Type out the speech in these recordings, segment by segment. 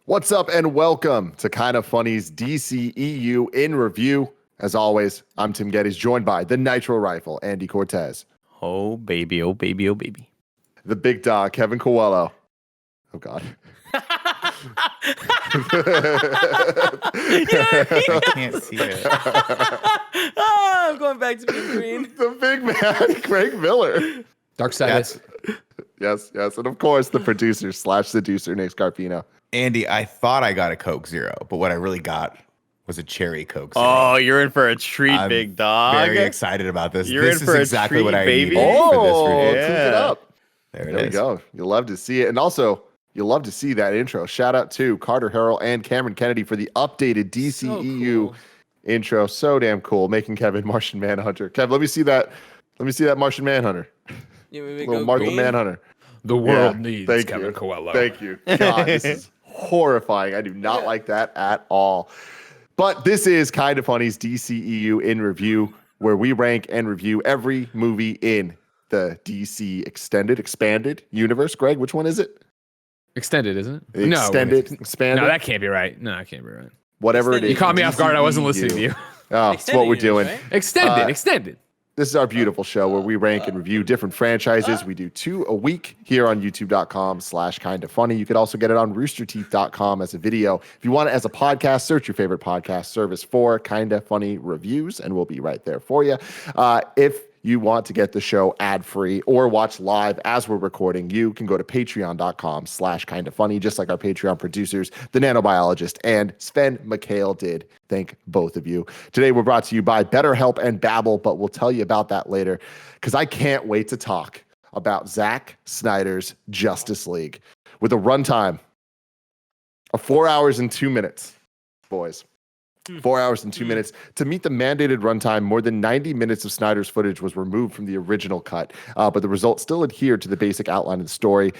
What's up and welcome to Kind of Funny's DCEU in review. As always, I'm Tim Gettys, joined by the Nitro Rifle, Andy Cortez. Oh, baby, oh, baby, oh, baby. The big dog, Kevin Coelho. Oh, God. I can't see it. I'm going back to being green. The big man, Craig Miller. Dark Side. Yes. And of course, the producer / seducer, Nick Scarpino. Andy, I thought I got a Coke Zero, but what I really got was a cherry Coke Zero. Oh, you're in for a treat, I'm big dog. very excited about this. You're this in for is a exactly treat, what I baby. needed for this Oh, review. cook it up. There We go. You'll love to see it. And also, you'll love to see that intro. Shout out to Carter Harrell and Cameron Kennedy for the updated DCEU intro. So damn cool. Making Kevin Martian Manhunter. Kev, let me see that. Let me see that Martian Manhunter. Little Martian Manhunter. The world needs thank Kevin you. Coelho. Thank you. God, this is horrifying. I do not like that at all. But this is Kind of Funny's DCEU in review, where we rank and review every movie in the DC expanded universe. Greg, which one is it? Extended, isn't it? Expanded. No, that can't be right. No, that can't be right. Whatever it is. You caught me off guard. I wasn't listening to you. Oh, that's what we're doing. Right? Extended. This is our beautiful show where we rank and review different franchises. We do 2 a week here on youtube.com/kindoffunny. You could also get it on roosterteeth.com as a video. If you want it as a podcast, search your favorite podcast service for Kinda Funny Reviews, and we'll be right there for you. If you want to get the show ad-free or watch live as we're recording, you can go to patreon.com/kindoffunny, just like our Patreon producers, the nanobiologist, and Sven McHale did. Thank both of you. Today, we're brought to you by BetterHelp and Babbel, but we'll tell you about that later because I can't wait to talk about Zack Snyder's Justice League with a runtime of 4 hours and 2 minutes, boys. 4 hours and 2 minutes. To meet the mandated runtime, more than 90 minutes of Snyder's footage was removed from the original cut, but the results still adhered to the basic outline of the story.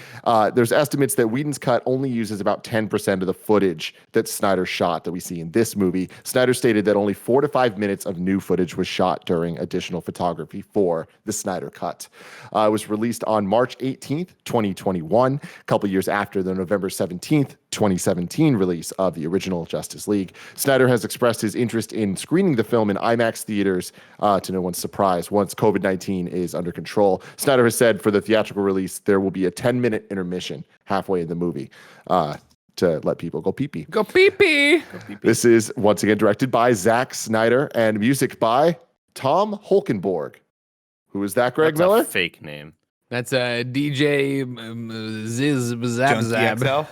There's estimates that Whedon's cut only uses about 10% of the footage that Snyder shot that we see in this movie. Snyder stated that only 4 to 5 minutes of new footage was shot during additional photography for the Snyder cut. It was released on March 18th, 2021, a couple years after the November 17th, 2017 release of the original Justice League. Snyder has expressed his interest in screening the film in IMAX theaters, to no one's surprise, once COVID-19 is under control. Snyder has said for the theatrical release, there will be a 10-minute intermission halfway in the movie to let people go pee-pee. Go pee-pee. This is, once again, directed by Zack Snyder and music by Tom Holkenborg. Who is that, Greg That's Miller? a fake name. That's a DJ Ziz Zab Zab.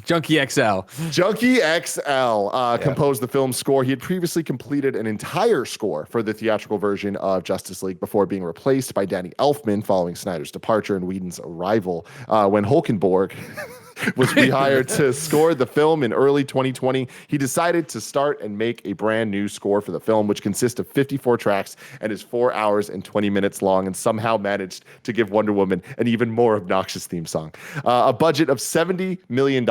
Junkie XL. Junkie XL composed the film's score. He had previously completed an entire score for the theatrical version of Justice League before being replaced by Danny Elfman following Snyder's departure and Whedon's arrival. When Holkenborg was rehired to score the film in early 2020, he decided to start and make a brand new score for the film, which consists of 54 tracks and is 4 hours and 20 minutes long, and somehow managed to give Wonder Woman an even more obnoxious theme song. A budget of $70 million,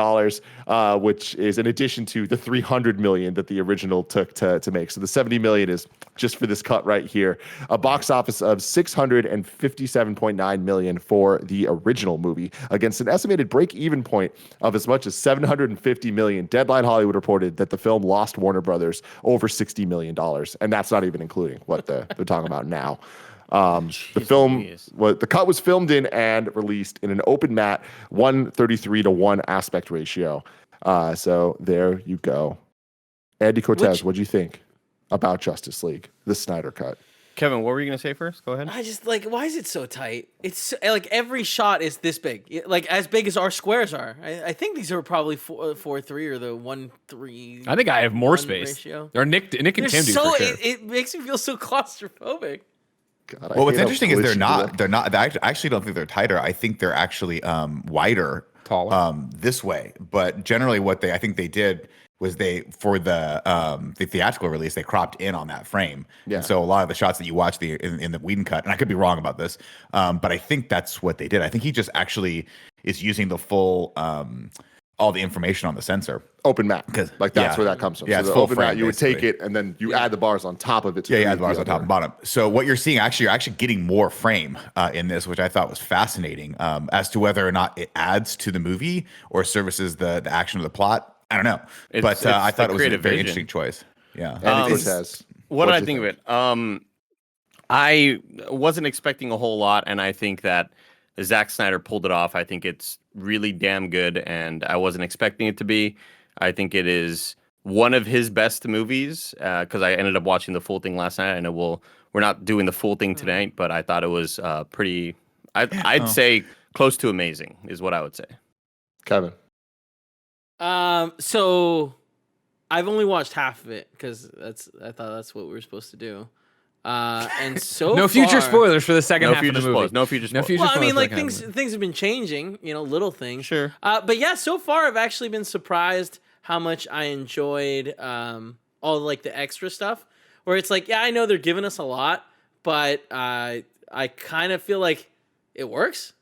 which is in addition to the $300 million that the original took to make. So the $70 million is just for this cut right here. A box office of $657.9 million for the original movie against an estimated break-even point of as much as $750 million. Deadline Hollywood reported that the film lost Warner Brothers over $60 million, and that's not even including what they're talking about now. The cut was filmed in and released in an open matte 1:33:1 aspect ratio. So there you go. Andy Cortez, what'd you think about Justice League, the Snyder cut? Kevin, what were you going to say first? Go ahead. I just why is it so tight? It's like every shot is this big, like as big as our squares are. I think these are probably 4:3 or the 1:3. I think I have more space. Ratio. Or Nick and Tim do for sure. It makes me feel so claustrophobic. God, Well, what's interesting is they're not. I actually don't think they're tighter. I think they're actually wider, taller, this way. But generally, what I think they did was for the theatrical release, they cropped in on that frame. Yeah. And so a lot of the shots that you watch in the Whedon cut, and I could be wrong about this, but I think that's what they did. I think he just actually is using the full all the information on the sensor. Open matte, like that's where that comes from. Yeah, so it's the full open frame, matte, you would take basically. it and then you add the bars on top of it. You add the bars on top and bottom. So what you're seeing, you're actually getting more frame in this, which I thought was fascinating. As to whether or not it adds to the movie or services the action of the plot, I don't know, but I thought it was a very interesting choice. Yeah. And Cortez. What did I think of it? I wasn't expecting a whole lot, and I think that Zack Snyder pulled it off. I think it's really damn good, and I wasn't expecting it to be. I think it is one of his best movies because I ended up watching the full thing last night. I know we're not doing the full thing tonight, but I thought it was pretty. I'd say close to amazing is what I would say. Kevin. So I've only watched half of it because I thought that's what we were supposed to do. And so no future spoilers for the second half of the movie. Spoilers. No future spoilers. Well, I mean, like things have been changing, little things. Sure. But yeah, so far I've actually been surprised how much I enjoyed all like the extra stuff. Where it's like, yeah, I know they're giving us a lot, but I kind of feel like it works.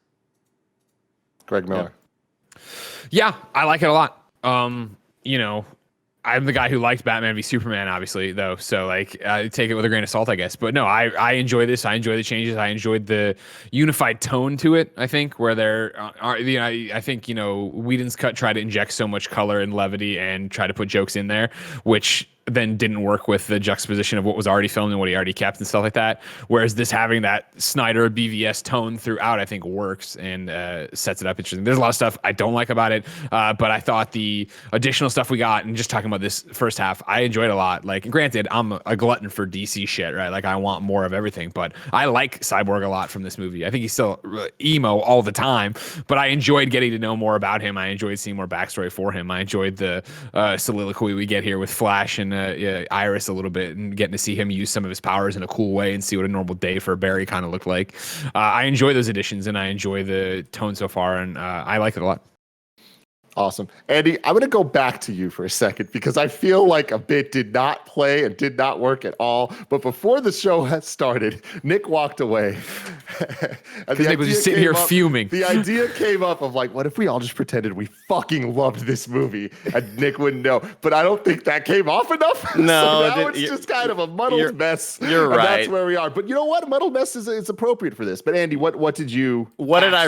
Greg Miller. Yeah, I like it a lot. I'm the guy who liked Batman v Superman, obviously, though. So, like, I take it with a grain of salt, I guess. But no, I enjoy this. I enjoy the changes. I enjoyed the unified tone to it, I think, where there are, I think, Whedon's cut tried to inject so much color and levity and try to put jokes in there, which then didn't work with the juxtaposition of what was already filmed and what he already kept and stuff like that. Whereas this having that Snyder BVS tone throughout, I think works and sets it up interesting. There's a lot of stuff I don't like about it, but I thought the additional stuff we got and just talking about this first half, I enjoyed a lot. Like, granted, I'm a glutton for DC shit, right? Like, I want more of everything, but I like Cyborg a lot from this movie. I think he's still emo all the time, but I enjoyed getting to know more about him. I enjoyed seeing more backstory for him. I enjoyed the soliloquy we get here with Flash and Iris a little bit and getting to see him use some of his powers in a cool way and see what a normal day for Barry kind of looked like. I enjoy those additions and I enjoy the tone so far, and I like it a lot. Awesome. Andy, I'm going to go back to you for a second because I feel like a bit did not play and did not work at all. But before the show had started, Nick walked away. Because Nick was just sitting here fuming. The idea came up of like, what if we all just pretended we fucking loved this movie and Nick wouldn't know? But I don't think that came off enough. No. So now it's just kind of a muddled mess. You're right. That's where we are. But you know what? A muddled mess is appropriate for this. But Andy, what did you think? What did I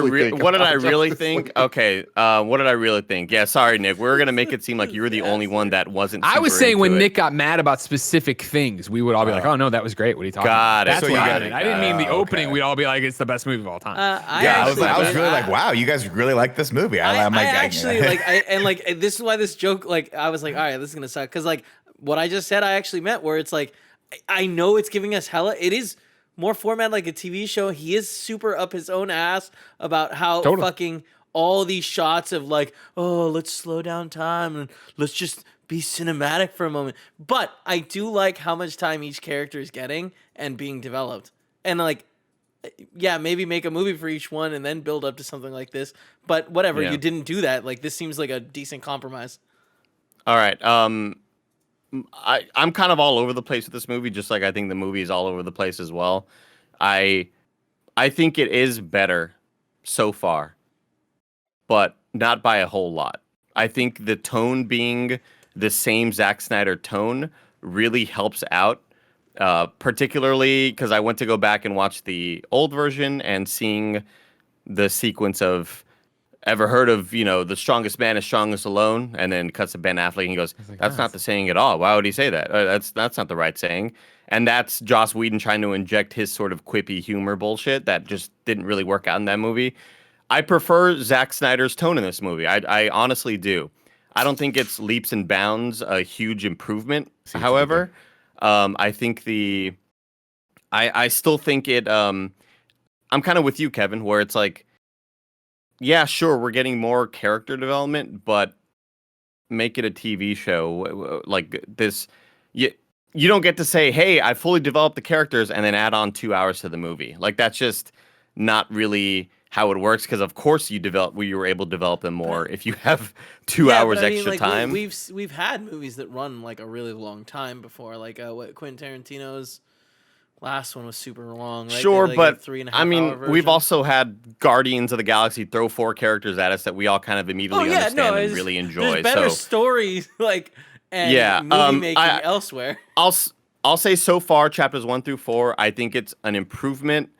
really think? Okay. What did I really think? Yeah, sorry, Nick. We were gonna make it seem like you were the only one that wasn't. I was saying when Nick got mad about specific things, we would all be like, "Oh no, that was great. What are you talking about?" That's what I meant. I didn't mean the opening. We'd all be like, "It's the best movie of all time." I was really like, "Wow, you guys really like this movie." This is why this joke, like, I was like, "All right, this is gonna suck," because like what I just said, I actually meant where it's like, I know it's giving us hella. It is more format like a TV show. He is super up his own ass about how fucking. All these shots of like, oh, let's slow down time and let's just be cinematic for a moment. But I do like how much time each character is getting and being developed. And like, yeah, maybe make a movie for each one and then build up to something like this. But whatever, you didn't do that. Like, this seems like a decent compromise. All right. I'm kind of all over the place with this movie, just like I think the movie is all over the place as well. I think it is better so far, but not by a whole lot. I think the tone being the same Zack Snyder tone really helps out, particularly because I went to go back and watch the old version and seeing the sequence of, ever heard of, the strongest man is strongest alone, and then cuts to Ben Affleck and he goes, that's not the saying at all. Why would he say that? That's not the right saying. And that's Joss Whedon trying to inject his sort of quippy humor bullshit that just didn't really work out in that movie. I prefer Zack Snyder's tone in this movie. I honestly do. I don't think it's leaps and bounds a huge improvement. However, I think I still think it. I'm kind of with you, Kevin, where it's like, yeah, sure, we're getting more character development, but make it a TV show like this. You don't get to say, hey, I fully developed the characters and then add on 2 hours to the movie. Like, that's just not really how it works, because of course you were able to develop them more if you have 2 hours extra time. We've had movies that run like a really long time before, like what Quentin Tarantino's last one was super long, right? Sure, like but 3.5 hour version. We've also had Guardians of the Galaxy throw 4 characters at us that we all kind of immediately understand and really enjoy. There's better stories and movie making elsewhere. I'll say so far, chapters 1 through 4, I think it's an improvement.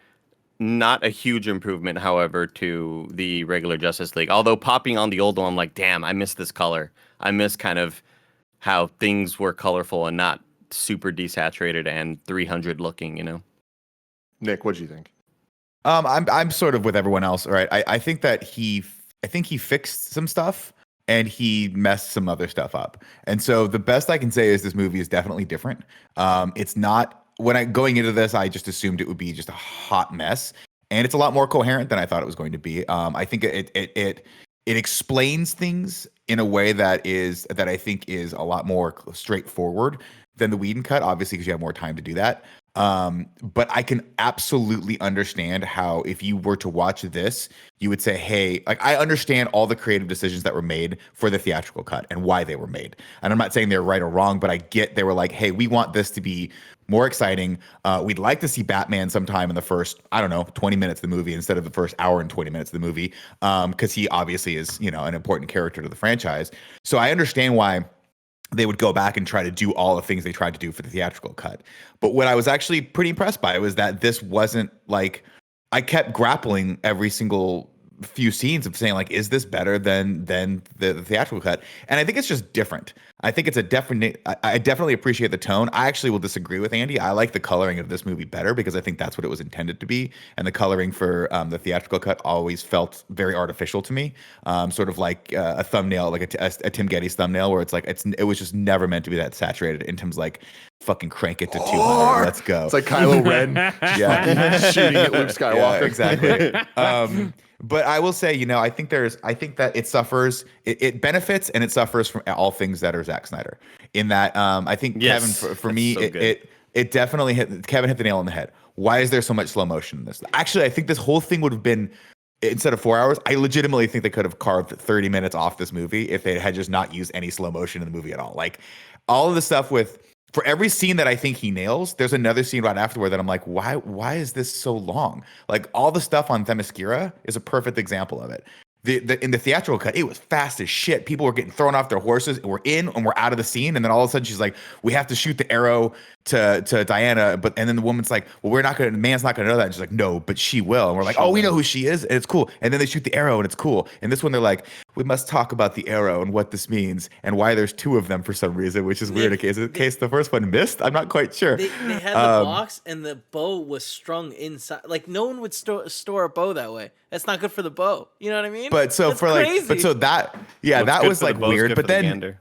not a huge improvement, however, to the regular Justice League. Although popping on the old one, I'm like, damn, I miss this color. I miss kind of how things were colorful and not super desaturated and 300 looking, you know? Nick, what do you think? I'm sort of with everyone else. All right. I think that he fixed some stuff and he messed some other stuff up. And so the best I can say is this movie is definitely different. It's not when I going into this, I just assumed it would be just a hot mess, and it's a lot more coherent than I thought it was going to be. I think it explains things in a way that I think is a lot more straightforward than the Whedon cut, obviously, because you have more time to do that. But I can absolutely understand how if you were to watch this, you would say, hey, like I understand all the creative decisions that were made for the theatrical cut and why they were made. And I'm not saying they're right or wrong, but I get they were like, hey, we want this to be more exciting. We'd like to see Batman sometime in the first, 20 minutes of the movie instead of the first hour and 20 minutes of the movie. Because he obviously is, an important character to the franchise. So I understand why they would go back and try to do all the things they tried to do for the theatrical cut. But what I was actually pretty impressed by was that this wasn't like, I kept grappling every single few scenes of saying like, is this better than the theatrical cut? And I think it's just different. I think it's I definitely appreciate the tone. I actually will disagree with Andy. I like the coloring of this movie better because I think that's what it was intended to be. And the coloring for the theatrical cut always felt very artificial to me. Sort of like a thumbnail, like a Tim Gettys thumbnail where it's like, it was just never meant to be that saturated in terms of like, fucking crank it to 200. Let's go. It's like Kylo Ren shooting at Luke Skywalker. Yeah, exactly. But I will say, I think that it suffers, it benefits and it suffers from all things that are Zack Snyder. In that, I think yes, Kevin, for me, so it definitely Kevin hit the nail on the head. Why is there so much slow motion in this? Actually, I think this whole thing would have been, instead of 4 hours, I legitimately think they could have carved 30 minutes off this movie if they had just not used any slow motion in the movie at all. Like all of the stuff for every scene that I think he nails, there's another scene right afterward that I'm like, why is this so long? Like all the stuff on Themyscira is a perfect example of it. In the theatrical cut, it was fast as shit. People were getting thrown off their horses. And we're in and we're out of the scene. And then all of a sudden she's like, we have to shoot the arrow to Diana. And then the woman's like, well, the man's not going to know that. And she's like, no, but she will. And we're like, we know who she is. And it's cool. And then they shoot the arrow and it's cool. And this one, they're like, we must talk about the arrow and what this means and why there's two of them for some reason, which is weird. In case the first one missed, I'm not quite sure. They had the box and the bow was strung inside. Like no one would store a bow that way. That's not good for the bow. You know what I mean? But so That's for crazy. like, but so that, yeah, that was like weird. But then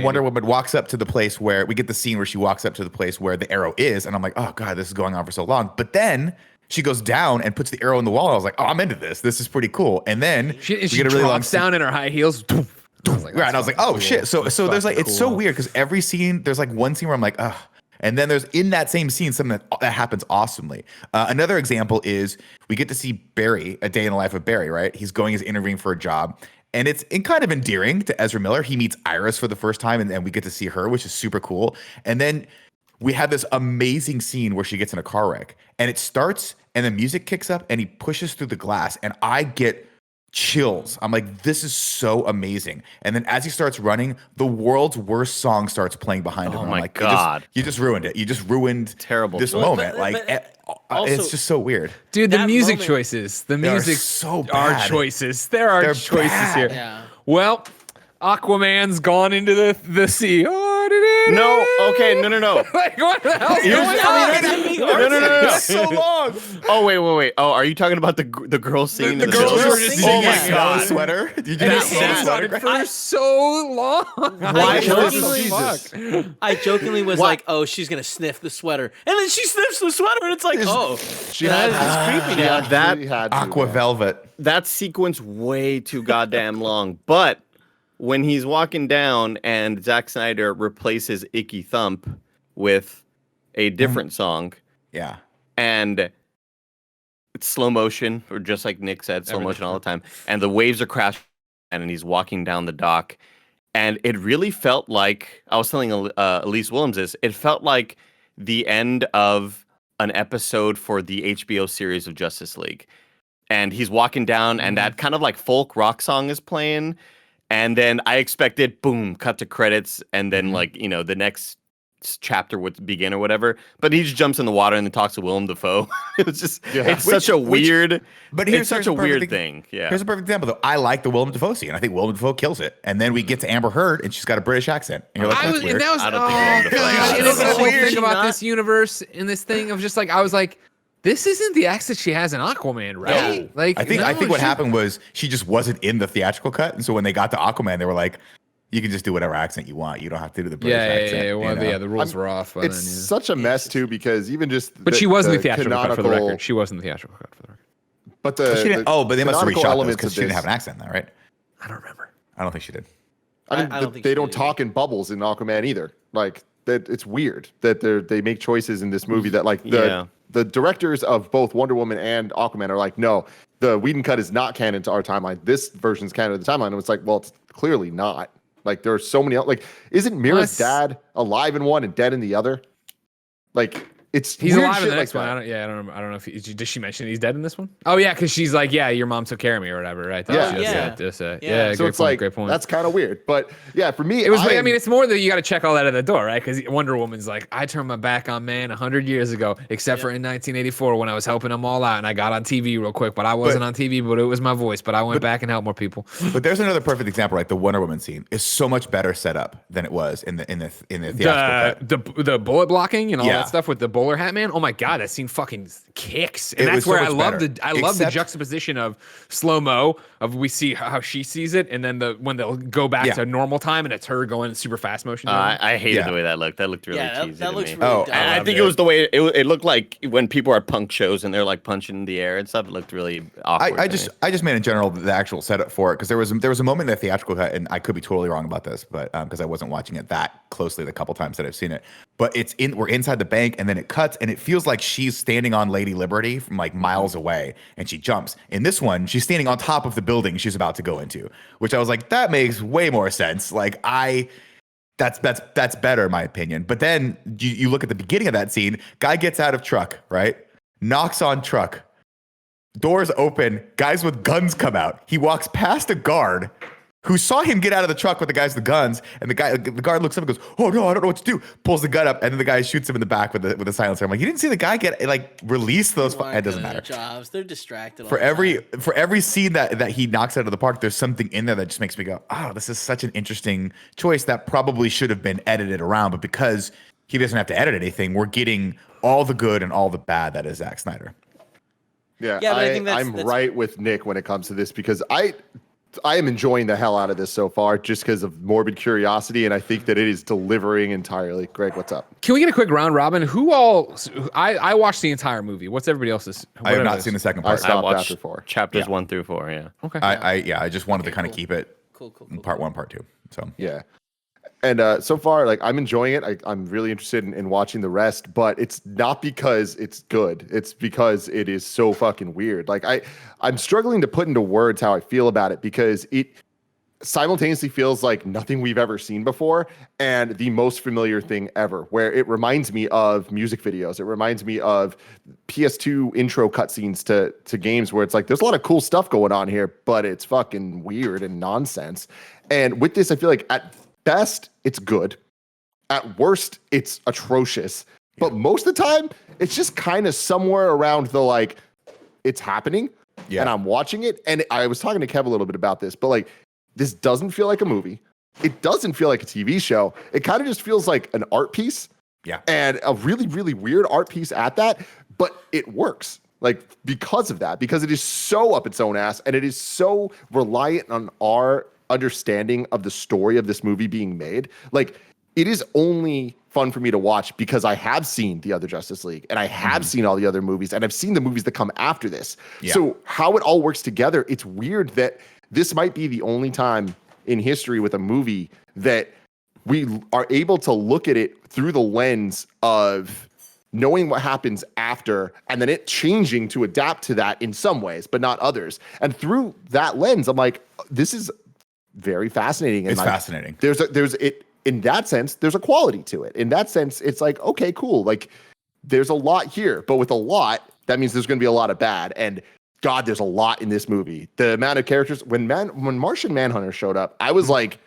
Wonder Woman walks up to the place where we get the scene where she walks up to the place where the arrow is, and I'm like, oh god, this is going on for so long. But then she goes down and puts the arrow in the wall. And I was like, oh, I'm into this. This is pretty cool. And then she get a really long down in her high heels. Right, and I was like, oh shit. So there's like, it's so weird because every scene, there's like one scene where I'm like, ugh. And then there's in that same scene something that happens awesomely. Another example is we get to see Barry, a day in the life of Barry, right? He's interviewing for a job. And it's kind of endearing to Ezra Miller. He meets Iris for the first time and we get to see her, which is super cool. And then we have this amazing scene where she gets in a car wreck. And it starts and the music kicks up and he pushes through the glass. And I get chills. I'm like, this is so amazing. And then as he starts running, the world's worst song starts playing behind him. Oh and my I'm like, god! You just ruined it. You just ruined terrible this choice. moment. Also, it's just so weird. Dude, the That music moment- choices. The music so are bad. choices. There are They're choices bad. here. Yeah. Well, Aquaman's gone into the sea. No, okay, no. Like, what the hell's Here's- going on? No. It's so long. Oh wait. Oh, are you talking about the girl singing? The in girls show? were just Oh singing. my Yeah. god! Sweater? Did you And just it see the goes sweater? on for so long. Why jokingly- I jokingly was like, oh, she's going to sniff the sweater. And then she sniffs the sweater and it's like, oh, She that had is creepy she now. absolutely had to, Aqua man. Velvet. That sequence way too goddamn long. But when he's walking down and Zack Snyder replaces Icky Thump with a different song, Yeah. and it's slow motion, or just like Nick said, slow motion all the time, and the waves are crashing, and he's walking down the dock, and it really felt like, I was telling Elise Williams this, it felt like the end of an episode for the HBO series of Justice League. And he's walking down, and that kind of like folk rock song is playing. And then I expected, boom, cut to credits, and then like, the next chapter would begin or whatever. But he just jumps in the water and then talks to Willem Dafoe. It's just it's such a weird. But it's such a weird thing. Yeah. Here's a perfect example though. I like the Willem Dafoe scene. I think Willem Dafoe kills it. And then we get to Amber Heard and she's got a British accent. And you're like, that's weird. I don't think Willem Dafoe gosh, does. it is the whole Weird. thing about this universe and this thing of just like I was like, this isn't the accent she has in Aquaman, right? No. Like I think what happened was she just wasn't in the theatrical cut. And so when they got to Aquaman, they were like, you can just do whatever accent you want. You don't have to do the British accent. Yeah, the rules were off. It's such a mess too because even just But she was in the theatrical cut for the record. She was in the theatrical cut for the record. But but they must have canonical reshot elements because of she didn't this- have an accent though, right? I don't remember. I don't think she did. I mean, I don't think they she don't did talk in bubbles in Aquaman either. Like that, it's weird that they make choices in this movie that like the directors of both Wonder Woman and Aquaman are like, no, the Whedon cut is not canon to our timeline. This version's canon to the timeline, and it's like, well, it's clearly not. Like there are so many like, isn't Mira's dad alive in one and dead in the other? Like he's He's alive in the like next one. that. I don't know if does she mention he's dead in this one? Oh yeah, because she's like, yeah, your mom took care of me or whatever, right? Yeah. Yeah. Yeah. So Great it's point, like great point. that's kind of weird, but yeah, for me, It was. I mean, it's more that you got to check all that at the door, right? Because Wonder Woman's like, I turned my back on man 100 years ago, except for in 1984 when I was helping them all out, and I got on TV real quick. But I wasn't on TV, but it was my voice. But I went back and helped more people. But there's another perfect example, right? The Wonder Woman scene is so much better set up than it was in the theatrical cut. The bullet blocking and all Yeah. that stuff with the bowler hat man. Oh my god, that scene fucking kicks. And It that's was so where I much love better. the juxtaposition of slow mo of we see how she sees it, and then when they'll go back to normal time and it's her going in super fast motion. I hated Yeah. the way that looked. That looked really cheesy. that to looks me. really dumb. And I think it was the way it looked like when people are at punk shows and they're like punching in the air and stuff. It looked really awkward. I just meant in general the actual setup for it because there was a moment in the theatrical cut, and I could be totally wrong about this, but because I wasn't watching it that closely the couple times that I've seen it, but we're inside the bank and then it cuts and it feels like she's standing on Lady Liberty from like miles away and she jumps. In this one, she's standing on top of the building she's about to go into, which I was like, that makes way more sense. Like that's better in my opinion. But then you look at the beginning of that scene, guy gets out of truck, right? Knocks on truck. Doors open, guys with guns come out. He walks past a guard who saw him get out of the truck with the guys with the guns, and the guard looks up and goes, "Oh no, I don't know what to do." Pulls the gun up, and then the guy shoots him in the back with a silencer. I'm like, you didn't see the guy get like release those? It doesn't matter. Jobs. They're distracted. For every scene that he knocks out of the park, there's something in there that just makes me go, "Oh, this is such an interesting choice that probably should have been edited around." But because he doesn't have to edit anything, we're getting all the good and all the bad that is Zack Snyder. Yeah, but I think I'm right with Nick when it comes to this because I am enjoying the hell out of this so far just because of morbid curiosity, and I think that it is delivering entirely. Greg, what's up? Can we get a quick round robin? Who all? I watched the entire movie. What's everybody else's? I have not seen the second part. I stopped watched after 4. chapters 1 through 4. Yeah. Okay. I just wanted to kind of keep it Cool. part 1, part 2. So Yeah. And so far, like I'm enjoying it. I'm really interested in watching the rest, but it's not because it's good. It's because it is so fucking weird. Like I'm struggling to put into words how I feel about it because it simultaneously feels like nothing we've ever seen before and the most familiar thing ever, where it reminds me of music videos. It reminds me of PS2 intro cutscenes to games where it's like there's a lot of cool stuff going on here, but it's fucking weird and nonsense. And with this, I feel like at best, it's good. At worst, it's atrocious. But most of the time, it's just kind of somewhere around the like, it's happening, and I'm watching it. And I was talking to Kev a little bit about this, but like, this doesn't feel like a movie. It doesn't feel like a TV show. It kind of just feels like an art piece. Yeah. And a really, really weird art piece at that, but it works. Like, because of that, because it is so up its own ass and it is so reliant on our understanding of the story of this movie being made. Like, it is only fun for me to watch because I have seen the other Justice League and I have seen all the other movies and I've seen the movies that come after this. Yeah. So how it all works together, it's weird that this might be the only time in history with a movie that we are able to look at it through the lens of knowing what happens after and then it changing to adapt to that in some ways, but not others. And through that lens, I'm like, this is very fascinating. And it's like, fascinating. There's it in that sense, there's a quality to it. In that sense, it's like, okay, cool. Like there's a lot here, but with a lot, that means there's going to be a lot of bad. And God, there's a lot in this movie. The amount of characters when Martian Manhunter showed up, I was like,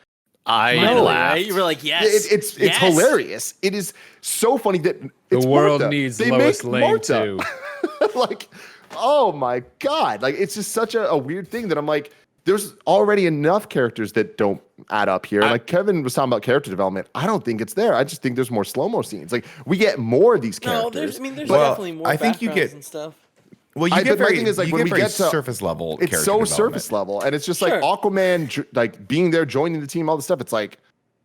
I Finally, laughed. right? You were like, yes. It's yes. hilarious. It is so funny that it's The world Martha. needs They Lois make Lane Martha. too. Like, oh my god, like it's just such a weird thing that I'm like, there's already enough characters that don't add up here. Like Kevin was talking about character development. I don't think it's there. I just think there's more slow-mo scenes. Like we get more of these No, characters. there's Well, definitely more I think you backgrounds get- and stuff. Well, you I- get but my very, thing is, like, you when get we very get to- surface level. It's character so development. surface level, and it's just like Sure. Aquaman, like being there, joining the team, all this stuff. It's like,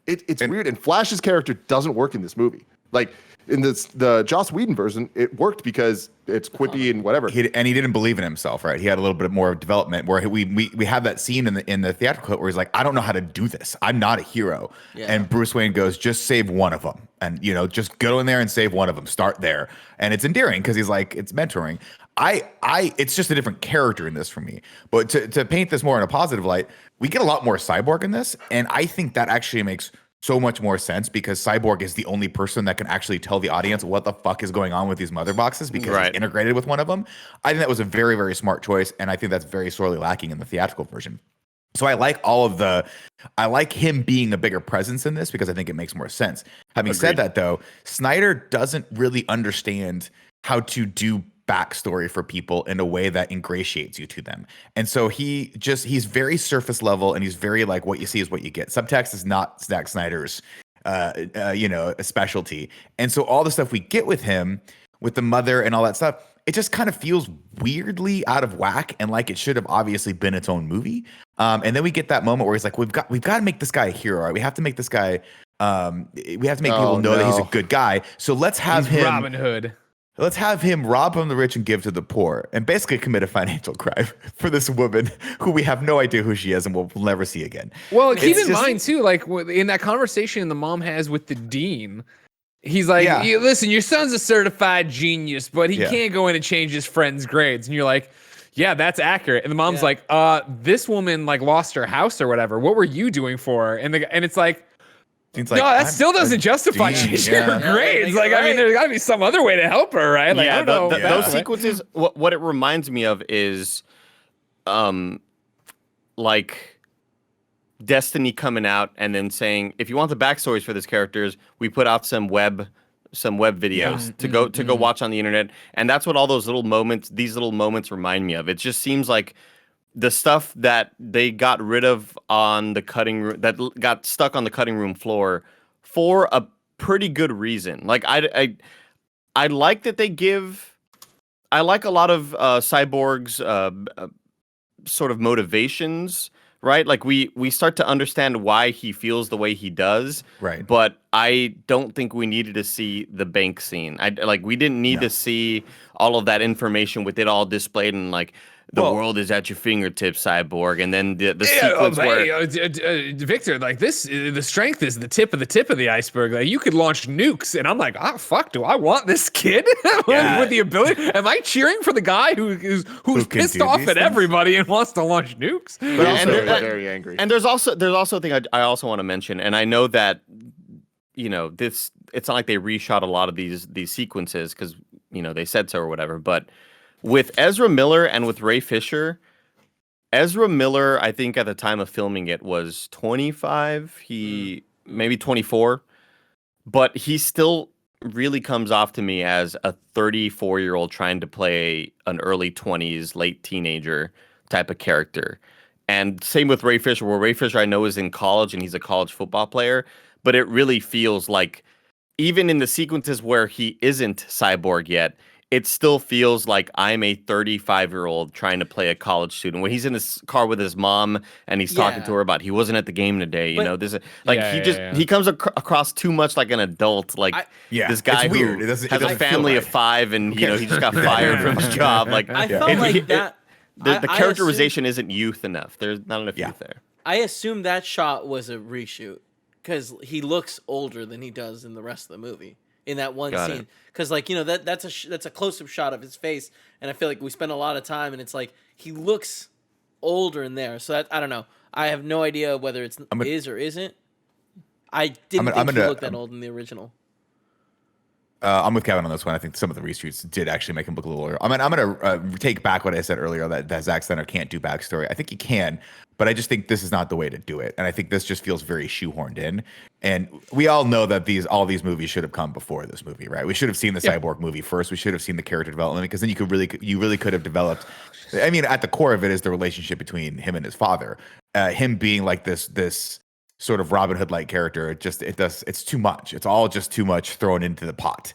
it's weird. And Flash's character doesn't work in this movie. Like in the Joss Whedon version, it worked because it's quippy and whatever. He didn't believe in himself, right? He had a little bit more development where we have that scene in the theatrical cut where he's like, I don't know how to do this. I'm not a hero. Yeah. And Bruce Wayne goes, just save one of them. And, just go in there and save one of them. Start there. And it's endearing because he's like, it's mentoring. It's just a different character in this for me. But to paint this more in a positive light, we get a lot more Cyborg in this. And I think that actually makes so much more sense because Cyborg is the only person that can actually tell the audience what the fuck is going on with these mother boxes because he's integrated with one of them. I think that was a very, very smart choice, and I think that's very sorely lacking in the theatrical version. So I like him being a bigger presence in this because I think it makes more sense. Having said that, though, Snyder doesn't really understand how to do backstory for people in a way that ingratiates you to them. And so he's very surface level and he's very like what you see is what you get. Subtext is not Zack Snyder's a specialty. And so all the stuff we get with him, with the mother and all that stuff, it just kind of feels weirdly out of whack and like it should have obviously been its own movie. And then we get that moment where he's like, we've got to make this guy a hero. Right? We have to make this guy we have to make people know that he's a good guy. So let's have him Robin Hood. Let's have him rob from the rich and give to the poor and basically commit a financial crime for this woman who we have no idea who she is and we'll never see again. Well, keep in mind, too, like in that conversation the mom has with the dean, he's like, listen, your son's a certified genius, but he can't go in and change his friend's grades. And you're like, yeah, that's accurate. And the mom's like, this woman like lost her house or whatever. What were you doing for her? And it's like, no, that still doesn't justify changing her grades. Like, I mean, there's got to be some other way to help her, right? Like, I don't know. Those sequences. What it reminds me of is, like Destiny coming out and then saying, if you want the backstories for these characters, we put out some web videos to go watch on the internet, and that's what all these little moments remind me of. It just seems like the stuff that they got rid of on the cutting room, that got stuck on the cutting room floor for a pretty good reason. Like I like that they give. I like a lot of Cyborg's sort of motivations, right? Like we start to understand why he feels the way he does, right? But I don't think we needed to see the bank scene. We didn't need to see all of that information with it all displayed and like. The world is at your fingertips, Cyborg, and then the sequence where Victor, like this, the strength is the tip of the iceberg. Like you could launch nukes, and I'm like, fuck, do I want this kid with the ability? Am I cheering for the guy who's pissed off at everybody and wants to launch nukes? But also very angry. And there's also a thing I also want to mention, and I know that it's not like they reshot a lot of these sequences because they said so or whatever, but. With Ezra Miller and with Ray Fisher, Ezra Miller, I think at the time of filming it was 25, maybe 24, but he still really comes off to me as a 34-year-old trying to play an early 20s, late teenager type of character. And same with Ray Fisher, where Ray Fisher I know is in college and he's a college football player, but it really feels like even in the sequences where he isn't Cyborg yet, it still feels like I'm a 35-year-old trying to play a college student. When he's in his car with his mom and he's talking to her about he wasn't at the game today, he comes across too much like an adult, like this guy who has a family of 5 and he just got fired from his job. Like I felt like that. The characterization isn't youth enough. There's not enough youth there. I assume that shot was a reshoot because he looks older than he does in the rest of the movie. In that one scene, because that's a close-up shot of his face, and I feel like we spend a lot of time, and it's like he looks older in there. So I don't know. I have no idea whether is or isn't. I didn't think he looked that old in the original. I'm with Kevin on this one. I think some of the reshoots did actually make him look a little. I'm gonna take back what I said earlier that Zack Snyder can't do backstory. I think he can, but I just think this is not the way to do it. And I think this just feels very shoehorned in. And we all know that all these movies should have come before this movie, right? We should have seen the Cyborg movie first. We should have seen the character development, because then you really could have developed. I mean, at the core of it is the relationship between him and his father. Him being like this sort of Robin Hood like character. It's too much. It's all just too much thrown into the pot,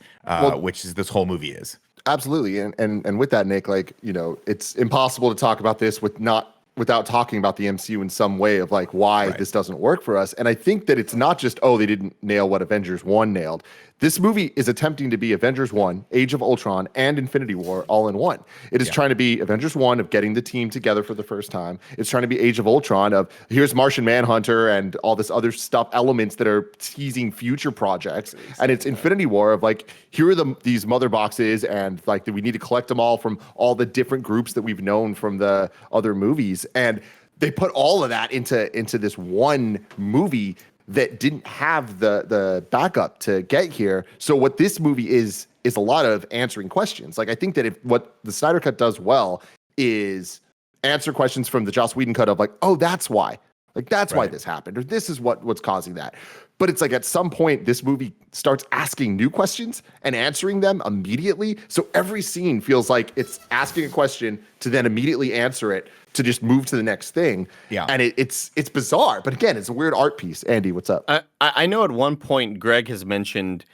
which is this whole movie is. Absolutely. And with that, Nick, like, you know, it's impossible to talk about this without talking about the MCU in some way of like why this doesn't work for us. And I think that it's not just, they didn't nail what Avengers 1 nailed. This movie is attempting to be Avengers 1, Age of Ultron, and Infinity War all in one. It is trying to be Avengers 1 of getting the team together for the first time. It's trying to be Age of Ultron of here's Martian Manhunter and all this other stuff, elements that are teasing future projects. And it's Infinity War of like, here are these mother boxes, and like we need to collect them all from all the different groups that we've known from the other movies. And they put all of that into this one movie that didn't have the backup to get here. So what this movie is a lot of answering questions. Like, I think that what the Snyder Cut does well is answer questions from the Joss Whedon cut of like, that's why. Like, that's why this happened, or this is what's causing that. But it's like at some point, this movie starts asking new questions and answering them immediately. So every scene feels like it's asking a question to then immediately answer it to just move to the next thing. Yeah. And it's bizarre. But again, it's a weird art piece. Andy, what's up? I know at one point Greg has mentioned,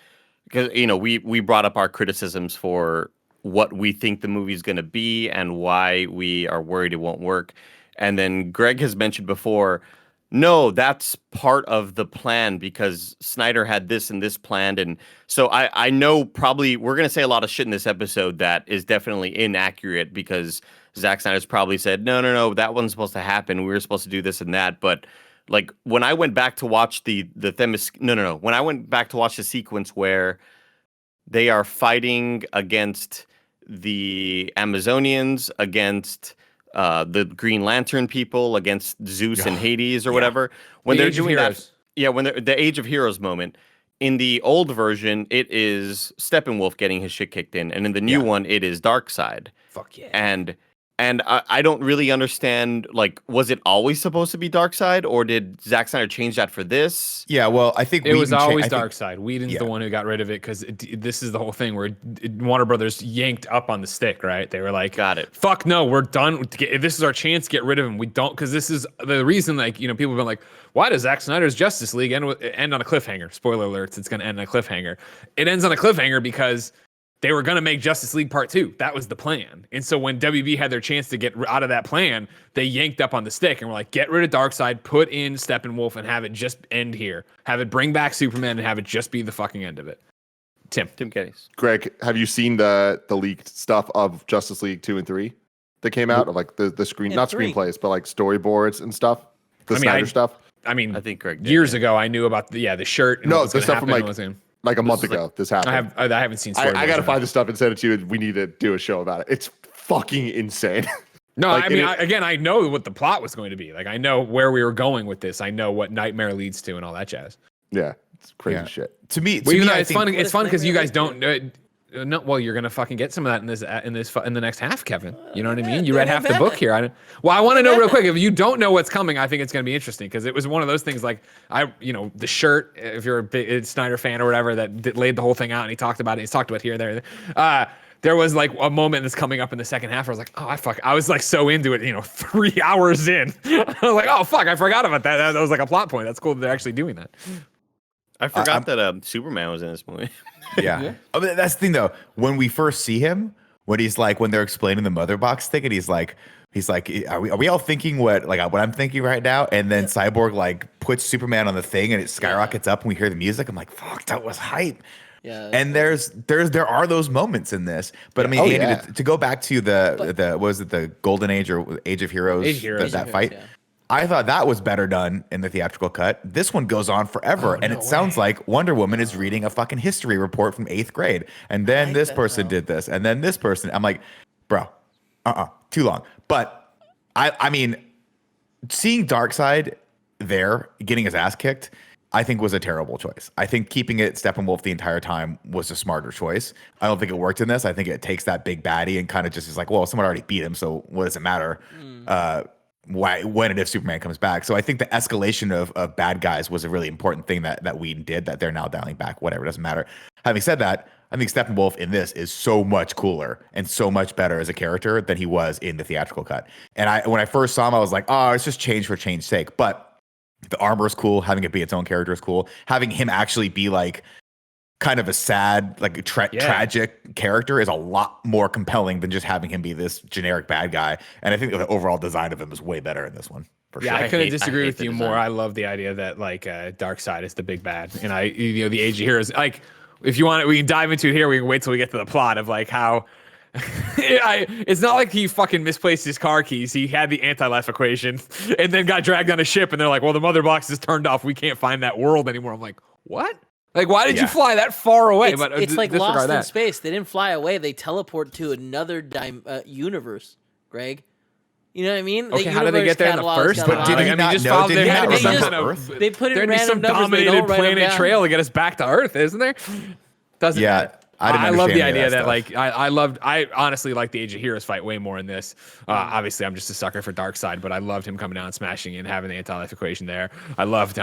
because, you know, we brought up our criticisms for what we think the movie's going to be and why we are worried it won't work. And then Greg has mentioned before, no, that's part of the plan because Snyder had this and this planned. And so I know probably we're going to say a lot of shit in this episode that is definitely inaccurate because Zack Snyder's probably said, no, that wasn't supposed to happen. We were supposed to do this and that. But like when I went back to watch when I went back to watch the sequence where they are fighting against the Amazonians, against the Green Lantern people, against Zeus and Hades or whatever. When they're doing that, when they're the Age of Heroes moment. In the old version, it is Steppenwolf getting his shit kicked in, and in the new one, it is Darkseid. Fuck yeah. And I don't really understand, like, was it always supposed to be Darkseid, or did Zack Snyder change that for this? Yeah, well, I think it was always Darkseid. Whedon's the one who got rid of it because this is the whole thing where Warner Brothers yanked up on the stick, right? They were like, got it. Fuck no, we're done. This is our chance to get rid of him. We don't, because this is the reason, like, you know, people have been like, why does Zack Snyder's Justice League end on a cliffhanger? Spoiler alerts, it's going to end on a cliffhanger. It ends on a cliffhanger because they were going to make Justice League Part 2. That was the plan. And so when WB had their chance to get out of that plan, they yanked up on the stick and were like, get rid of Darkseid, put in Steppenwolf, and have it just end here. Have it bring back Superman and have it just be the fucking end of it. Tim Gettys. Greg, have you seen the leaked stuff of Justice League 2 and 3 that came out? Of like the screen, not screenplays, but like storyboards and stuff? Snyder stuff? I mean, I think Greg did, years ago, I knew about the shirt. And the stuff from like a month ago, this happened. I haven't seen. I gotta find this stuff and send it to you. We need to do a show about it. It's fucking insane. No, like, I know what the plot was going to be. Like, I know where we were going with this. I know what Nightmare leads to and all that jazz. Yeah, it's crazy shit. To me, it's fun. It's fun because you guys don't. No, well, you're gonna fucking get some of that in the next half, Kevin. You know what I mean? You read half the book here. I want to know real quick. If you don't know what's coming, I think it's gonna be interesting because it was one of those things. Like the shirt. If you're a big Snyder fan or whatever, that laid the whole thing out and he talked about it. He's talked about here, there. There was like a moment that's coming up in the second half. Where I was like, I was like so into it. 3 hours in, I was like, oh fuck, I forgot about that. That was like a plot point. That's cool that they're actually doing that. I forgot that Superman was in this movie. Yeah. I mean, that's the thing though. When we first see him, when they're explaining the mother box thing, and he's like, are we all thinking what I'm thinking right now? And then Cyborg like puts Superman on the thing, and it skyrockets up, and we hear the music. I'm like, fuck, that was hype. Yeah. And there are those moments in this, but I mean, Andy, to go back to the Golden Age or Age of Heroes, that fight. Yeah. I thought that was better done in the theatrical cut. This one goes on forever, and it sounds like Wonder Woman is reading a fucking history report from 8th grade. And then this person did this, and then this person. I'm like, bro, too long. But I mean, seeing Darkseid there getting his ass kicked, I think was a terrible choice. I think keeping it Steppenwolf the entire time was a smarter choice. I don't think it worked in this. I think it takes that big baddie and kind of just is like, well, someone already beat him, so what does it matter? Why, when and if Superman comes back? So I think the escalation of bad guys was a really important thing that Whedon did that they're now dialing back. Whatever, doesn't matter. Having said that, I think Steppenwolf in this is so much cooler and so much better as a character than he was in the theatrical cut. And when I first saw him, I was like, oh, it's just change for change's sake. But the armor is cool. Having it be its own character is cool. Having him actually be like kind of a sad, like tragic character is a lot more compelling than just having him be this generic bad guy. And I think the overall design of him is way better in this one. For sure. I couldn't disagree with you more. I love the idea that like Darkseid is the big bad, and the Age of Heroes. Like, if you want it, we can dive into it here. We can wait till we get to the plot of like how. It's not like he fucking misplaced his car keys. He had the anti-life equation and then got dragged on a ship, and they're like, well, the mother box is turned off. We can't find that world anymore. I'm like, what? Like, why did you fly that far away? It's like Lost in Space. They didn't fly away. They teleport to another universe, Greg. You know what I mean? Okay, how did they get there in the first? But did he not know? Did he not remember Earth? They put in there'd be some random numbers, dominated planet trail to get us back to Earth, isn't there? Doesn't matter. I love the idea that like I honestly like the Age of Heroes fight way more in this. Obviously, I'm just a sucker for Darkseid, but I loved him coming down and smashing and having the anti-life equation there. I loved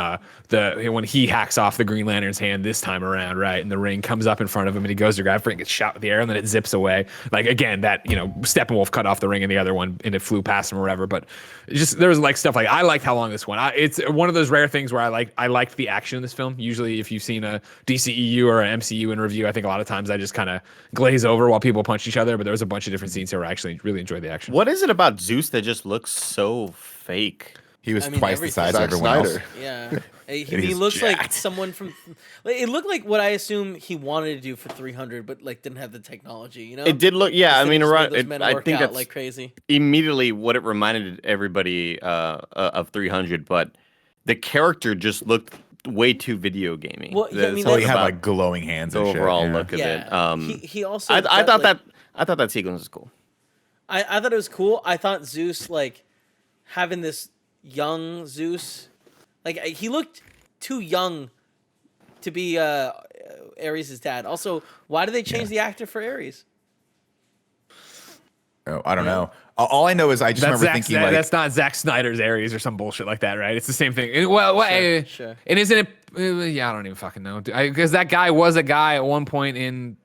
when he hacks off the Green Lantern's hand this time around, right? And the ring comes up in front of him, and he goes to grab for it and gets shot with the air, and then it zips away. Like again, that Steppenwolf cut off the ring and the other one, and it flew past him or whatever. But just there was like stuff like I liked how long this went. It's one of those rare things where I liked the action in this film. Usually, if you've seen a DCEU or an MCU in review, I think a lot of times I just kind of glaze over while people punch each other, but there was a bunch of different scenes here where I actually really enjoyed the action. What is it about Zeus that just looks so fake? He was twice the size of everyone else. Yeah. He looks like someone from. It looked like what I assume he wanted to do for 300, but like didn't have the technology. You know, it did look. Yeah, I mean, I think that's like crazy. Immediately, what it reminded everybody of 300, but the character just looked way too video gaming. Well, I mean, he had like glowing hands. The and overall shit. look of it. He also. I thought that sequence was cool. I thought it was cool. I thought Zeus like having this young Zeus, like he looked too young to be Ares' dad. Also, why did they change the actor for Ares? Oh, I don't know. All I know is I just remember thinking like that's not Zack Snyder's Ares or some bullshit like that, right? It's the same thing. Sure. And isn't it? Yeah, I don't even fucking know. Because that guy was a guy at one point in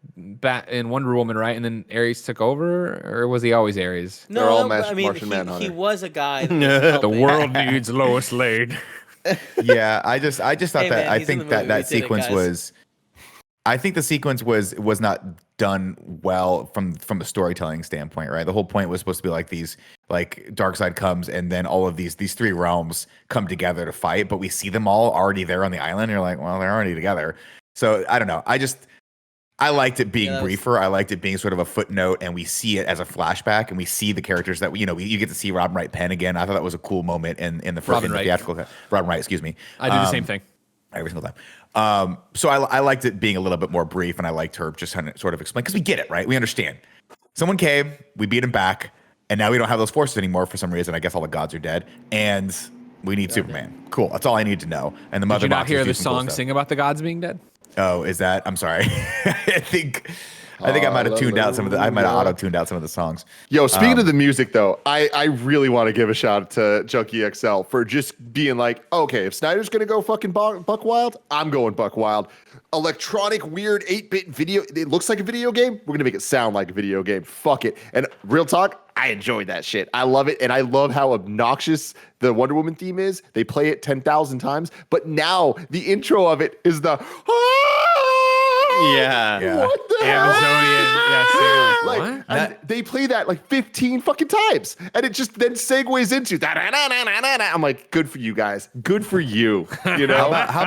Wonder Woman, right? And then Ares took over, or was he always Ares? They're all Martian Manhunter. He was a guy. The world needs Lois Lane. Yeah, I just thought Hey, that man, I he's in think the movie. that We did it, sequence guys. was. I think the sequence was not done well from the storytelling standpoint, right? The whole point was supposed to be like these, like Darkseid comes and then all of these three realms come together to fight, but we see them all already there on the island. And you're like, well, they're already together. So I don't know. I liked it being briefer. I liked it being sort of a footnote, and we see it as a flashback, and we see the characters that you get to see Robin Wright pen again. I thought that was a cool moment in the first theatrical cut. Robin Wright, excuse me. I do the same thing every single time. So I liked it being a little bit more brief, and I liked her just kind of sort of explain, because we get it, right? We understand. Someone came, we beat him back, and now we don't have those forces anymore for some reason. I guess all the gods are dead, and we need Superman. Cool. That's all I need to know. And the mother. Did you not boxes hear do the some cool song stuff. sing about the gods being dead? Oh, is that? I'm sorry. I think I might have tuned out some of the. I might have auto tuned out some of the songs. Yo, speaking of the music, though, I really want to give a shout out to Junkie XL for just being like, okay, if Snyder's gonna go fucking buck wild, I'm going buck wild. Electronic, weird 8-bit video. It looks like a video game. We're gonna make it sound like a video game. Fuck it. And real talk, I enjoyed that shit. I love it, and I love how obnoxious the Wonder Woman theme is. They play it 10,000 times, but now the intro of it is the. Yeah. What the Amazonian. Like, and they play that like 15 fucking times, and it just then segues into that. I'm like, good for you guys. Good for you. You know. How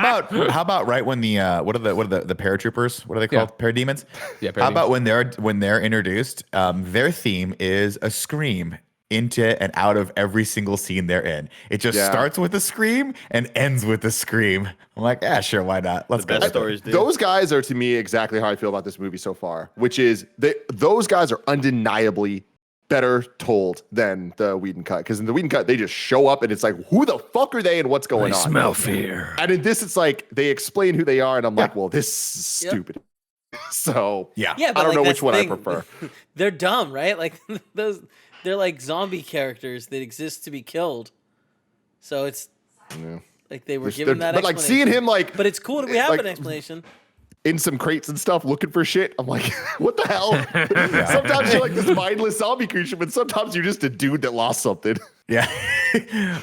about right when the what are the paratroopers? What are they called? Parademons. Yeah. How about when they're introduced? Their theme is a scream into and out of every single scene they're in. It just starts with a scream and ends with a scream. I'm like, yeah, sure, why not? Let's go. Best stories, dude. Those guys are to me exactly how I feel about this movie so far, which is those guys are undeniably better told than the Whedon cut. Because in the Whedon cut, they just show up and it's like, who the fuck are they and what's going on? Smell fear. And in this, it's like they explain who they are, and I'm like, well, this is stupid. So Yeah, I but don't know that's which one the I thing. prefer. They're dumb, right? Like they're like zombie characters that exist to be killed. So it's like they were given that. But like seeing him like, but it's cool that we have like, an explanation. in some crates and stuff looking for shit. I'm like, what the hell? Sometimes you're like this mindless zombie creature, but sometimes you're just a dude that lost something. Yeah.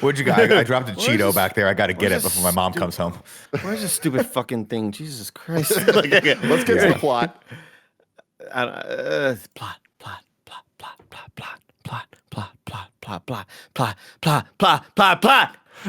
What'd you got? I dropped a Cheeto back there. I got to get it before my mom comes home. Where's this stupid fucking thing? Jesus Christ. Let's get to the plot. Plot.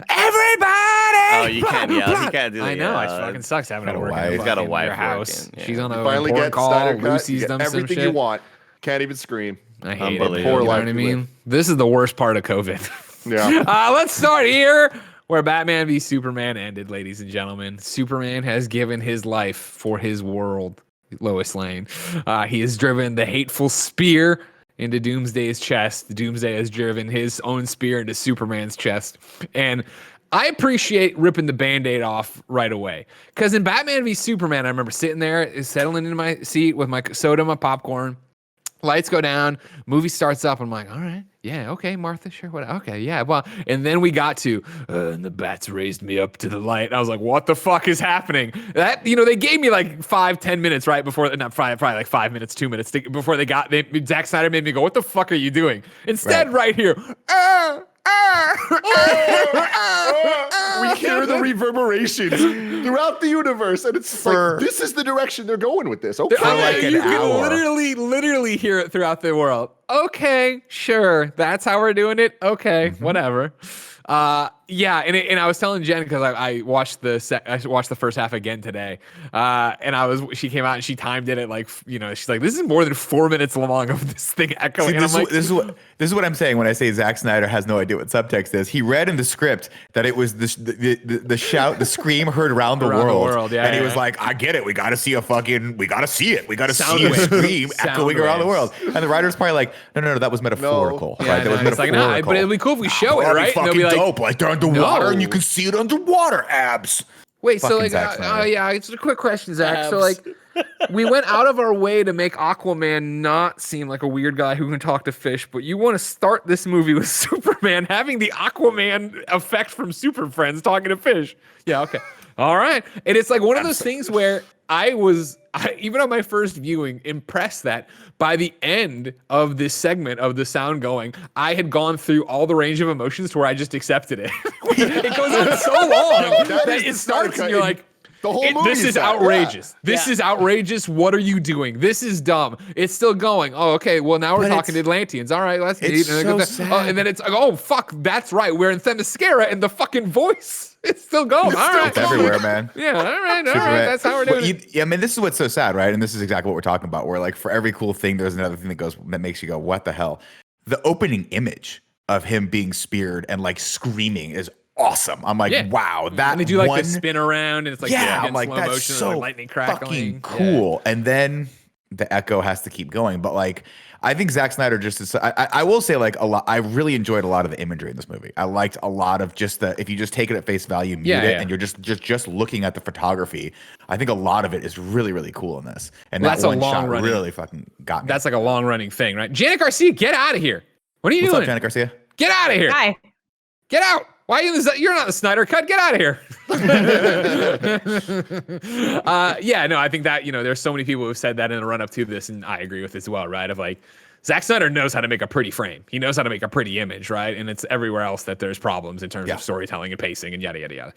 Everybody! Oh, you can't yell. You can't do that. I know. It fucking sucks having got to a work wife. in He's got a fucking wife your house. working, yeah. She's on a Finally important get call. Snyder cut. Lucy's You get done some everything shit. you want. Can't even scream. I hate it. Unbelievable. You know Poor what I life we mean? live. This is the worst part of COVID. Yeah. Let's start here where Batman v Superman ended, ladies and gentlemen. Superman has given his life for his world, Lois Lane. He has driven the hateful spear into Doomsday's chest. Doomsday has driven his own spear into Superman's chest. And I appreciate ripping the Band-Aid off right away. Because in Batman v Superman, I remember sitting there, settling into my seat with my soda and my popcorn. Lights go down, movie starts up. I'm like, all right, yeah, okay, Martha, sure, what? Okay, yeah, well, and then we got to, and the bats raised me up to the light. I was like, what the fuck is happening? That, they gave me like 5-10 minutes right before, not probably like 5 minutes, 2 minutes before Zack Snyder made me go, what the fuck are you doing? Instead, right here, we hear the reverberations throughout the universe, and it's like this is the direction they're going with this. Okay, like an you can hour. literally hear it throughout the world. Okay, sure, that's how we're doing it. Okay, whatever. Yeah, and I was telling Jen because I watched the first half again today, and she came out and she timed it at like she's like, this is more than 4 minutes long of this thing echoing. See, this is what I'm saying when I say Zack Snyder has no idea what subtext is. He read in the script that it was the shout, the scream heard around the world. Yeah, and he was like, I get it. We got to see we got to see it. We got to see a waves. scream Sound echoing around the waves. world. And the writer's probably like, no, that was metaphorical. Yeah, Right? That was it's like, metaphorical. but it'd be cool if we show it, That'd be right? And they'll fucking be like, dope. Like they're underwater No. and you can see it underwater, abs. wait, so Fucking like, Zack Snyder. yeah, it's a quick question, Zach. So Abs. like, we went out of our way to make Aquaman not seem like a weird guy who can talk to fish, but you want to start this movie with Superman having the Aquaman effect from Super Friends talking to fish. Yeah, okay. All right. And it's like one of those things where I even on my first viewing, impressed that by the end of this segment of the sound going, I had gone through all the range of emotions to where I just accepted it. It goes on so long that it starts and you're like, the whole movie this is that. outrageous. Yeah. This is outrageous. What are you doing? This is dumb. It's still going. Oh, okay. Well, now we're But talking to Atlanteans. All right, let's it's and then it goes so down. Oh, and then it's like, oh fuck, that's right. We're in Themyscira, and the fucking voice. It's still going. All right. It's everywhere, man. Yeah. All right. Superman. That's how we're doing it. I mean, this is what's so sad, right? And this is exactly what we're talking about. Where like for every cool thing, there's another thing that makes you go, "What the hell?" The opening image of him being speared and like screaming is awesome. I'm like, Yeah. wow, that And they do like one, the spin around, and it's like yeah, in I'm like, slow that's motion, so and like lightning fucking crackling. cool. And then the echo has to keep going. But like, I think Zack Snyder just is, I will say like a lot. I really enjoyed a lot of the imagery in this movie. I liked a lot of just if you just take it at face value, mute it, and you're just looking at the photography. I think a lot of it is really, really cool in this. And Well, that that's a one long shot running- really fucking got me. That's like a long running thing, right? Janet Garcia, get out of here. What are you What's doing? up, Janet Garcia? Get out of here. Hi. Get out. Why are you? You're not the Snyder Cut. Get out of here. Yeah, no, I think that there's so many people who've said that in the run up to this, and I agree with it as well, right? Of like, Zack Snyder knows how to make a pretty frame. He knows how to make a pretty image, right? And it's everywhere else that there's problems in terms of storytelling and pacing and yada, yada, yada.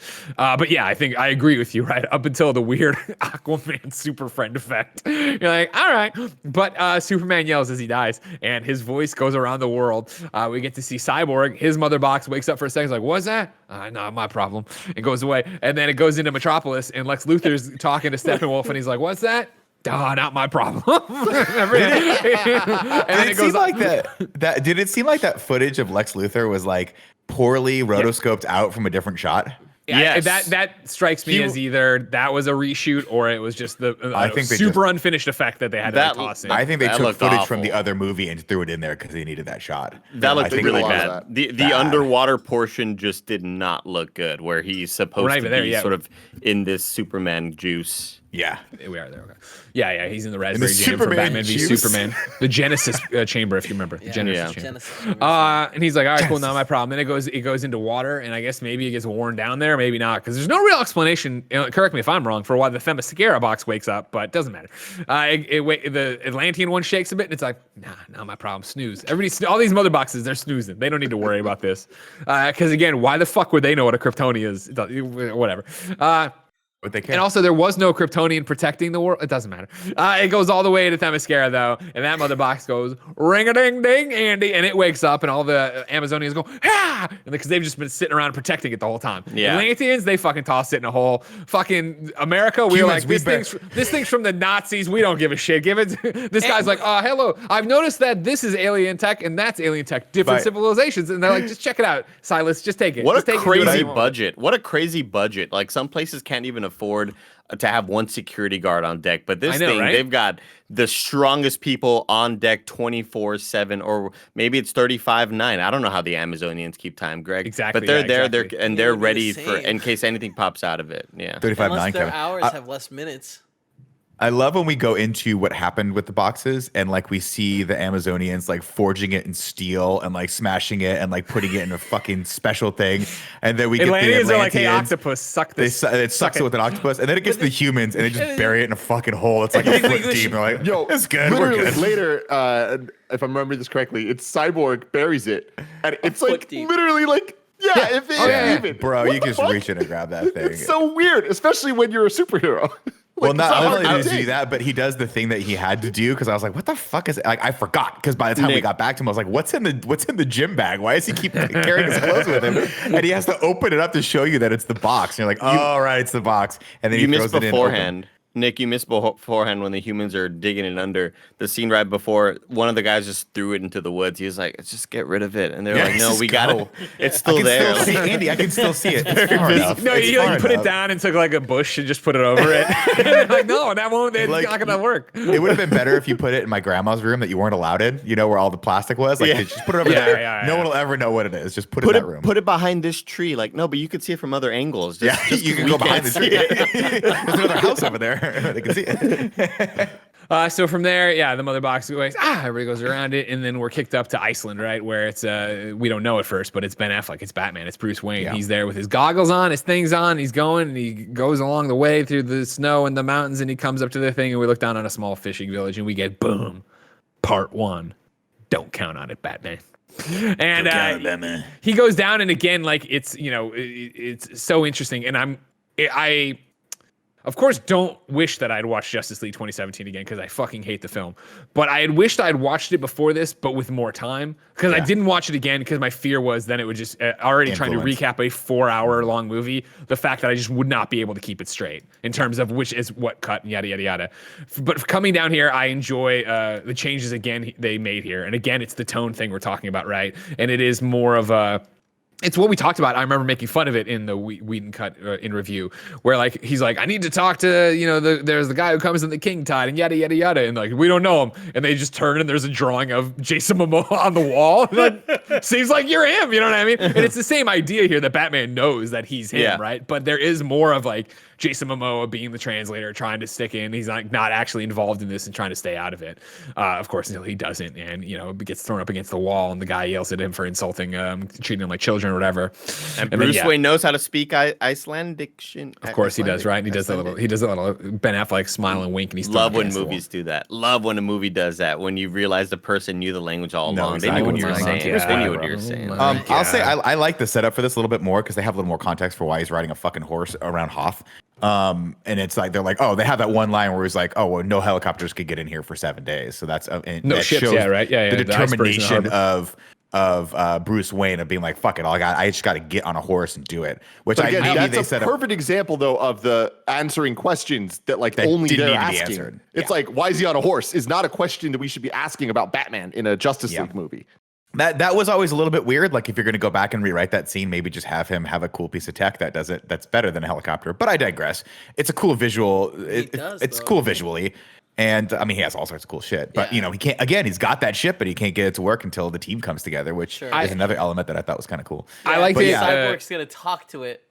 But yeah, I think I agree with you, right? Up until the weird Aquaman super friend effect. You're like, all right. But Superman yells as he dies, and his voice goes around the world. We get to see Cyborg. His mother box wakes up for a second. He's like, what's that? Not my problem. It goes away. And then it goes into Metropolis, and Lex Luthor's talking to Steppenwolf, and he's like, what's that? Not my problem. And then it goes Like that. Did it seem like that footage of Lex Luthor was like poorly rotoscoped out from a different shot? Yes. That strikes me as either that was a reshoot or it was just the I think they super unfinished effect that they had to toss in. I think they That took looked footage awful. from the other movie and threw it in there because they needed that shot. That looked I think really a lot of bad. that. The Bad. underwater portion just did not look good, where he's supposed not to even be there yet. sort of in this Superman juice. Yeah. We are there. Okay. Yeah. He's in the raspberry jam for Superman Batman v juice? Superman. The Genesis chamber, if you remember. The Genesis Yeah. chamber. Genesis. And he's like, all right, cool, not my problem. Then it goes into water, and I guess maybe it gets worn down there, maybe not, because there's no real explanation. Correct me if I'm wrong, for why the Themyscira box wakes up, but it doesn't matter. The Atlantean one shakes a bit, and it's like, nah, not my problem. Snooze. All these mother boxes, they're snoozing. They don't need to worry about this, because again, why the fuck would they know what a Kryptonian is? Whatever. But they can't. And also, there was no Kryptonian protecting the world. It doesn't matter. It goes all the way to Themyscira, though, and that mother box goes ring-a-ding-ding, Andy, and it wakes up, and all the Amazonians go, ah! Because they've just been sitting around protecting it the whole time. Yeah. Atlanteans, they fucking toss it in a hole. Fucking America, we're like, Humans, this thing's from the Nazis. We don't give a shit. Give it. This guy's like, hello. I've noticed that this is alien tech and that's alien tech. Different But- civilizations, and they're like, just check it out, Silas. Just take it. What Just a take it and do whatever crazy you want. budget. What a crazy budget. Like, some places can't even afford to have one security guard on deck, but this I know, thing, right? they've got the strongest people on deck 24/7, or maybe it's 35/9. I don't know how the Amazonians keep time, Greg. Exactly, But they're yeah, there, exactly. and Yeah, they're it'd be ready the for same. in case anything pops out of it. Yeah. 35.9, Unless their Kevin. hours have less minutes. I love when we go into what happened with the boxes and like we see the Amazonians like forging it in steel and like smashing it and like putting it in a fucking special thing. And then we get the Atlanteans are like, hey, Atlanteans. octopus, suck They this. it sucks it with an octopus, and then it gets to the humans, and they just bury it in a fucking hole. It's like a foot deep. They're like, Yo, it's good. We're literally good. later, if I'm remembering this correctly, it's Cyborg buries it, and it's foot like deep. literally like if it Yeah. even. Bro, What you the can just fuck? reach in and grab that thing. It's so weird, especially when you're a superhero. Well, not Cyborg only does did. he do that, but he does the thing that he had to do because I was like, "What the fuck is it?" Like, I forgot because by the time we Nick. got back to him, I was like, "What's in the gym bag? Why does he keep carrying his clothes with him?" And he has to open it up to show you that it's the box. And you're like, "Oh, right, it's the box." And then You he missed throws it in. beforehand. Nick, you missed beforehand when the humans are digging it under. The scene right before, one of the guys just threw it into the woods. He was like, just get rid of it. And they're Yeah, like, no, just we go. got it. It's I still can there. still see Andy. I can still see it. It's far enough. No, It's you far put it enough. down and took like a bush and just put it over it. And they're like, no, that won't. It's Like, not gonna work. It would have been better if you put it in my grandma's room that you weren't allowed in. You know where all the plastic was. Like, Yeah. just put it over Yeah, there. yeah, No yeah. one will ever know what it is. Just put it Put in it, that room. put it behind this tree. Like, no, but you could see it from other angles. Just, Yeah, just you 'cause can we go behind can't the see tree. it. There's another house over there. They can see it. So from there, yeah, the mother box goes, everybody goes around it, and then we're kicked up to Iceland, right? Where it's we don't know at first, but it's Ben Affleck, it's Batman, it's Bruce Wayne. Yeah. He's there with his goggles on, his things on, he's going, and he goes along the way through the snow and the mountains, and he comes up to the thing, and we look down on a small fishing village, and we get boom, part 1. Don't count on it, Batman. And he goes down, and again, like it's it's so interesting, and I of course don't wish that I'd watched Justice League 2017 again because I fucking hate the film. But I had wished I'd watched it before this, but with more time. Because I didn't watch it again because my fear was then it would just already trying to recap a 4-hour long movie. The fact that I just would not be able to keep it straight in terms of which is what cut and yada, yada, yada. But coming down here, I enjoy the changes again they made here. And again, it's the tone thing we're talking about, right? And it is more of a... It's what we talked about. I remember making fun of it in the Whedon cut in review, where like he's like, I need to talk to there's the guy who comes in the king tide and yada yada yada, and like we don't know him, and they just turn and there's a drawing of Jason Momoa on the wall. Like, seems like you're him, you know what I mean? And it's the same idea here that Batman knows that he's him, right? But there is more of like Jason Momoa being the translator, trying to stick in. He's like not actually involved in this and trying to stay out of it. Of course, until he doesn't, and gets thrown up against the wall, and the guy yells at him for insulting, treating them like children or whatever. And then, Bruce Wayne knows how to speak Icelandic. Of course he does, right? And he does a little Ben Affleck smile and wink, and he's love when movies do that. Love when a movie does that. When you realize the person knew the language all along. They knew what you were saying. They knew what you were saying. I'll say I like the setup for this a little bit more because they have a little more context for why he's riding a fucking horse around Hoth. And it's like they're like, oh, they have that one line where he's like, oh, well, no helicopters could get in here for 7 days. So that's no that ships, shows right? Yeah, the the icebergs in the determination harbor. of Bruce Wayne of being like, fuck it, I just got to get on a horse and do it. Which But again, maybe they that's a set up. perfect example, though, of the answering questions that like That only didn't they're need to be asking. answered. It's Yeah. like, why is he on a horse? Is not a question that we should be asking about Batman in a Justice League movie. That was always a little bit weird. Like if you're going to go back and rewrite that scene, maybe just have him have a cool piece of tech that does it. That's better than a helicopter. But I digress. It's a cool visual. It's cool visually. And I mean, he has all sorts of cool shit. But, he can't, again, he's got that ship, but he can't get it to work until the team comes together, which is another element that I thought was kind of cool. I like the Cyborg's going to talk to it.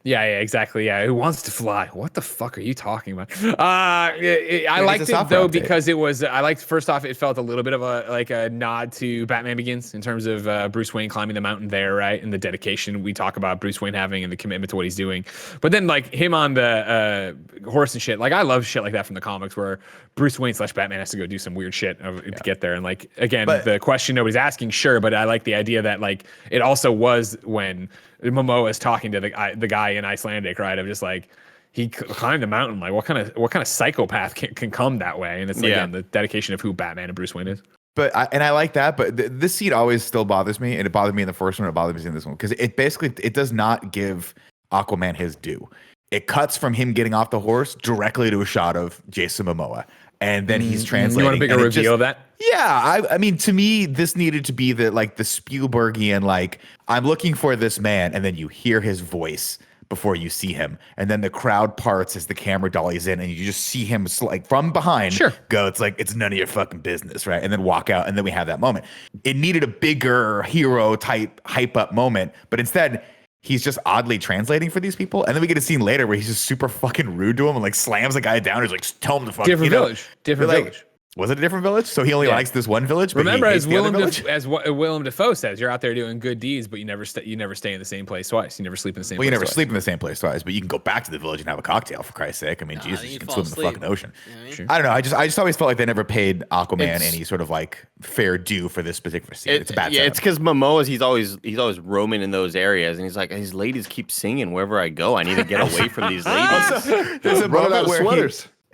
Yeah, exactly. Yeah, who wants to fly? What the fuck are you talking about? I liked it though because it was. I liked first off, it felt a little bit of a nod to Batman Begins in terms of Bruce Wayne climbing the mountain there, right, and the dedication we talk about Bruce Wayne having and the commitment to what he's doing. But then like him on the horse and shit. Like I love shit like that from the comics where Bruce Wayne / Batman has to go do some weird shit to get there. And like again, the question nobody's asking, sure, but I like the idea that like it also was when Momoa is talking to the guy in Icelandic, right? Of just like he climbed the mountain. Like what kind of psychopath can come that way? And it's again the dedication of who Batman and Bruce Wayne is. But I like that. But this scene always still bothers me, and it bothered me in the first one. It bothers me in this one because it basically does not give Aquaman his due. It cuts from him getting off the horse directly to a shot of Jason Momoa, and then he's translating. You want a bigger reveal of that? Yeah, I mean, to me, this needed to be the Spielbergian, like, I'm looking for this man, and then you hear his voice before you see him, and then the crowd parts as the camera dollies in, and you just see him like from behind go, it's like, it's none of your fucking business, right? And then walk out, and then we have that moment. It needed a bigger hero type hype up moment, but instead, he's just oddly translating for these people, and then we get a scene later where he's just super fucking rude to him and like slams a guy down. He's like, tell him to fuck. Different village. Was it a different village? So he only likes this one village. But remember, as Willem Dafoe says, you're out there doing good deeds, but you never stay in the same place twice. You never sleep in the same. Well, place you never twice. sleep in the same place twice, but you can go back to the village and have a cocktail for Christ's sake. I mean, Jesus, you can swim in the fucking ocean. I don't know. I just always felt like they never paid Aquaman any sort of like fair due for this particular scene. It's a bad. Yeah, it's because Momoa he's always roaming in those areas, and he's like, these ladies keep singing wherever I go. I need to get away from these ladies. There's a moment where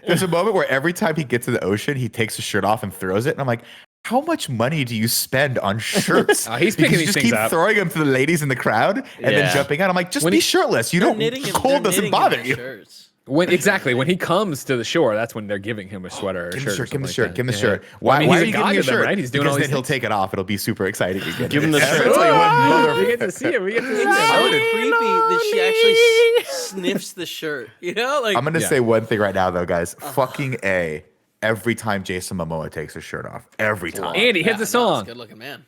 there's a moment where every time he gets to the ocean, he takes his shirt off and throws it. And I'm like, how much money do you spend on shirts? He's picking these just things keep up. Throwing them to the ladies in the crowd and then jumping out. I'm like, just be shirtless. You don't, cold doesn't bother you. When he comes to the shore, that's when they're giving him a sweater or a shirt. Give him the shirt. Give him the shirt. Why are you he's a giving god me a to them, shirt? right? He's doing because all then these he'll take it off. It'll be super exciting again. Give him the shirt. We get to see him. It's so creepy that she actually sniffs the shirt. You know, like I'm gonna say one thing right now, though, guys. Fucking A. Every time Jason Momoa takes his shirt off, every time. Andy, hit the song. Good looking man.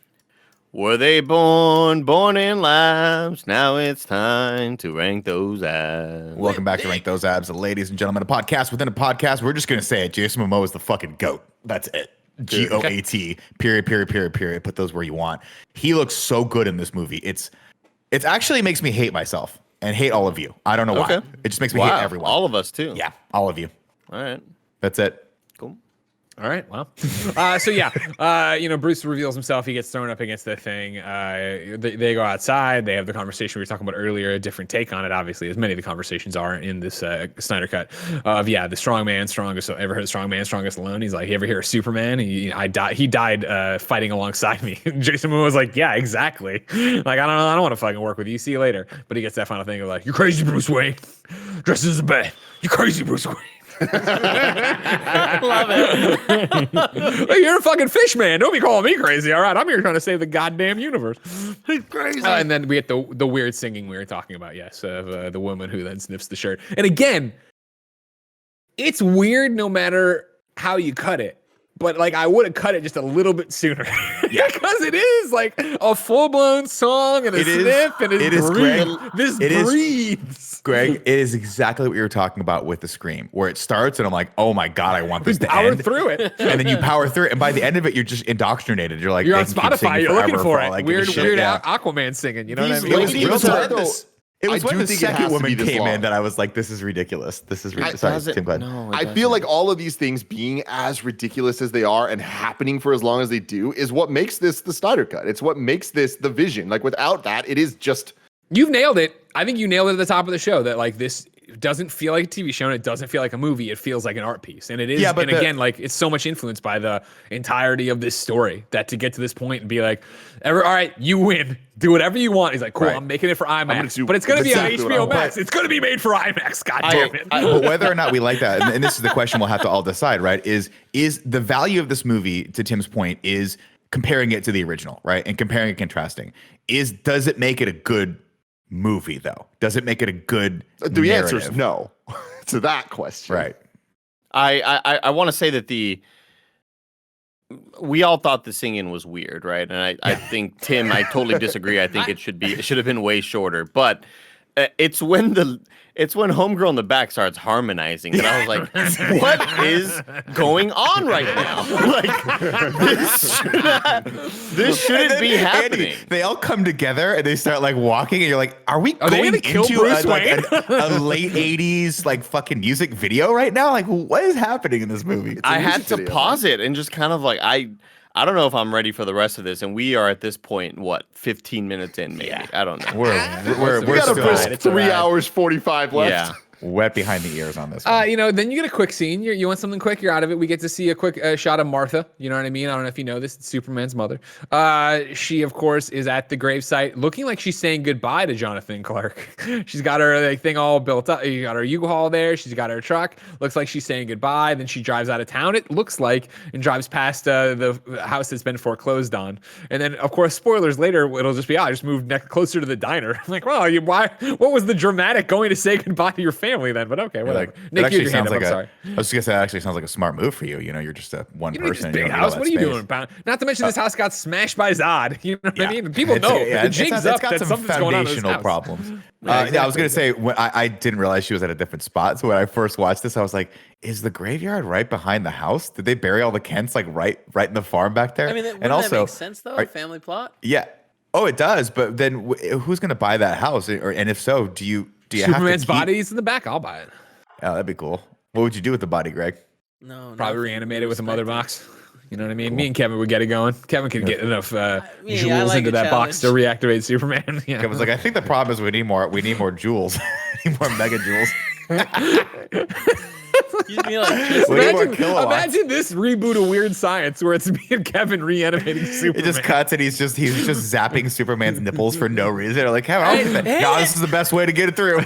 Were they born in labs? Now it's time to rank those abs. Welcome back to Rank Those Abs, ladies and gentlemen. A podcast within a podcast. We're just gonna say it. Jason Momoa is the fucking GOAT. That's it. GOAT. Period. Put those where you want. He looks so good in this movie. It's actually makes me hate myself and hate all of you. I don't know why. It just makes me hate everyone. All of us too. Yeah, all of you. All right. That's it. Cool. All right. Well, Bruce reveals himself. He gets thrown up against the thing. They go outside. They have the conversation we were talking about earlier. A different take on it, obviously, as many of the conversations are in this Snyder cut. The strong man, strongest. Ever heard of strong man, strongest alone? He's like, you ever hear of Superman? He died fighting alongside me. Jason Momoa was like, yeah, exactly. Like I don't want to fucking work with you. See you later. But he gets that final thing of like, you're crazy, Bruce Wayne. Dressed as a bat. You crazy, Bruce Wayne. I love it. Hey, you're a fucking fish man. Don't be calling me crazy. All right, I'm here trying to save the goddamn universe. He's crazy. And then we get the weird singing we were talking about. Yes, of the woman who then sniffs the shirt. And again, it's weird no matter how you cut it. But like I would have cut it just a little bit sooner. Yeah, because it is like a full blown song and a sniff and it breathes. Greg, it is exactly what you were talking about with the Scream, where it starts and I'm like, oh my god, I want this to power end. Through it, and then you power through it, and by the end of it, you're just indoctrinated. You're like, you're on Spotify, you're looking for it. Like weird Aquaman singing. You know what I mean? It was when the second woman came in that I was like, this is ridiculous. Sorry, Tim, go ahead. No, I feel like all of these things being as ridiculous as they are and happening for as long as they do is what makes this the Snyder Cut. It's what makes this the vision. Like without that, it is just... You've nailed it. I think you nailed it at the top of the show that like this doesn't feel like a TV show and it doesn't feel like a movie. It feels like an art piece. And it is. Yeah, but again, like it's so much influenced by the entirety of this story that to get to this point and be like, all right, you win. Do whatever you want. He's like, cool, I'm making it for IMAX. But it's going to be on HBO Max. It's going to be made for IMAX. God damn it. But whether or not we like that, and this is the question we'll have to all decide, right, is the value of this movie, to Tim's point, is comparing it to the original, right? And comparing and contrasting. Does it make it a good movie though? Does it make it a good The answer is narrative? no to that question. Right. I want to say that we all thought the singing was weird, right? And I think Tim, I totally disagree. I think it should have been way shorter. But it's when Homegirl in the back starts harmonizing, and I was like, "What is going on right now? Like this shouldn't be happening." Andy, they all come together and they start like walking, and you're like, "Are we Are they going gonna kill into Bruce a Wayne? late '80s like fucking music video right now? Like, what is happening in this movie?" I had to video, pause it and just kind of like I don't know if I'm ready for the rest of this, and we are at this point 15 minutes in, maybe. I don't know. We're We got a still brisk 3 hours 45 left. Yeah. wet behind the ears on this one. Then you get a quick scene. You want something quick, you're out of it. We get to see a quick shot of Martha. You know what I mean? I don't know if you know this. It's Superman's mother. She, of course, is at the gravesite looking like she's saying goodbye to Jonathan Clark. She's got her thing all built up. You got her U-Haul there. She's got her truck. Looks like she's saying goodbye. Then she drives out of town, it looks like, and drives past the house that's been foreclosed on. And then, of course, spoilers later, it'll just be, I just moved closer to the diner. I'm like, well, what was the dramatic going to say goodbye to your family then? But okay, whatever. Nick, you had your hand up. I'm sorry. I was just gonna say, that actually sounds like a smart move for you. You know, you're just a one You know, person. this big you don't need house. all What that are you space. doing about? Not to mention this house got smashed by Zod. You know what I mean? People It's- know yeah, the it's jigs got up some that something's going on in this foundational house. problems. Yeah, I was gonna say I didn't realize she was at a different spot. So when I first watched this, I was like, "Is the graveyard right behind the house? Did they bury all the Kents like right in the farm back there?" I mean, wouldn't and also, that make sense though? Family plot. yeah. Oh, it does. But then who's gonna buy that house? And if so, do you Superman's have to keep... body's in the back. I'll buy it. Oh, that'd be cool. What would you do with the body, Greg? No, Probably reanimate it with a mother box. You know what I mean? Me and Kevin would get it going. Kevin could get enough I jewels like into a that box to challenge. reactivate Superman. Yeah. Kevin's like, I think the problem is we need more jewels. We need more mega jewels. You mean like We need more Imagine, kilowatts. imagine this reboot of Weird Science where it's me and Kevin reanimating Superman. It just cuts and he's just zapping Superman's nipples for no reason. They're like, how else is it? No, this is the best way to get it through.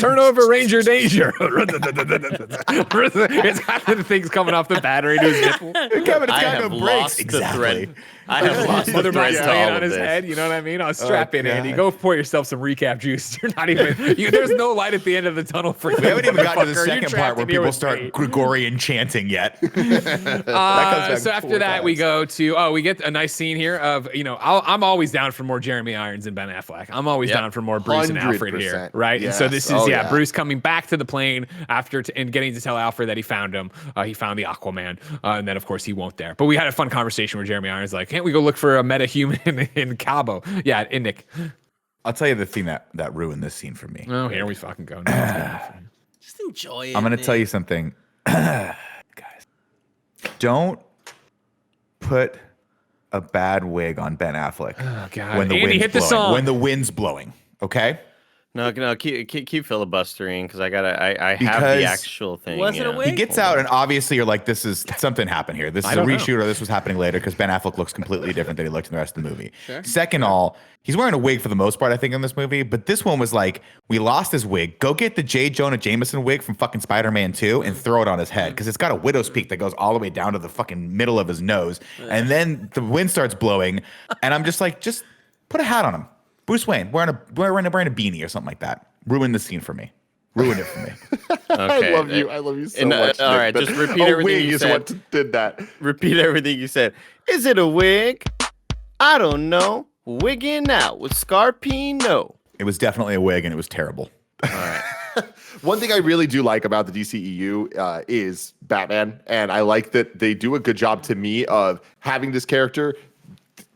Turn over Ranger Danger. It's got the things coming off the battery to his nipple. Kevin, it's I got have no lost brakes. the thread. I have lost the Mother thread box to hanging all on of his this. head. You know what I mean? I'll strap in, God. Andy. Go pour yourself some recap juice. You're not even. There's no light at the end of the tunnel for you. We haven't even gotten to the motherfucker. You're second trapped part where in here people with start me. Gregorian chanting yet. So after that, we go to we get a nice scene here of I'm always down for more Jeremy Irons and Ben Affleck. I'm always down for more Bruce and Alfred here, 100%. right? And so Yes. this is Oh, yeah. Bruce coming back to the plane after and getting to tell Alfred that he found him. He found the Aquaman, and then of course he won't there. But we had a fun conversation where Jeremy Irons like, can't we go look for a meta-human in Cabo? Yeah, in Nick. I'll tell you the thing that ruined this scene for me. Oh, here we fucking go. Just enjoy it. I'm going to tell you something. Guys, don't put a bad wig on Ben Affleck Oh God, when the Andy, wind's hit the blowing. song. When the wind's blowing, okay? No, keep filibustering because I have Because the actual thing. Was it a wig? He gets out, and obviously you're like, this is something happened here. This is a don't know. reshoot, or this was happening later because Ben Affleck looks completely different than he looked in the rest of the movie. Sure. Second all, he's wearing a wig for the most part, I think, in this movie. But this one was like, we lost his wig. Go get the J. Jonah Jameson wig from fucking Spider-Man 2 and throw it on his head because it's got a widow's peak that goes all the way down to the fucking middle of his nose. And then the wind starts blowing, and I'm just like, just put a hat on him. Bruce Wayne wearing a beanie or something like that. Ruined the scene for me. Ruined it for me. Okay. I love you. I love you so And, much. all Nick, right, but just repeat a everything wig you is said. what did that. Repeat everything you said. Is it a wig? I don't know. Wigging out with Scarpino. It was definitely a wig, and it was terrible. All right. One thing I really do like about the DCEU is Batman, and I like that they do a good job to me of having this character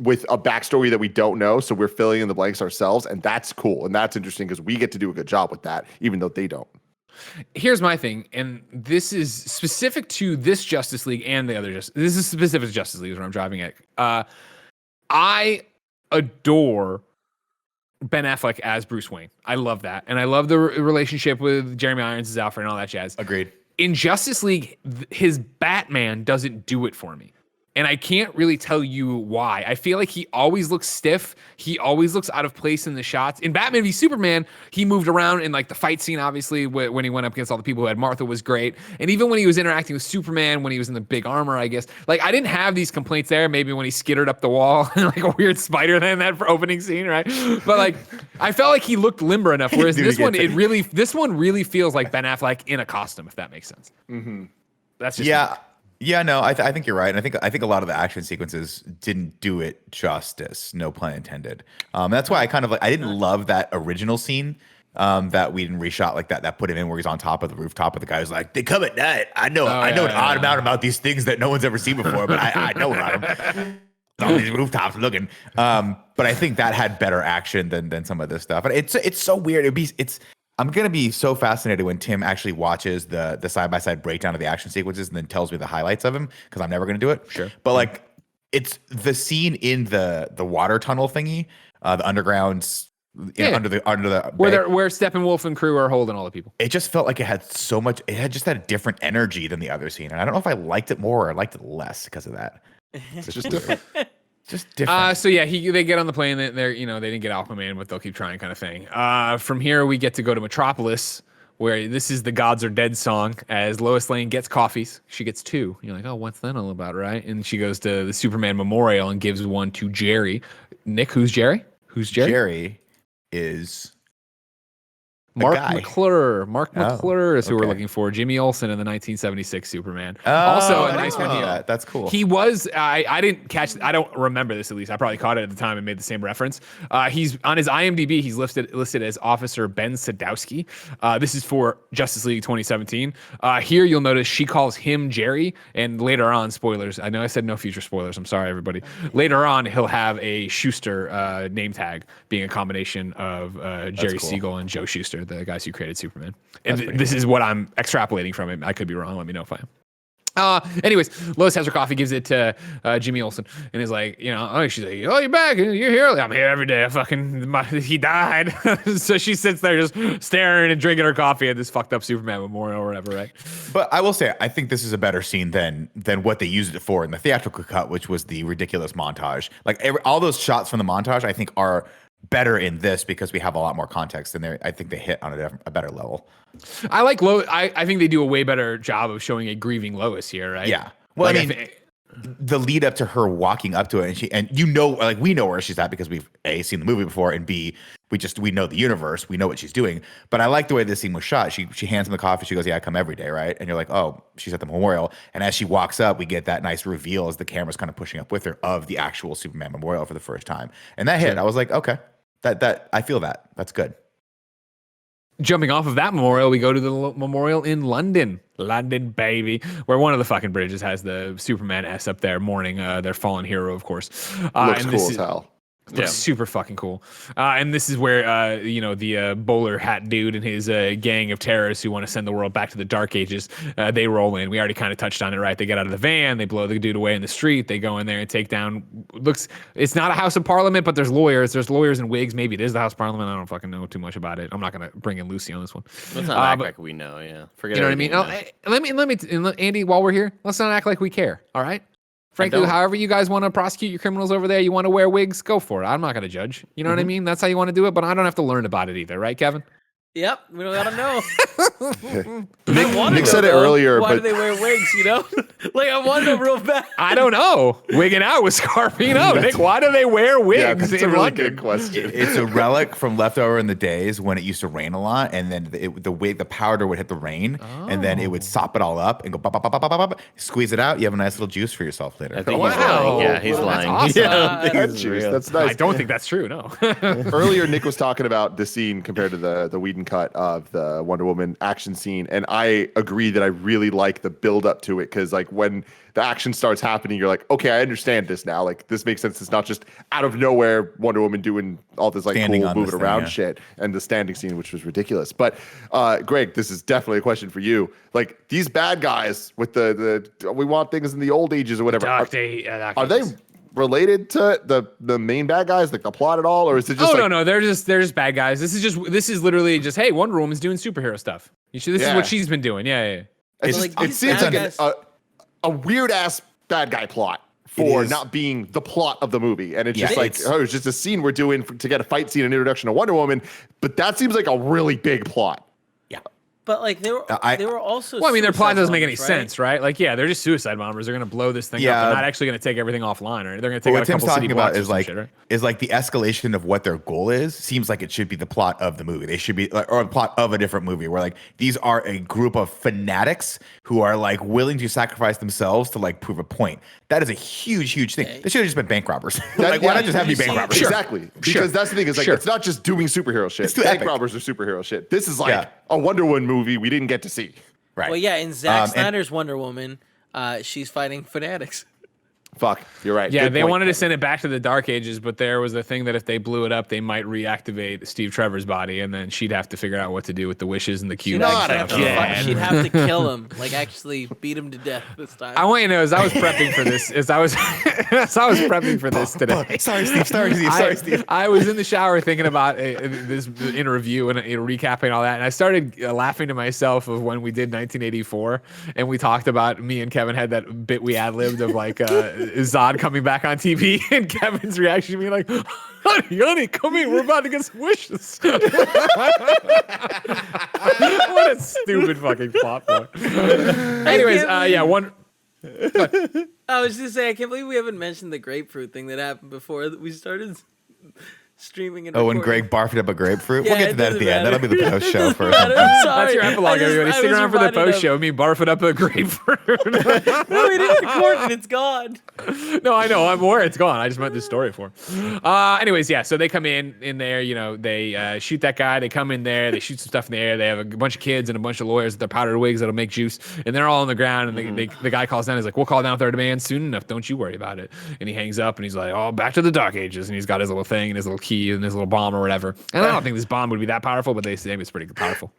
with a backstory that we don't know, so we're filling in the blanks ourselves, and that's cool and that's interesting because we get to do a good job with that, even though they don't. Here's my thing, and this is specific to this Justice League and the other This is specific to Justice League is what I'm driving at. I adore Ben Affleck as Bruce Wayne. I love that, and I love the relationship with Jeremy Irons as Alfred and all that jazz. Agreed. In Justice League, his Batman doesn't do it for me. And I can't really tell you why. I feel like he always looks stiff. He always looks out of place in the shots. In Batman v Superman, he moved around in like the fight scene, obviously, when he went up against all the people who had Martha was great. And even when he was interacting with Superman, when he was in the big armor, I guess, like I didn't have these complaints there. Maybe when he skittered up the wall like a weird spider in that opening scene, right? But like, I felt like he looked limber enough. Whereas this one really feels like Ben Affleck in a costume, if that makes sense. Mm-hmm. That's just Yeah. Yeah, no, I think you're right, and I think a lot of the action sequences didn't do it justice. No pun intended. That's why I didn't love that original scene that we didn't reshot like that. That put him in where he's on top of the rooftop, and the guy was like, "They come at night. I know an odd amount about these things that no one's ever seen before, but I know about them." On these rooftops looking. But I think that had better action than some of this stuff. And it's so weird. I'm gonna be so fascinated when Tim actually watches the side-by-side breakdown of the action sequences and then tells me the highlights of them, because I'm never gonna do it. Sure. But like it's the scene in the water tunnel thingy, the underground under the where Steppenwolf and crew are holding all the people. it just felt like it had just had a different energy than the other scene. And I don't know if I liked it more or I liked it less because of that. It's just different. Just different. So yeah, they get on the plane. They're they didn't get Aquaman, but they'll keep trying, kind of thing. From here we get to go to Metropolis, where this is the Gods Are Dead song. As Lois Lane gets coffees, she gets 2. You're like, oh, what's that all about, right? And she goes to the Superman Memorial and gives one to Jerry. Nick, who's Jerry? Jerry is Mark guy. McClure. Mark McClure is who we're okay. looking for. Jimmy Olsen in the 1976 Superman. Oh, Also a I nice didn't one know here. that. That's cool. He was. I didn't catch. I don't remember this, at least. I probably caught it at the time and made the same reference. He's on his IMDb. He's listed as Officer Ben Sadowski. This is for Justice League 2017. Here you'll notice she calls him Jerry, and later on, spoilers. I know I said no future spoilers. I'm sorry, everybody. Later on, he'll have a Schuster name tag, being a combination of Jerry cool. Siegel and Joe Schuster, the guys who created Superman. And this is what I'm extrapolating from it. I could be wrong. Let me know if I am. Anyways, Lois has her coffee, gives it to Jimmy Olsen, and is like, she's like, oh, you're back, you're here. I'm here every day. He died. So she sits there just staring and drinking her coffee at this fucked up Superman memorial or whatever, right? But I will say, I think this is a better scene than what they used it for in the theatrical cut, which was the ridiculous montage. Like all those shots from the montage, I think are better in this because we have a lot more context, and I think they hit on a better level. I like Lois. I think they do a way better job of showing a grieving Lois here, right? Yeah. Well, Like, I mean, the lead up to her walking up to it, and we know where she's at because we've A, seen the movie before, and B, we know the universe, we know what she's doing. But I like the way this scene was shot. She hands him the coffee. She goes, "Yeah, I come every day," right? And you're like, "Oh, she's at the memorial." And as she walks up, we get that nice reveal as the camera's kind of pushing up with her of the actual Superman memorial for the first time, and that hit. Sure. I was like, okay, that I feel that. That's good. Jumping off of that memorial, we go to the memorial in London, baby, where one of the fucking bridges has the Superman S up there mourning their fallen hero, of course. Looks cool as hell. Looks super fucking cool. And this is where, the bowler hat dude and his gang of terrorists who want to send the world back to the Dark Ages, they roll in. We already kind of touched on it, right? They get out of the van, they blow the dude away in the street, they go in there and take down, it's not a House of Parliament, but there's lawyers in wigs. Maybe it is the House of Parliament. I don't fucking know too much about it. I'm not going to bring in Lucy on this one. Let's not act like we know, yeah. Forget You know what I mean? everything Let me, Andy, while we're here, let's not act like we care, all right? Frankly, don't. however you guys want to prosecute your criminals over there, you want to wear wigs, go for it. I'm not going to judge. You know what I mean? That's how you want to do it, but I don't have to learn about it either, right, Kevin? Yep, we don't gotta know. Nick said it earlier, Why but do they wear wigs? Like I want to know real bad. I don't know. Wigging out with Scarpino. Nick, why do they wear wigs yeah, that's a in really London? good question. It's a relic from leftover in the days when it used to rain a lot, and then the powder would hit the rain, and then it would sop it all up and go pop, pop, pop, pop, pop, pop, squeeze it out. You have a nice little juice for yourself later. I think Wow. he's lying. Yeah, he's Well, that's lying. awesome. Yeah, I don't think That's it's juice. real. That's nice. I don't think that's true, no. Earlier, Nick was talking about the scene compared to the Whedon cut of the Wonder Woman action scene, and I agree that I really like the build up to it, because like when the action starts happening, you're like, okay, I understand this now. Like this makes sense. It's not just out of nowhere Wonder Woman doing all this like Standing cool on moving this around thing, yeah. shit, and the standing scene, which was ridiculous. But Greg, this is definitely a question for you. Like these bad guys with the we want things in the old ages or whatever. Are they related to the main bad guys, like the plot at all, or is it just? No, they're just bad guys. This is literally just, hey, Wonder Woman's doing superhero stuff. This is what she's been doing. Yeah. It like, seems bad like guys- a weird ass bad guy plot for is. not being the plot of the movie. And it's Yeah, just like, it's- oh, it's just a scene we're doing to get a fight scene and introduction to Wonder Woman. But that seems like a really big plot. But like they were also. Well, I mean, their plot suicide doesn't make any bombers, right? sense, right? Like, yeah, they're just suicide bombers. They're going to blow this thing up. Yeah. They're not actually going to take everything offline, right? They're going to take But out what a Tim's couple city talking about blocks or is some like shit, right? the escalation of what their goal is seems like it should be the plot of the movie. They should be or a plot of a different movie where like these are a group of fanatics who are like willing to sacrifice themselves to like prove a point. That is a huge thing. They should have just been bank robbers. Like, why not just have me bank robbers? Exactly. Because that's the thing is like, it's not just doing superhero shit. It's too Bank epic. robbers are superhero shit. This is like Yeah. a Wonder Woman movie we didn't get to see. Right. Well, yeah, in Zack and- Snyder's Wonder Woman, she's fighting fanatics. Fuck, you're right. Yeah, Good they point. wanted to send it back to the Dark Ages, but there was a thing that if they blew it up, they might reactivate Steve Trevor's body, and then she'd have to figure out what to do with the wishes and the cubes. Not and stuff. again. She'd have to kill him, like actually beat him to death this time. I want you to know, as I was prepping for this, as I was prepping for this today. Sorry, Steve. I was in the shower thinking about this in a review and recapping all that, and I started laughing to myself of when we did 1984, and we talked about me and Kevin had that bit we ad-libbed of like Zod coming back on TV, and Kevin's reaction being like, honey, come in, we're about to get some wishes. What a stupid fucking plot point. Anyways, yeah, one. I was just saying, I can't believe we haven't mentioned the grapefruit thing that happened before we started streaming and Oh, when recording. Greg barfed up a grapefruit. Yeah, we'll get it to that at the doesn't end. That'll be the matter. post show It for. doesn't matter. Sorry. That's your epilogue, everybody. Stick around for the post show. Me barfing up a grapefruit. No, we didn't record it. It's gone. No, I know. I'm aware it's gone. I just meant this story for. Anyways, yeah. So they come in there. You know, they shoot that guy. They come in there. They shoot some stuff in the air. They have a bunch of kids and a bunch of lawyers with their powdered wigs that'll make juice, and they're all on the ground. And the guy calls down. He's like, "We'll call down with our demands soon enough. Don't you worry about it." And he hangs up and he's like, "Oh, back to the Dark Ages." And he's got his little thing and his little key and his little bomb or whatever. And I don't think this bomb would be that powerful, but they say it's pretty powerful.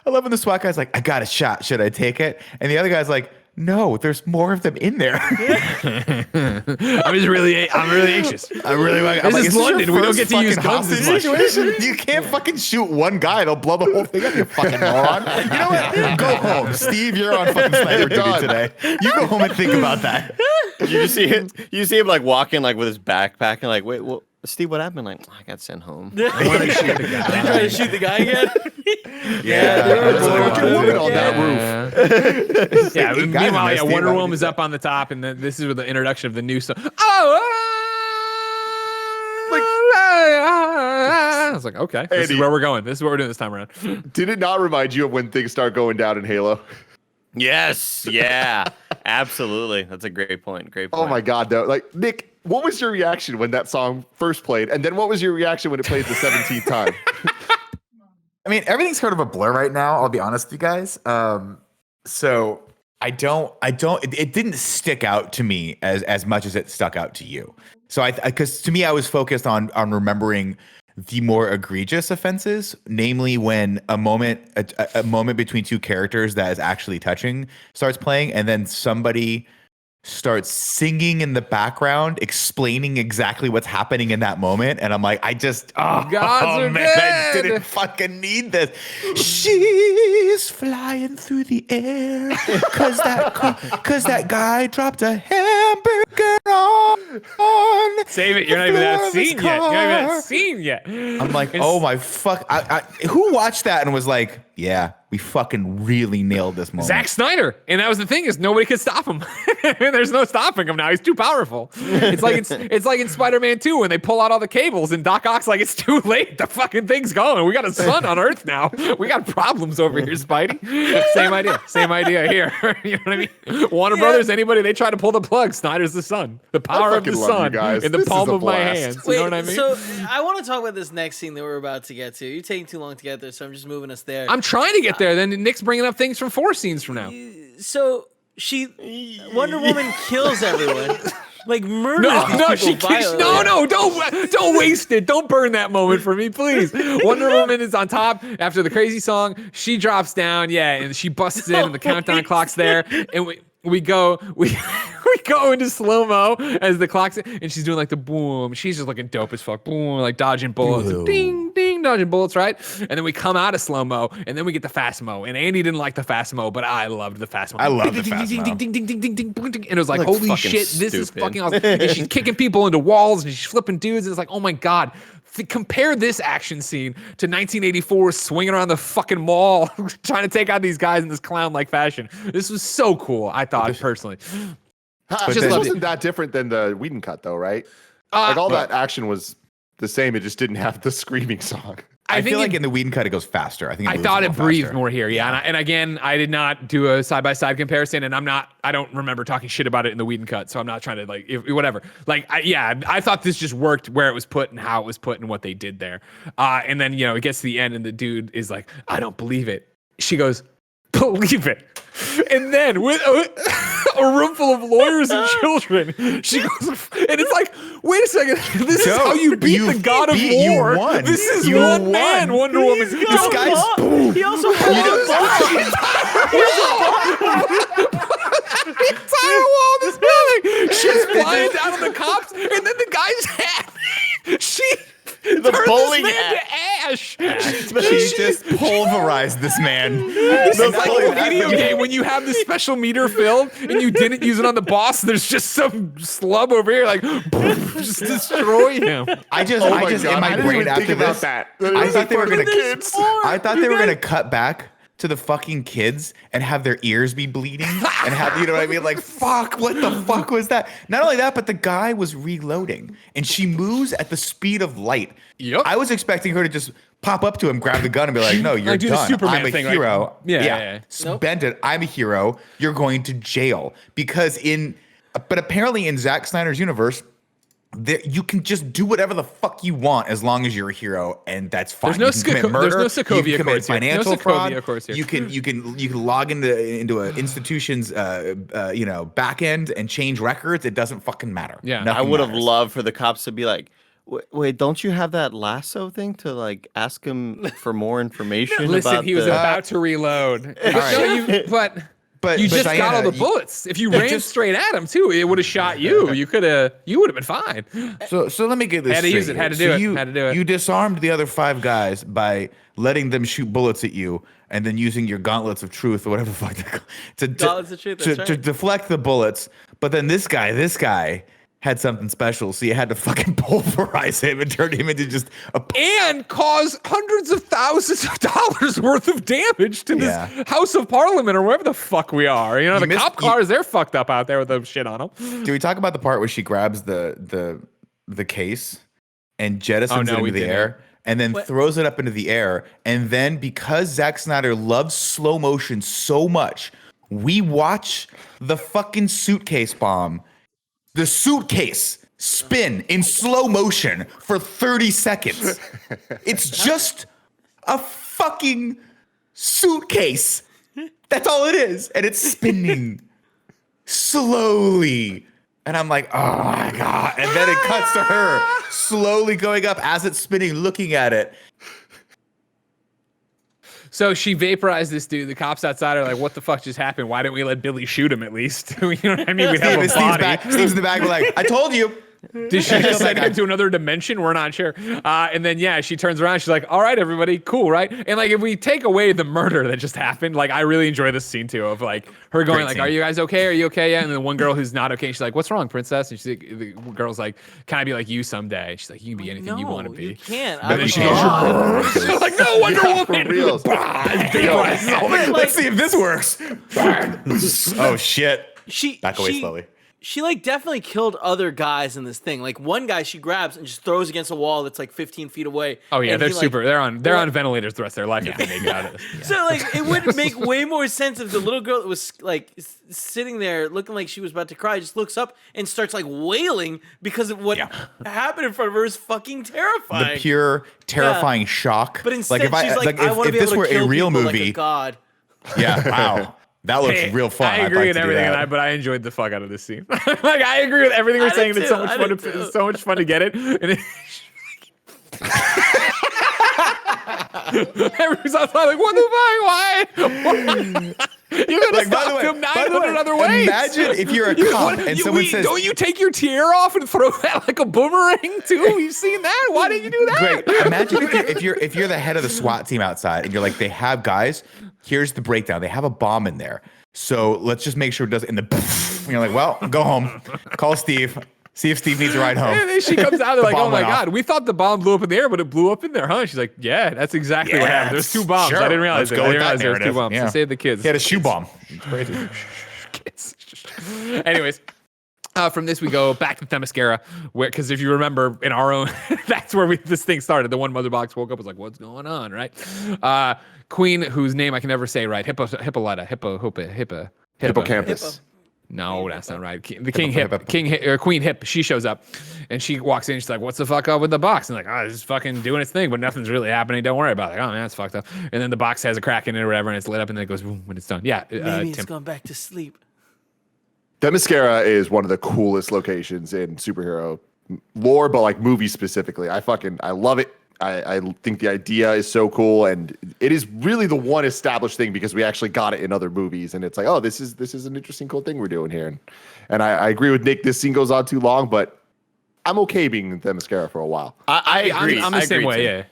I love when the SWAT guy's like, I got a shot. Should I take it? And the other guy's like, no, there's more of them in there. I'm really anxious. I really like. This is London. We don't get to use guns as much. Situation. You can't fucking shoot one guy. They'll blow the whole thing up. You fucking moron. You know what? Go home, Steve. You're on fucking sniper duty today. You go home and think about that. You see him like walking like with his backpack and like, wait, well, Steve, what happened? Like, I got sent home. Did you try to shoot the guy again? There's a fucking woman on that roof. Yeah. Hey, guys, Meanwhile, nice yeah, team. Wonder Why Woman did is you up on the top, and then this is with the introduction of the new song. I was like, okay, this is Andy. where we're going. This is what we're doing this time around. Did it not remind you of when things start going down in Halo? Yes, yeah, absolutely. That's a great point. Great point. Oh my god, though. Like, Nick, what was your reaction when that song first played? And then what was your reaction when it played the 17th time? I mean, everything's sort of a blur right now. I'll be honest with you guys. So I don't. It didn't stick out to me as much as it stuck out to you. So because to me, I was focused on remembering the more egregious offenses, namely when a moment between two characters that is actually touching starts playing, and then somebody starts singing in the background, explaining exactly what's happening in that moment, and I'm like, I just, Gods are man, I good. didn't fucking need this. She's flying through the air because that guy dropped a hamburger on. Save it. You're not even that scene yet. You're not even that scene yet. I'm like, oh my fuck! Who watched that and was like, yeah, we fucking really nailed this moment. Zack Snyder, and that was the thing is nobody could stop him. There's no stopping him now. He's too powerful. It's like in Spider-Man 2 when they pull out all the cables and Doc Ock's like, it's too late. The fucking thing's going. We got a sun on Earth now. We got problems over here, Spidey. Same idea here. You know what I mean? Warner Brothers, anybody, they try to pull the plug. Snyder's the sun. The power of the fucking love you sun guys. in the This is palm a of my blast. hands. Wait, You know what I mean? so I want to talk about this next scene that we're about to get to. You're taking too long to get there, so I'm just moving us there. I'm trying to get there. Then Nick's bringing up things from 4 scenes from now. So Wonder Woman kills everyone, like murders these people violently. Don't waste it. Don't burn that moment for me, please. Wonder Woman is on top after the crazy song. She drops down, and she busts in, and the countdown clock's there, and we go into slow-mo as the clock's and she's doing like the boom. She's just looking dope as fuck. Boom, like dodging bullets. Ding, ding. dodging bullets, right? And then we come out of slow-mo, and then we get the fast-mo. And Andy didn't like the fast-mo, but I loved the fast-mo. I love the fast-mo. And it was like, Like holy fucking shit, this is stupid. fucking awesome. And she's kicking people into walls, and she's flipping dudes, and it's like, oh my God. Compare this action scene to 1984 swinging around the fucking mall trying to take out these guys in this clown-like fashion. This was so cool, I thought, personally. This just loved wasn't that different than the Whedon cut, though, right? Uh, Like all that action was the same. It just didn't have the screaming song. I think feel like it- in the Whedon cut it goes faster. I think I thought it breathed faster. more here, yeah. And again, I did not do a side-by-side comparison, and I don't remember talking shit about it in the Whedon cut, so I'm not trying to, like, whatever. Like, I thought this just worked where it was put and how it was put and what they did there. And then, it gets to the end, and the dude is like, I don't believe it. She goes, believe it. And then with a room full of lawyers and children, she goes, and it's like, wait a second, this is how you beat the god of war. You won. This is You one won. man, Wonder Woman. This guy's He also pulled a bomb. the entire wall of this building. She's flying down on the cops, and then the guy's hat. She turned bowling this man hat. to ash. She just pulverized this man. This is like a video game when you have the special meter filled and you didn't use it on the boss. There's just some slub over here, like just destroy him. I just God, in my I didn't brain even after think about this, that. I thought they were gonna There's more. I thought You they were guys- gonna cut back to the fucking kids and have their ears be bleeding and have, you know what I mean? Like, fuck, what the fuck was that? Not only that, but the guy was reloading and she moves at the speed of light. Yep. I was expecting her to just pop up to him, grab the gun, and be like, no, you're Like do the done. Superman I'm a thing, like, hero. yeah. Nope. Bend it. I'm a hero. You're going to jail. But apparently in Zack Snyder's universe, you can just do whatever the fuck you want as long as you're a hero, and that's fine. There's no You can commit Sokovia murder, you Accords can commit here. No financial Sokovia fraud. Accords here. You can log into an institution's back end and change records. It doesn't fucking matter. Yeah. Nothing I would have matters. loved for the cops to be like, wait, don't you have that lasso thing to like ask him for more information? Listen, about he was the... about to reload. right. But you just got Diana, all the you- bullets. If you ran straight at him too, it would have shot you. You would have been fine. So let me get this Had to straight use it, here. had to do it, You, had to do it. You disarmed the other 5 guys by letting them shoot bullets at you and then using your gauntlets of truth or whatever the fuck they're called, Gauntlets of truth, that's to right. deflect the bullets. But then this guy had something special, so you had to fucking pulverize him and turn him into just a And cause hundreds of thousands of dollars worth of damage to this Yeah. House of Parliament or wherever the fuck we are. You know, You the missed- cop cars, they're fucked up out there with the shit on them. Do we talk about the part where she grabs the case and jettisons no, it we into the didn't. air and then What? throws it up into the air? And then because Zack Snyder loves slow motion so much, we watch the fucking suitcase bomb, the suitcase spin in slow motion for 30 seconds. It's just a fucking suitcase. That's all it is. And it's spinning slowly. And I'm like, oh my God. And then it cuts to her slowly going up as it's spinning, looking at it. So she vaporized this dude. The cops outside are like, what the fuck just happened? Why didn't we let Billy shoot him at least? You know what I mean? We'd have a body. Steve's in the back. We're like, I told you. Did she just send him to another dimension? We're not sure. And then, yeah, she turns around. She's like, all right, everybody, cool, right? And, like, if we take away the murder that just happened, like, I really enjoy this scene, too, of, like, her going, Great like, scene. are you guys okay? Are you okay? Yeah. And then one girl who's not okay, she's like, what's wrong, princess? And she's like, the girl's like, can I be like you someday? She's like, you can be anything you want to be. You can't. And then I'm she God. goes, she's like, no, Wonder Woman. For reals. Let's see if this works. Oh, shit. She Back away she- slowly. She like definitely killed other guys in this thing. Like one guy she grabs and just throws against a wall that's like 15 feet away. Oh, yeah, and they're he, like, super. They're on ventilators the rest of their life if they make it out of this. So like it would make way more sense if the little girl that was like sitting there looking like she was about to cry just looks up and starts like wailing because of what happened in front of her is fucking terrifying. The pure, terrifying shock. But instead if she's like, I want to if be this able were to kill a real people like movie, a god. yeah, wow, that looks Hey, real fun. I I'd agree like with to do everything, that. but I enjoyed the fuck out of this scene. Like I agree with everything we're I saying. did It's so too, much I fun. did To, too. it's so much fun to get it. And Everyone's outside like, what the fuck? Why? You're gonna Like, by the stop way, him by the way, 900 other ways. imagine if you're a cop and someone says, don't you take your tiara off and throw that like a boomerang too? You've seen that? Why didn't you do that? Great. Imagine if you're the head of the SWAT team outside and you're like, they have guys. Here's the breakdown. They have a bomb in there, so let's just make sure it doesn't. And you're like, well, go home. Call Steve. See if Steve needs a ride home. And then she comes out, they're like, oh bomb my went off. God, we thought the bomb blew up in the air, but it blew up in there, huh? She's like, yeah, that's exactly what happened. There's 2 bombs. Sure. I didn't realize Let's it. go I with didn't that realize there was 2 narrative. bombs. Yeah. To save the kids. He had a shoe bomb. It's crazy. Kids. Anyways. From this, we go back to Themyscira, because if you remember, in our own, that's where this thing started. The one mother box woke up, was like, "What's going on?" Right? Queen, whose name I can never say right, Hippocampus. No, that's not right. Queen Hip. She shows up, and she walks in. She's like, "What's the fuck up with the box?" And like, "Oh, it's just fucking doing its thing, but nothing's really happening. Don't worry about it." Like, oh man, that's fucked up. And then the box has a crack in it or whatever, and it's lit up, and then it goes boom when it's done. Yeah, Maybe it's Tim. going back to sleep. Themyscira is one of the coolest locations in superhero lore, but like movies specifically. I love it. I think the idea is so cool, and it is really the one established thing because we actually got it in other movies, and it's like, oh, this is an interesting, cool thing we're doing here. And I agree with Nick. This scene goes on too long, but I'm okay being in Themyscira for a while. I agree. I'm the same way. Yeah.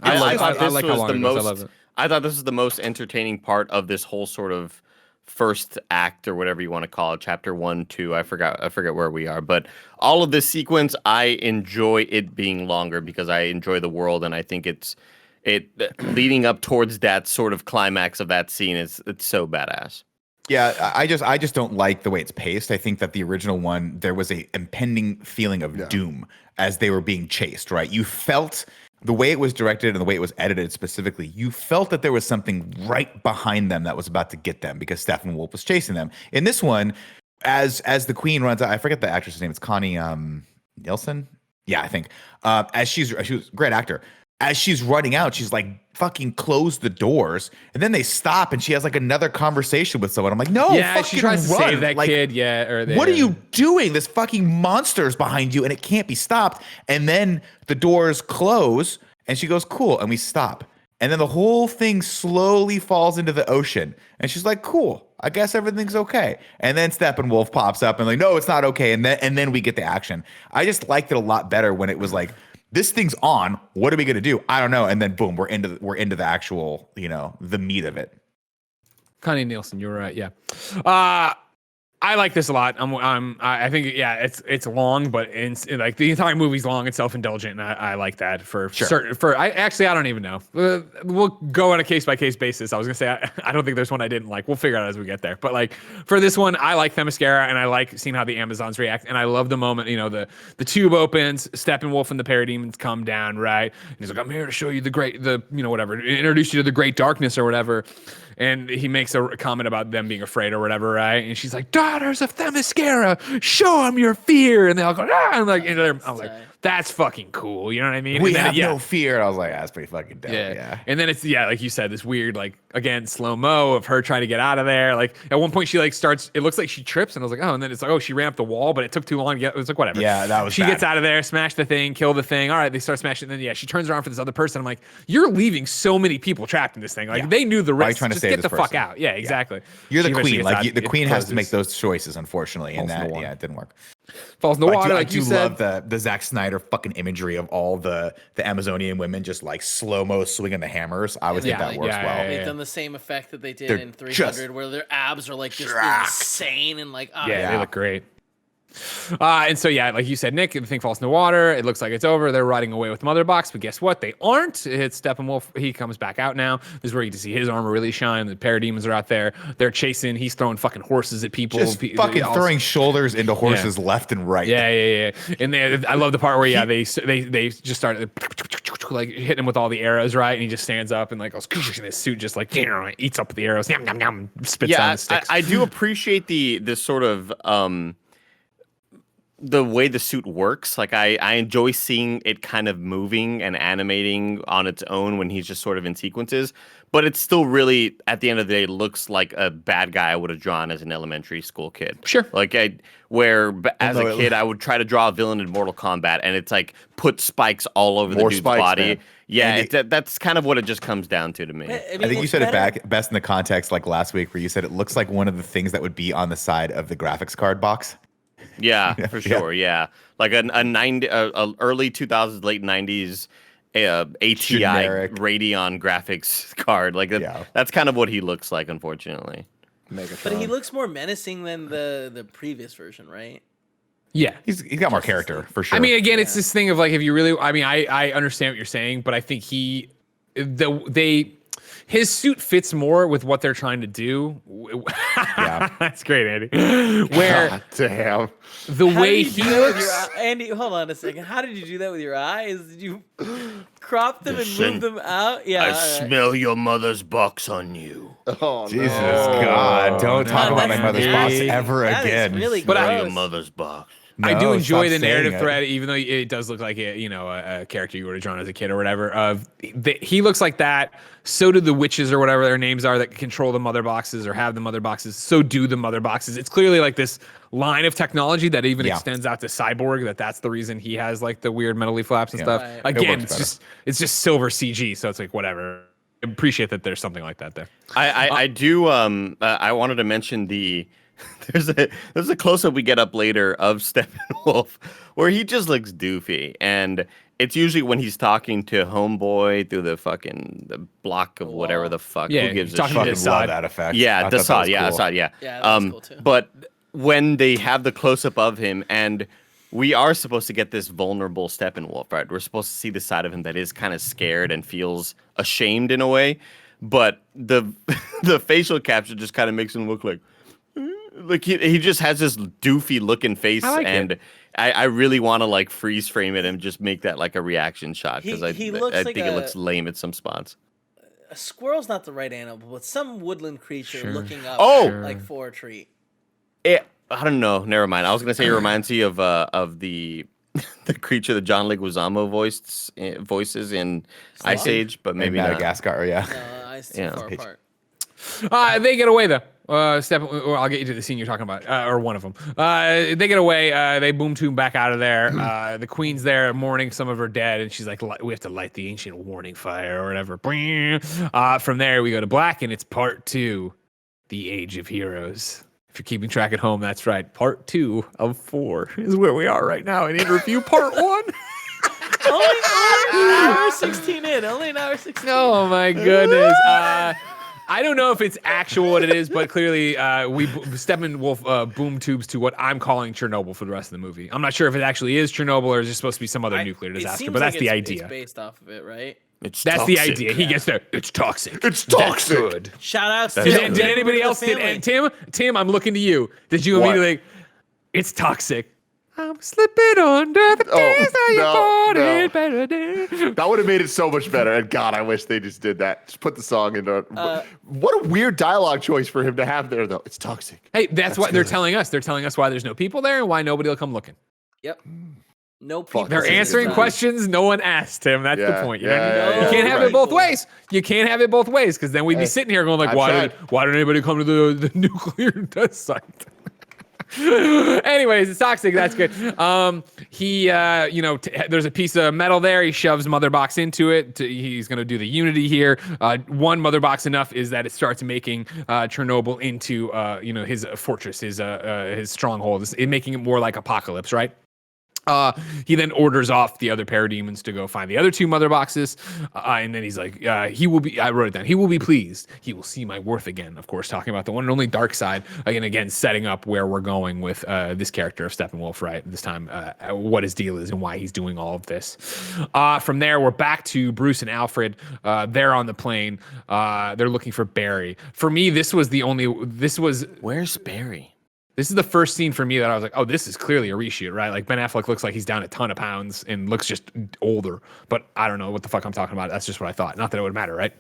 I I thought this like how was long the it goes. I most. love it. I thought this was the most entertaining part of this whole sort of first act or whatever you want to call it, chapter 1, 2. I forget where we are, but all of this sequence, I enjoy it being longer because I enjoy the world, and I think it leading up towards that sort of climax of that scene it's so badass. Yeah, I just don't like the way it's paced. I think that the original one, there was a impending feeling of doom as they were being chased, right? You felt the way it was directed and the way it was edited specifically, you felt that there was something right behind them that was about to get them because Steppenwolf was chasing them. In this one, as the queen runs out, I forget the actress's name. It's Connie Nielsen. Yeah, I think. She was a great actor. As she's running out, she's like, fucking close the doors. And then they stop and she has like another conversation with someone. I'm like, no, fucking she tries to run. save that Like, kid. Yeah. what are you doing? This fucking monster's behind you and it can't be stopped. And then the doors close and she goes, cool. And we stop. And then the whole thing slowly falls into the ocean. And she's like, cool, I guess everything's okay. And then Steppenwolf pops up and like, no, it's not okay. And then we get the action. I just liked it a lot better when it was like, this thing's on. What are we gonna do? I don't know. And then boom, we're into the actual, the meat of it. Connie Nielsen, you're right. Yeah. I like this a lot. I think it's long, but like the entire movie's long and self-indulgent, and I like that for certain. I don't even know. We'll go on a case by case basis. I was gonna say I don't think there's one I didn't like. We'll figure it out as we get there. But like for this one, I like Themyscira, and I like seeing how the Amazons react, and I love the moment. The tube opens, Steppenwolf and the parademons come down, right? And he's like, I'm here to show you introduce you to the great darkness or whatever. And he makes a comment about them being afraid or whatever, right? And she's like, daughters of Themyscira, show them your fear. And they all go, ah! And I'm like, that's fucking cool. You know what I mean? We have no fear. And I was like, that's pretty fucking dope. Yeah. And then it's, like you said, this weird, like, again, slow-mo of her trying to get out of there. Like, at one point she, like, starts, it looks like she trips. And I was like, oh, and then it's like, oh, she ran up the wall, but it took too long to get, it was like, whatever. Yeah, that was She bad. gets out of there, smash the thing, kill the thing. All right, they start smashing. And then, she turns around for this other person. I'm like, you're leaving so many people trapped in this thing. Like, they knew the risk. Trying to Just save get the this fuck person? out. Yeah, exactly. You're the She eventually queen. gets Like out. the queen has to make closes. those choices, unfortunately. And that, it didn't work. Falls in the water, like you said. I love the Zack Snyder fucking imagery of all the Amazonian women just like slow-mo swinging the hammers. I always think that works well. They've done the same effect that they did They're in 300, where their abs are like just insane and like, They look great. And so, like you said, Nick, the thing falls in the water. It looks like it's over. They're riding away with Mother Box, but guess what? They aren't. It's Steppenwolf. He comes back out now. This is where you get to see his armor really shine. The parademons are out there. They're chasing. He's throwing fucking horses at people. Just fucking throwing shoulders into horses left and right. Yeah. And I love the part where they just started like hitting him with all the arrows, right? And he just stands up and like goes, and his suit just like eats up the arrows, spits on the sticks. I do appreciate the sort of the way the suit works. Like I enjoy seeing it kind of moving and animating on its own when he's just sort of in sequences. but it's still really, at the end of the day, looks like a bad guy I would have drawn as an elementary school kid. Sure. Like as a kid, I would try to draw a villain in Mortal Kombat, and it's like put spikes all over the dude's spikes, body. man. Yeah, that's kind of what it just comes down to me. I think you said it best in the context like last week where you said it looks like one of the things that would be on the side of the graphics card box. Yeah, for sure. Yeah, like a early 2000s, late 90s ATI Generic. Radeon graphics card. Like that's kind of what he looks like, unfortunately. But he looks more menacing than the previous version, right? Yeah. He's got more character for sure. I mean, again, it's this thing of like, if you really, I mean, I understand what you're saying, but I think his suit fits more with what they're trying to do. Yeah. That's great, Andy. Where God damn. the way he looks. Andy, hold on a second. How did you do that with your eyes? Did you crop them and move them out? Yeah. Smell your mother's box on you. Oh, Jesus no. God, don't talk about my that's mother's box really- ever that is again. really But Smell your gross. mother's box. I do No, enjoy stop the narrative saying it. thread, even though it does look like a character you would have drawn as a kid or whatever. He looks like that. So do the witches or whatever their names are that control the mother boxes or have the mother boxes. So do the mother boxes. It's clearly like this line of technology that even extends out to Cyborg. That's the reason he has like the weird metally flaps and stuff. Right. Again, It works it's just silver CG, so it's like whatever. I appreciate that there's something like that there. I do. I wanted to mention there's a close up we get up later of Steppenwolf where he just looks doofy, and it's usually when he's talking to Homeboy through the block of whatever the fuck. Yeah, Who gives a talking shit? about Fucking love that effect. Yeah, I thought that Desaad. was Yeah, cool. Desaad. Yeah. Yeah, that was cool too. But when they have the close up of him, and we are supposed to get this vulnerable Steppenwolf, right? We're supposed to see the side of him that is kind of scared and feels ashamed in a way, but the facial capture just kind of makes him look like he just has this doofy looking face, and I really want to like freeze frame it and just make that like a reaction shot because I think it looks lame at some spots. A squirrel's not the right animal, but some woodland creature looking up like for a treat. I don't know. Never mind. I was gonna say it reminds you of the creature that John Leguizamo voices in Ice Age, but maybe not. Madagascar, yeah. Eyes too far apart. They get away though. I'll get you to the scene you're talking about, or one of them. They get away. They boom tube back out of there. The queen's there mourning some of her dead, and she's like, "We have to light the ancient warning fire or whatever." From there, we go to black, and it's part 2, the Age of Heroes. If you're keeping track at home, that's right. Part 2 of 4 is where we are right now in review part 1. Only an hour 16 in. Only an hour 16. Oh my goodness. I don't know if it's actual what it is, but clearly Steppenwolf boom tubes to what I'm calling Chernobyl for the rest of the movie. I'm not sure if it actually is Chernobyl or is it supposed to be some other nuclear disaster, but that's the idea. It's based off of it, right? That's the idea. He gets there. It's toxic. It's toxic. That's good. Shout outs to Did anybody else get? And Tim, I'm looking to you. Did you immediately? It's toxic. I'm slipping under the days of your body, better. That would have made it so much better. And God, I wish they just did that. Just put the song into. What a weird dialogue choice for him to have there, though. It's toxic. Hey, that's what they're telling us. They're telling us why there's no people there and why nobody will come looking. Yep. No people. They're answering questions no one asked, Tim. That's the point. You can't have it both ways. You can't have it both ways because then we'd be sitting here going like, why did anybody come to the nuclear test site? Anyways, it's toxic. That's good. There's a piece of metal there. He shoves mother box into it. He's going to do the unity here. One mother box enough is that it starts making Chernobyl into his fortress, his stronghold. It's making it more like Apocalypse, right? He then orders off the other parademons to go find the other 2 mother boxes. And then he's like, I wrote it down. He will be pleased. He will see my worth again. Of course, talking about the one and only dark side. Again, setting up where we're going with this character of Steppenwolf, right? This time, what his deal is and why he's doing all of this. From there, we're back to Bruce and Alfred. They're on the plane. They're looking for Barry. For me, where's Barry? This is the first scene for me that I was like, oh, this is clearly a reshoot, right? Like Ben Affleck looks like he's down a ton of pounds and looks just older, but I don't know what the fuck I'm talking about. That's just what I thought. Not that it would matter, right?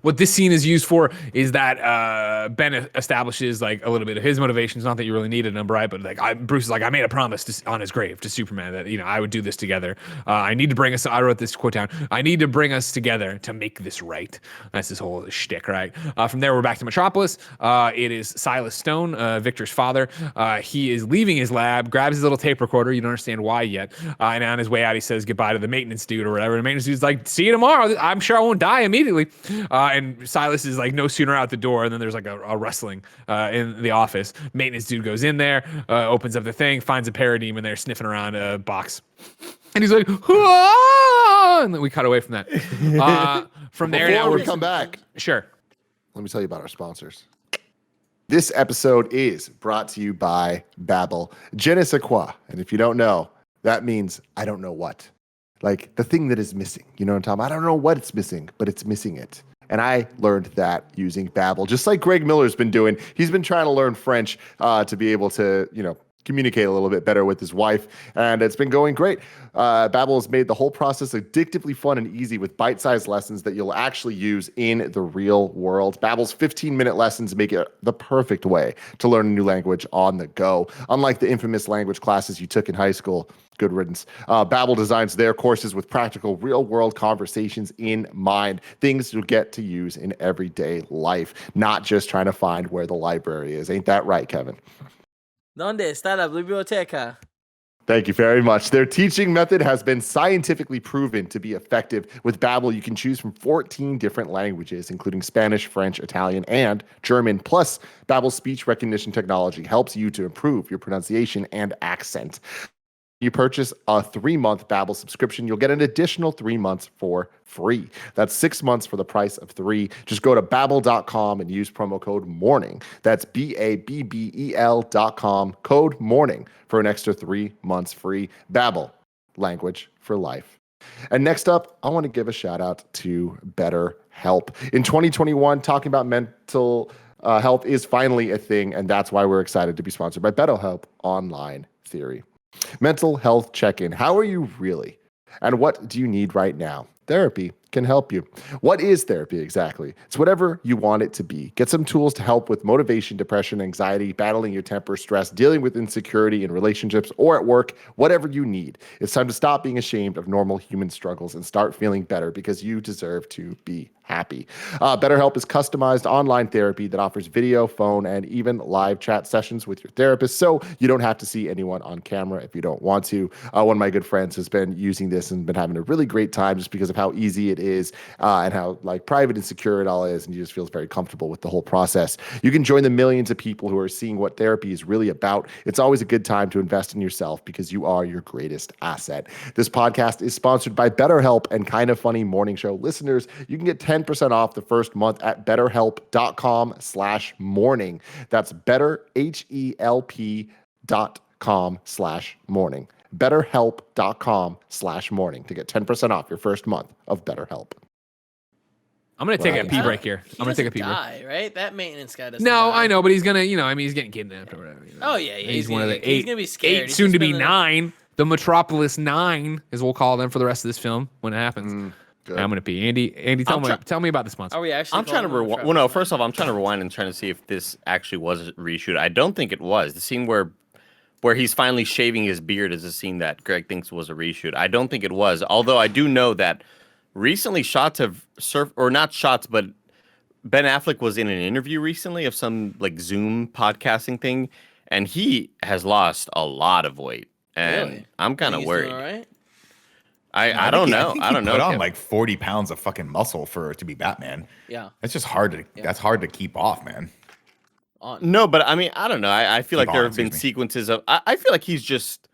What this scene is used for is that Ben establishes like a little bit of his motivations. Not that you really needed them, right? But like Bruce is like, I made a promise on his grave to Superman that I would do this together. I need to bring us. I wrote this quote down. I need to bring us together to make this right. That's his whole shtick, right? From there, we're back to Metropolis. It is Silas Stone, Victor's father. He is leaving his lab, grabs his little tape recorder. You don't understand why yet. And on his way out, he says goodbye to the maintenance dude or whatever. The maintenance dude's like, see you tomorrow. I'm sure I won't die immediately. And Silas is like no sooner out the door, and then there's like a rustling in the office. Maintenance dude goes in there, opens up the thing, finds a parademon there sniffing around a box. And he's like, "Whoa!" And then we cut away from that. From there, Before now we come back, Sure. let me tell you about our sponsors. This episode is brought to you by Babbel. Je ne sais quoi. And if you don't know, that means I don't know what. Like the thing that is missing. You know what I'm talking about? I don't know what it's missing, but it's missing it. And I learned that using Babbel, just like Greg Miller's been doing. He's been trying to learn French to be able to, communicate a little bit better with his wife, and it's been going great. Babbel has made the whole process addictively fun and easy with bite-sized lessons that you'll actually use in the real world. Babbel's 15-minute lessons make it the perfect way to learn a new language on the go. Unlike the infamous language classes you took in high school, good riddance. Babbel designs their courses with practical, real-world conversations in mind, things you'll get to use in everyday life, not just trying to find where the library is. Ain't that right, Kevin? ¿Dónde está la biblioteca? Thank you very much. Their teaching method has been scientifically proven to be effective. With Babbel, you can choose from 14 different languages, including Spanish, French, Italian, and German. Plus, Babbel's speech recognition technology helps you to improve your pronunciation and accent. You purchase a 3-month Babbel subscription, you'll get an additional 3 months for free. That's 6 months for the price of 3. Just go to Babbel.com and use promo code MORNING. That's BABBEL.com, code MORNING for an extra 3 months free. Babbel, language for life. And next up, I want to give a shout out to BetterHelp. In 2021, talking about mental health is finally a thing, and that's why we're excited to be sponsored by BetterHelp Online Theory. Mental health check-in. How are you really? And what do you need right now? Therapy can help you. What is therapy exactly? It's whatever you want it to be. Get some tools to help with motivation, depression, anxiety, battling your temper, stress, dealing with insecurity in relationships or at work, whatever you need. It's time to stop being ashamed of normal human struggles and start feeling better because you deserve to be happy. BetterHelp is customized online therapy that offers video, phone, and even live chat sessions with your therapist, so you don't have to see anyone on camera if you don't want to. One of my good friends has been using this and been having a really great time just because of how easy it is and how private and secure it all is, and you just feel very comfortable with the whole process. You can join the millions of people who are seeing what therapy is really about. It's always a good time to invest in yourself because you are your greatest asset. This podcast is sponsored by BetterHelp and Kind of Funny Morning Show listeners. You can get 10% off the first month at betterhelp.com/morning. That's betterhelp.com/morning. betterhelp.com/morning to get 10% off your first month of BetterHelp. I'm going to take a pee break here. I'm going to take a pee break. Die, right? That maintenance guy doesn't No, die. I know, but he's going to, he's getting kidnapped or whatever. Oh, yeah. He's one of the He's going to be scared. He's soon to gonna be spend 9. The Metropolis 9, as we'll call them for the rest of this film when it happens. Good. I'm going to pee. Andy, tell me about the sponsor. Are we actually? I'm trying to rewind. Well, no. First off, I'm trying to rewind and trying to see if this actually was a reshoot. I don't think it was. The scene where he's finally shaving his beard is a scene that Greg thinks was a reshoot. I don't think it was. Although I do know that recently shots have or not shots, but Ben Affleck was in an interview recently of some Zoom podcasting thing, and he has lost a lot of weight. And Really? I'm kind of worried. All right. I don't know. I don't know. Put on 40 pounds of fucking muscle for it to be Batman. Yeah. That's just hard to. Yeah. That's hard to keep off, man. No, but I mean, I don't know. I feel Keep like there on, have been excuse me. sequences of. I feel like he's just.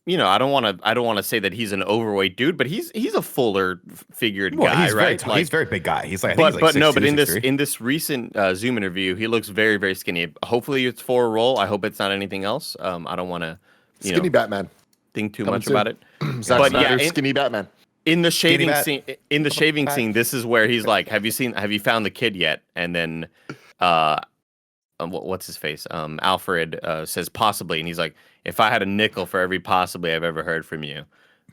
I don't want to say that he's an overweight dude, but he's a fuller figured Well, guy, he's right? very he's a very big guy. He's like, I think but he's no, 6'2", but in 6'3". this recent Zoom interview, he looks very, very skinny. Hopefully, it's for a role. I hope it's not anything else. I don't want to Skinny Batman. think too Coming much soon. about it. Zack But Snyder, yeah, skinny Batman. In the shaving Bat. scene, this is where he's like, "Have you found the kid yet?" And then, what's his face? Alfred says possibly, and he's like, "If I had a nickel for every possibly I've ever heard from you."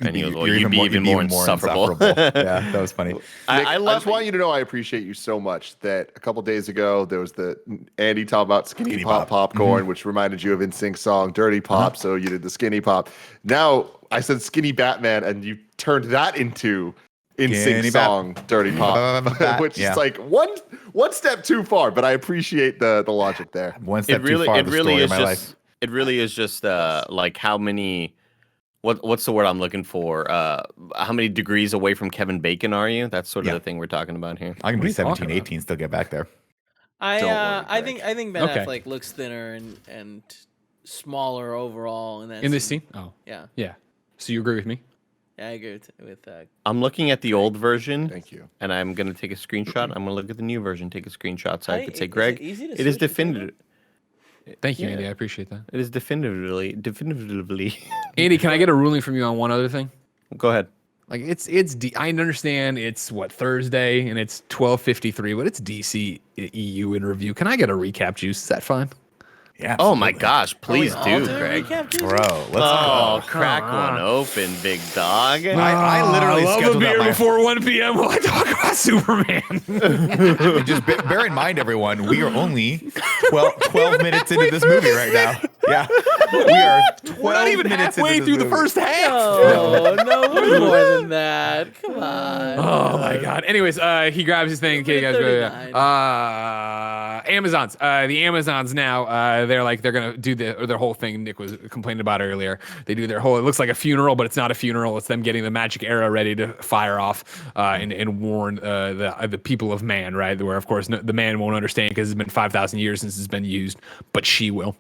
And he goes, well, You're you'd be even more insufferable. Yeah, that was funny. Nick, I I love just want you to know I appreciate you so much that a couple days ago there was the Andy talking about skinny Skinny pop pop. popcorn, which reminded you of NSYNC's song Dirty Pop, so you did the skinny pop. Now I said skinny Batman, and you turned that into Skinny NSYNC song Dirty Pop, which Yeah. is like one step too far, but I appreciate the logic there. One step too far. The story of my life. It really is just like how many. What's the word I'm looking for? How many degrees away from Kevin Bacon are you? That's sort of the thing we're talking about here. I can What are be you talking 17, 18, still get back there. I worry, think Ben Okay. Affleck looks thinner and smaller overall In this scene? Oh, Yeah, yeah. So you agree with me? yeah, I agree with I'm looking at the old version, Thank you. and I'm gonna take a screenshot. I'm gonna look at the new version, take a screenshot, so I could say, Is it Greg, easy to it is switch between definitive. Thank you, Yeah. Andy. I appreciate that. It is definitively. Andy, can I get a ruling from you on one other thing? Go ahead. Like I understand it's what Thursday and it's 12:53, but it's DCEU in review. Can I get a recap juice? Is that fine? Yeah. Oh my absolutely. gosh, please All do, to Greg. recap, dude? Bro, let's Oh, go. crack come one on. open, big dog. I literally love a scheduled out beer my- before 1 p.m. while I talk about Superman. Just bear in mind, everyone, we are only 12 minutes into this movie right now. Yeah. We are 12 We're not even minutes halfway into through this the movie. first half. No, we're more than that. Come on. Oh my god. Anyways, he grabs his thing. Okay, guys. 39. Amazons. The Amazons now. They're gonna do their whole thing. Nick was complaining about earlier. They do their whole. It looks like a funeral, but it's not a funeral. It's them getting the magic arrow ready to fire off and warn the people of man. Right, where of course the man won't understand because it's been 5,000 years since it's been used, but she will.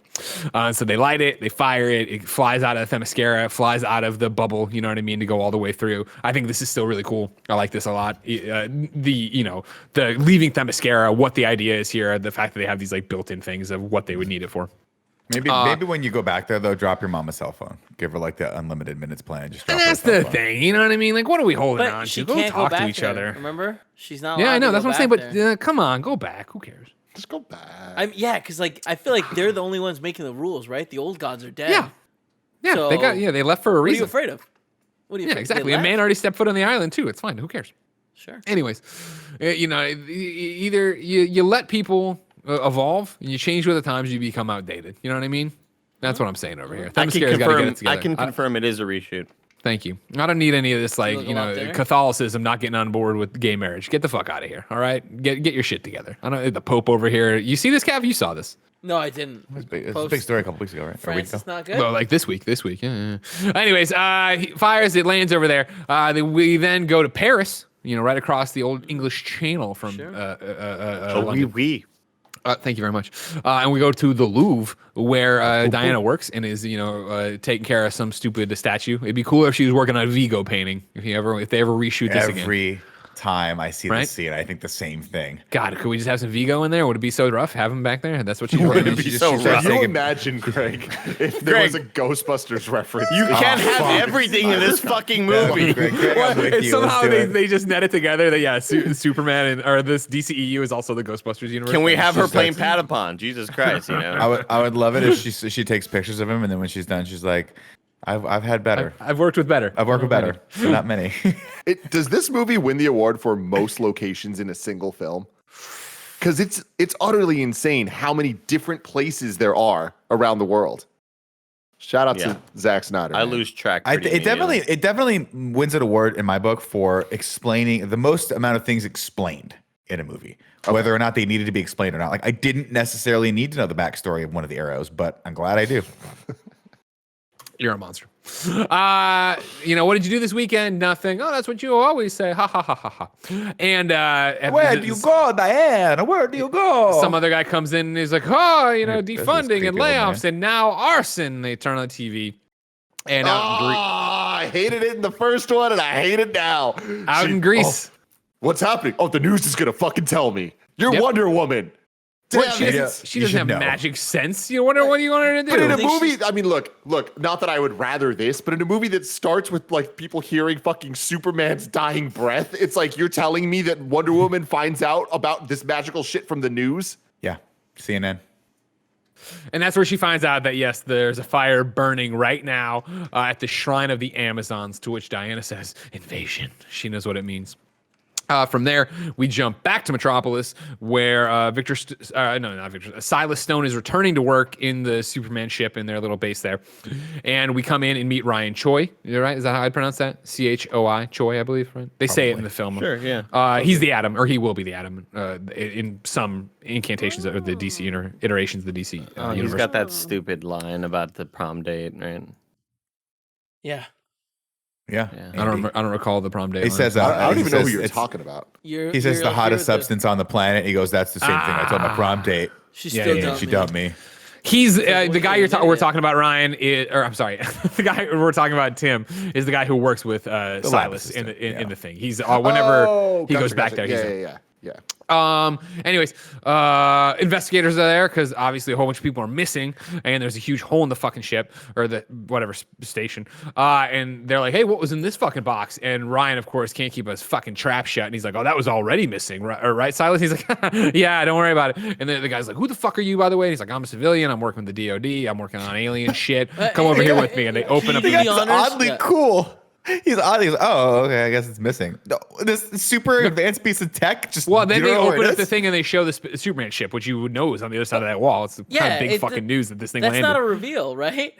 So they light it. They fire it. It flies out of the Themyscira. Flies out of the bubble. You know what I mean? To go all the way through. I think this is still really cool. I like this a lot. The leaving Themyscira, what the idea is here, the fact that they have these like built-in things of what they would need it for. Maybe when you go back there, though, drop your mom a cell phone. Give her like the unlimited minutes plan. Just drop And her a that's cell the phone. thing, you know what I mean? Like, what are we holding on But she to? Go can't go talk back to each there, other. Remember, she's not. Yeah, I allowed know. to That's go what I'm saying. back But there. come on, go back. Who cares? Just go back. Because like I feel like they're the only ones making the rules, right? The old gods are dead. Yeah, yeah. So, they left for a What are you reason. afraid of? What are you? Yeah, afraid- they exactly. A left? man already stepped foot on the island too. It's fine. Who cares? Sure. Anyways, either you let people evolve, and you change with the times, you become outdated. You know what I mean? That's what I'm saying over here. I can Themyscira's got to get it confirm. together. I can confirm it is a reshoot. Thank you. I don't need any of this, like, look a lot thinner. Catholicism not getting on board with gay marriage. Get the fuck out of here. All right, get your shit together. I don't. The Pope over here. You see this, Cav? You saw this. No, I didn't. It was big. It was a Post- big story a couple weeks ago, right? Or a week France is ago. not good. Well, like this week. Yeah. Anyways, he fires. It lands over there. We then go to Paris. Right across the old English Channel from Sure. London. Oui. Thank you very much. And we go to the Louvre, where Diana works and is, taking care of some stupid statue. It'd be cooler if she was working on a Vigo painting. If they ever reshoot this again. Every time I see Right? this scene, I think the same thing. God, could we just have some Vigo in there? Would it be so rough? Have him back there? That's what she's working on. be She just- so she rough. starts Can you taking- imagine, Greg, if there Greg. was a Ghostbusters reference? You can't have fuck. everything in this fucking Yeah, movie. Greg, I'm What? with And you. somehow Let's do they it. just net it together that Superman or this DCEU is also the Ghostbusters universe. Can we have her She's playing like- Patapon? Jesus Christ, I would love it if she takes pictures of him, and then when she's done, she's like, I've had better. I've worked with better. I've worked with better, but not many. Does this movie win the award for most locations in a single film? Because it's utterly insane how many different places there are around the world. Shout out Yeah. to Zack Snyder. I man. lose track. It pretty immediately. definitely wins an award in my book for explaining the most amount of things explained in a movie, whether or not they needed to be explained or not. Like I didn't necessarily need to know the backstory of one of the arrows, but I'm glad I do. You're a monster. What did you do this weekend? Nothing. Oh, that's what you always say. Ha ha ha ha ha. And Where do you go, Diana? Where do you go? some other guy comes in and he's like, There's this defunding creepy and old layoffs man. and now arson. They turn on the TV. And I hated it in the first one, and I hate it now. out in Greece. Oh, what's happening? Oh, the news is gonna fucking tell me. You're Yep. Wonder Woman. Well, Damn she it. doesn't, she You doesn't should have know. magic sense. You wonder what you want her to do. But in a think movie, I mean, look, not that I would rather this, but in a movie that starts with like people hearing fucking Superman's dying breath, it's like you're telling me that Wonder Woman finds out about this magical shit from the news. Yeah, CNN. And that's where she finds out that, yes, there's a fire burning right now at the Shrine of the Amazons, to which Diana says, invasion. She knows what it means. From there, we jump back to Metropolis, where Silas Stone is returning to work in the Superman ship in their little base there. And we come in and meet Ryan Choi. Right? Is that how I'd pronounce that? Choi, Choi, I believe. Right? They say it in the film. Sure, yeah. He's the Atom, or he will be the Atom in some incantations of the DC iterations of the DC universe. He's got that stupid line about the prom date, right? Yeah. Yeah. I don't recall the prom date. He line. says, I don't he even know who says you're it's- talking about. He says the hottest substance on the planet. He goes, that's the same thing I told my prom date. She Yeah, still yeah, dumped She me. dumped me. He's the guy we're Yeah. talking about, Ryan. I'm sorry, the guy we're talking about, Tim, is the guy who works with Silas in the thing. He's whenever he goes back there. Yeah. Anyways, investigators are there because obviously a whole bunch of people are missing, and there's a huge hole in the fucking ship or the whatever station. And they're like, "Hey, what was in this fucking box?" And Ryan, of course, can't keep his fucking trap shut, and he's like, "Oh, that was already missing, right, Silas?" He's like, "Yeah, don't worry about it." And then the guy's like, "Who the fuck are you, by the way?" And he's like, "I'm a civilian. I'm working with the DoD. I'm working on alien shit. Come over here with me." And they open up. He That's honors- oddly yeah. cool. He's oddly, oh, okay, I guess it's missing. No, this super advanced piece of tech. Just Well, then you they don't know where open it up the is? thing and they show the Superman ship, which you would know is on the other side of that wall. It's the kind of big fucking news that this thing That's landed. not a reveal, right?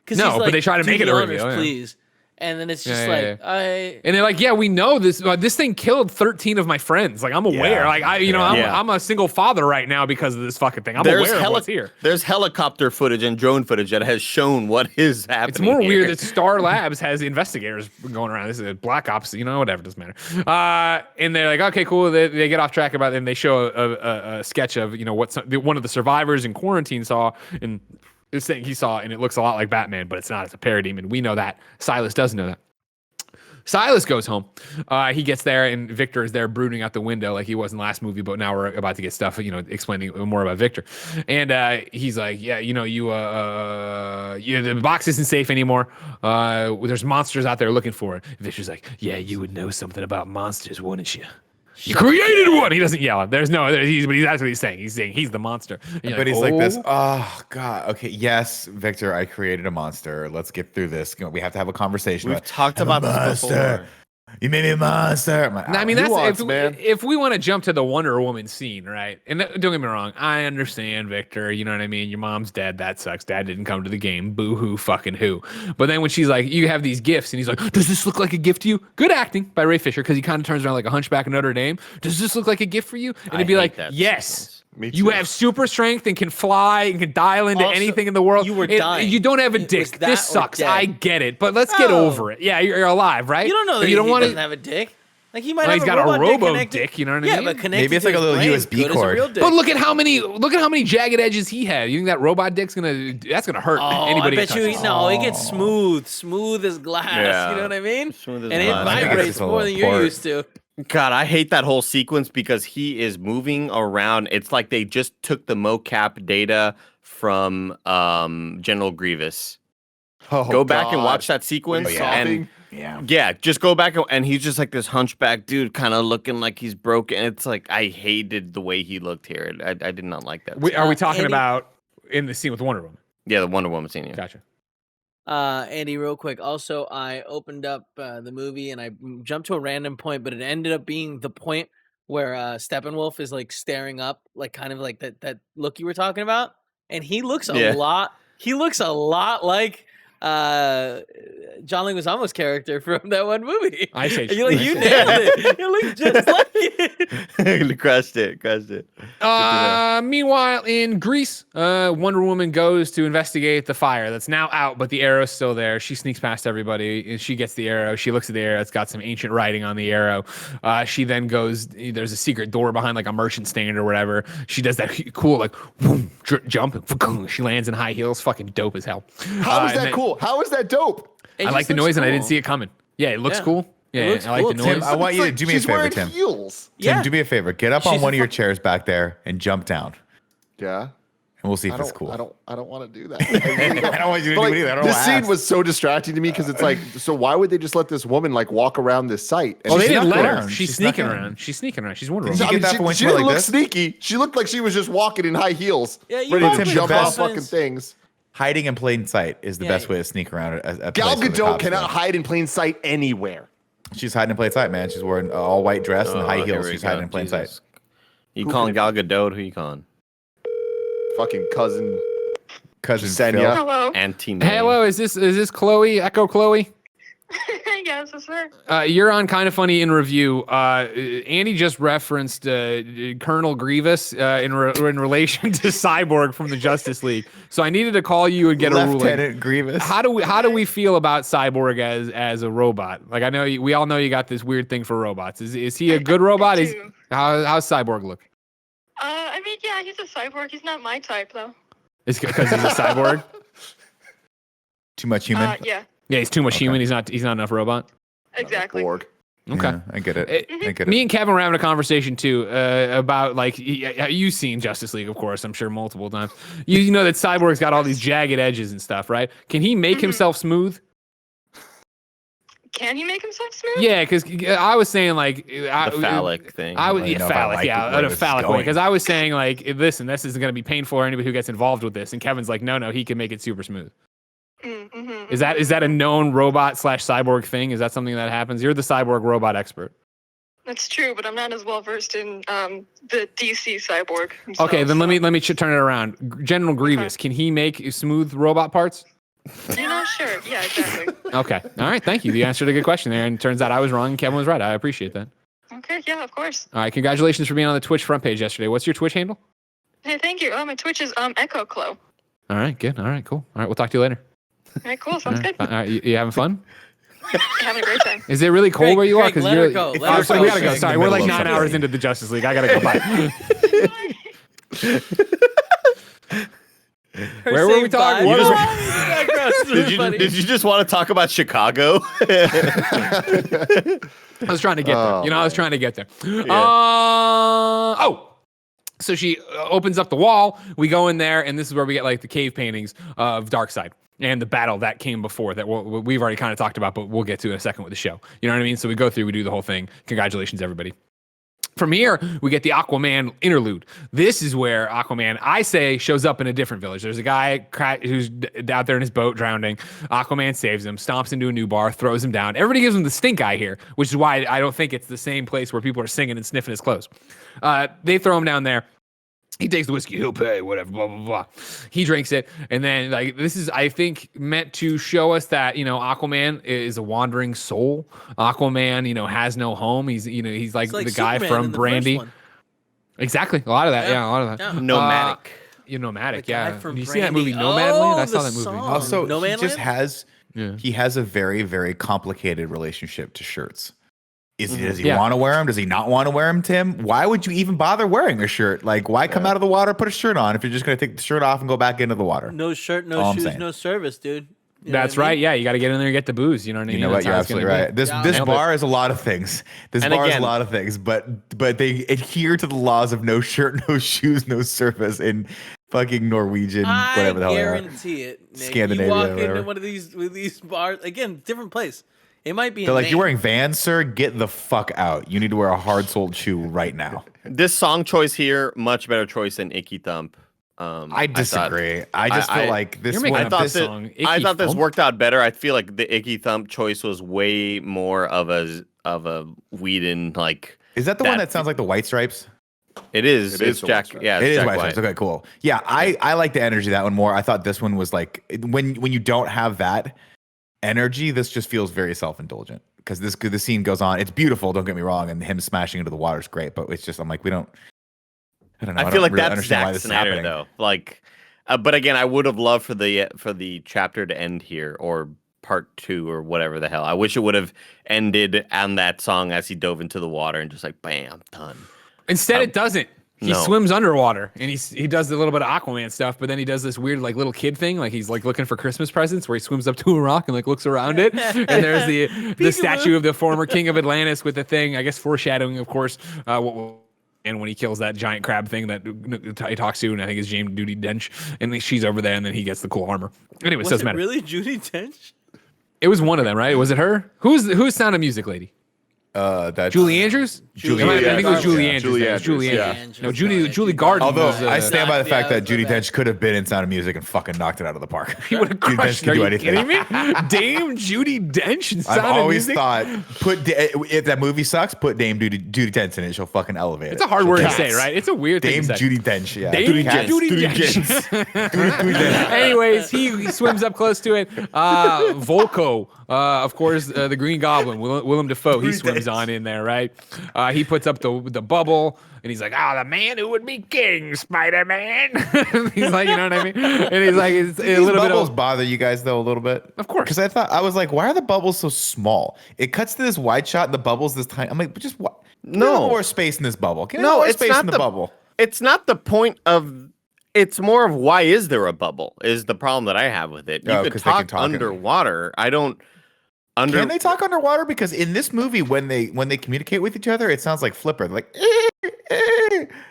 'Cause No, he's but they try to "Do make it the a honors, reveal, yeah. please. And then it's just Yeah. I. And they're like, "Yeah, we know this. This thing killed 13 of my friends. Like, I'm aware. Yeah. Like, I'm a single father right now because of this fucking thing. I'm aware of what's here." There's helicopter footage and drone footage that has shown what is happening. It's more here. weird that Star Labs has investigators going around. This is Black Ops, whatever, doesn't matter. And they're like, okay, cool. They get off track about it, and they show a sketch of what one of the survivors in quarantine saw, and this thing he saw, and it looks a lot like Batman, but it's not. It's a parademon. We know that. Silas doesn't know that. Silas goes home. He gets there, and Victor is there brooding out the window like he was in the last movie, but now we're about to get stuff, explaining more about Victor. And he's like, yeah, the box isn't safe anymore. There's monsters out there looking for it. Victor's like, yeah, you would know something about monsters, wouldn't you? You created one. He doesn't yell. But he's that's what he's saying. He's saying he's the monster. And But he's like this. Oh God. Okay. Yes, Victor. I created a monster. Let's get through this. We have to have a conversation. We've talked I'm a about this monster. before. You made me a monster. I mean, that's nuance, man. if we want to jump to the Wonder Woman scene, right? And don't get me wrong, I understand, Victor. You know what I mean? Your mom's dead. That sucks. Dad didn't come to the game. Boo hoo, fucking who. But then when she's like, you have these gifts, and he's like, does this look like a gift to you? Good acting by Ray Fisher, because he kind of turns around like a hunchback of Notre Dame. Does this look like a gift for you? And I it'd be hate like, that yes. sequence. Me You too. have super strength and can fly and can dial into Also, anything in the world. you were dying. You don't have a It was dick. that This or sucks. dead. I get it, but let's get No. over it. Yeah, you're alive, right? You don't know But that you don't he want doesn't have a dick. Like he might Well, have he's got a robot dick robo connected- dick, you know what I Yeah, mean? but connected Maybe it's like to a little his brain, USB good as a cord. real dick. But look at how many jagged edges he had. You think that robot dick's gonna hurt anybody? I bet that you touches it. no, it gets smooth as glass. Yeah. You know what I mean? Smooth as And it glass. vibrates It's a more than little you're port. used to. God, I hate that whole sequence because he is moving around. It's like they just took the mocap data from General Grievous. Oh, Go back and God. watch that sequence, He's sobbing. and yeah, just go back and he's just like this hunchback dude, kind of looking like he's broken. It's like I hated the way he looked here. I did not like that. Are we talking Andy- about in the scene with Wonder Woman? Yeah, the Wonder Woman scene. Yeah. Gotcha. Andy, real quick. Also, I opened up the movie and I jumped to a random point, but it ended up being the point where Steppenwolf is like staring up, like kind of like that look you were talking about, and he looks a Yeah. lot. He looks a lot like John Leguizamo's character from that one movie. Ice Age. And you're like, you nailed it. You look just like it. crushed it. Meanwhile, in Greece, Wonder Woman goes to investigate the fire that's now out, but the arrow's still there. She sneaks past everybody, and she gets the arrow. She looks at the arrow. It's got some ancient writing on the arrow. She then goes, there's a secret door behind like a merchant stand or whatever. She does that cool, like, boom, jump. And she lands in high heels. Fucking dope as hell. How is and that then- cool? How is that dope? It I just like the looks noise, and I didn't cool. see it coming. Yeah, it looks Yeah. cool. It Yeah, looks I like cool. the Tim, noise. I want It's you to like do me a she's favor, wearing Tim. heels. Tim, Yeah. do me a favor. Get up on She's one of your fuck- chairs back there and jump down. Yeah. And we'll see if I it's don't, cool. I don't want to do that. I really don't. I don't want you to But, do like, it either. I don't this wanna scene ask. was so distracting to me because it's like, so why would they just let this woman like walk around this site? And Oh, they she's didn't not let there. her. She She's snuck sneaking in. around. She's sneaking around. She's Wonder Did Woman. you get that she, from when she she went didn't like look this? sneaky. She looked like she was just walking in high heels, Yeah, you ready walk to with jump off confidence. fucking things. Hiding in plain sight is the Yeah, best yeah. way to sneak around a Gal place where the Gadot cops cannot go. hide in plain sight anywhere. She's hiding in plain sight, man. She's wearing an all white dress and high here heels. we She's go. hiding in plain sight. Jesus. You Who calling could Gal Gadot? Who you calling? Fucking cousin. Cousin Senya. Phil. Hello. Auntie May. Hello, is this Chloe? Echo Chloe? Yes, that's her. You're on Kind of Funny in Review. Andy just referenced Colonel Grievous in relation to Cyborg from the Justice League. So I needed to call you and get a ruling. Lieutenant Grievous. How do we feel about Cyborg as a robot? Like I know we all know you got this weird thing for robots. Is he a good robot? Is do. how's Cyborg look? I mean, yeah, he's a cyborg. He's not my type, though. Is because he's a cyborg? Too much human. Yeah, Yeah, he's too much Okay. human. He's not enough robot. exactly. Borg. Okay. Yeah, I get it. I get Me it. and Kevin were having a conversation too about like you've seen Justice League, of course, I'm sure multiple times. You know that Cyborg's got all these jagged edges and stuff, right? Can he make himself smooth? Can he make himself smooth? Yeah, because I was saying like The phallic thing. I was I don't know if I phallic, like yeah, where in a this is phallic way. going. Because I was saying like, listen, this isn't going to be painful for anybody who gets involved with this. And Kevin's like, no, he can make it super smooth. Mm-hmm. Is that a known robot / cyborg thing? Is that something that happens? You're the cyborg robot expert. That's true, but I'm not as well versed in the DC cyborg. himself, Okay, then so- let me turn it around. General Grievous, can he make smooth robot parts? You know, sure. Yeah, exactly. Okay. All right. Thank you. You answered a good question there. And it turns out I was wrong and Kevin was right. I appreciate that. Okay, yeah, of course. All right. Congratulations for being on the Twitch front page yesterday. What's your Twitch handle? Hey, thank you. My Twitch is Echo Clo. All right. Good. All right. Cool. All right. We'll talk to you later. All right, cool. All Sounds right. good. All right. You having fun? Having a great time. Is it really cold Greg, where you are? Greg, let her go. Let her sorry, go. we gotta go. In Sorry, the we're like middle of 9 hours something. into the Justice League. I gotta go. Bye. Her Where were saying we talking? bye. What You was- just- in the background. This is funny. Did you just want to talk about Chicago? I was trying to get there. Oh, I was trying to get there. Yeah. So she opens up the wall. We go in there, and this is where we get like the cave paintings of Darkseid and the battle that came before that we've already kind of talked about, but we'll get to in a second with the show. You know what I mean? So we go through, we do the whole thing. Congratulations, everybody. From here, we get the Aquaman interlude. This is where Aquaman, I say, shows up in a different village. There's a guy who's out there in his boat drowning. Aquaman saves him, stomps into a new bar, throws him down. Everybody gives him the stink eye here, which is why I don't think it's the same place where people are singing and sniffing his clothes. They throw him down there. He takes the whiskey, he'll pay, whatever, blah, blah, blah. He drinks it. And then, like, this is, I think, meant to show us that, Aquaman is a wandering soul. Aquaman, has no home. He's like, It's like the guy Superman in from the first Brandy. one. Exactly. A lot of that. Yeah, a lot of that. Yeah. Nomadic. Nomadic, The guy yeah. from Did you see that Brandy. movie Nomadland? I Oh, saw the that movie. song. Also, No he Man just Land? has Yeah. he has a very, very complicated relationship to shirts. Does he Yeah. want to wear them? Does he not want to wear them, Tim? Why would you even bother wearing a shirt? Like, why come out of the water, put a shirt on if you're just going to take the shirt off and go back into the water? No shirt, no All I'm shoes, saying. no service, dude. You know That's what I right. mean? Yeah, you got to get in there and get the booze. You know what I mean? You know what? That's You're how it's absolutely gonna right. be. This Yeah. this Nailed bar is a lot of things. This And bar is again- a lot of things, but they adhere to the laws of no shirt, no shoes, no service in fucking Norwegian, whatever the hell they are. guarantee it. Nick. Scandinavia, You walk whatever. into one of these bars again, different place. It might be. They're a like, name. you're wearing Vans, sir? Get the fuck out. You need to wear a hard-soled shoe right now. This song choice here, much better choice than Icky Thump. I disagree. I just I- feel like this You're making one. up I thought this that- song. I Icky thought this Thump? worked out better. I feel like the Icky Thump choice was way more of a Whedon like. Is that the one that sounds like the White Stripes? It is. It is It's the Jack. White Stripes. Yeah, It it's is Jack White White. Stripes. Okay, cool. Yeah, I like the energy of that one more. I thought this one was like when you don't have that energy, this just feels very self-indulgent because the scene goes on. It's beautiful. Don't get me wrong, and him smashing into the water is great. But it's just I'm like I don't know. I feel don't like really that's understand why Zack this is Snyder happening. though. Like, but again, I would have loved for the chapter to end here or part 2 or whatever the hell. I wish it would have ended on that song as he dove into the water and just like bam, done. Instead, it doesn't. He no. swims underwater and he does a little bit of Aquaman stuff, but then he does this weird like little kid thing, like he's like looking for Christmas presents, where he swims up to a rock and like looks around it, and there's the statue of the former king of Atlantis with the thing, I guess foreshadowing, of course, what will And when he kills that giant crab thing that he talks to, and I think it's James Judi Dench, and then she's over there, and then he gets the cool armor. Anyway, Was doesn't it matter. really Judi Dench? It was one of them, right? Was it her? Who's Sound of Music lady? That's Julie Andrews? Julie I think it was Julie Andrews. Andrews. Julie Julie Andrews, Andrews. yeah. No, Julie Garden. Although was, I stand by the fact Yeah, that Judi that's Dench could have been in Sound of Music and fucking knocked it out of the park. he would have Judi crushed. Dench Are could do you anything. kidding me? Dame Judi Dench and Sound I've of always Music. thought if that movie sucks, put Dame Judi Dench in it. She'll fucking elevate It's it. a hard She'll word to cast. say, right? It's a weird thing Dame to say. Judi Dench. Yeah. Dame Cast. Judi Dench. Anyways, he swims up close to it. Volko, of course, the Green Goblin, Willem Dafoe, he swims on in there, right? He puts up the bubble, and he's like, the man who would be king, Spider-Man. He's like, you know what I mean? And he's like, it's a These little bit bubbles of... bother you guys though a little bit, Of course. because I was like, why are the bubbles so small? It cuts to this wide shot, and the bubbles this tiny. I'm like, but just what? No. more space in this bubble. Get No, more it's space not in the the- bubble. It's not the point of. It's more of why is there a bubble is the problem that I have with it. You Oh, could 'cause they can talk talk in- underwater. I don't. Can they talk underwater? Because in this movie, when they communicate with each other, it sounds like Flipper. They're like,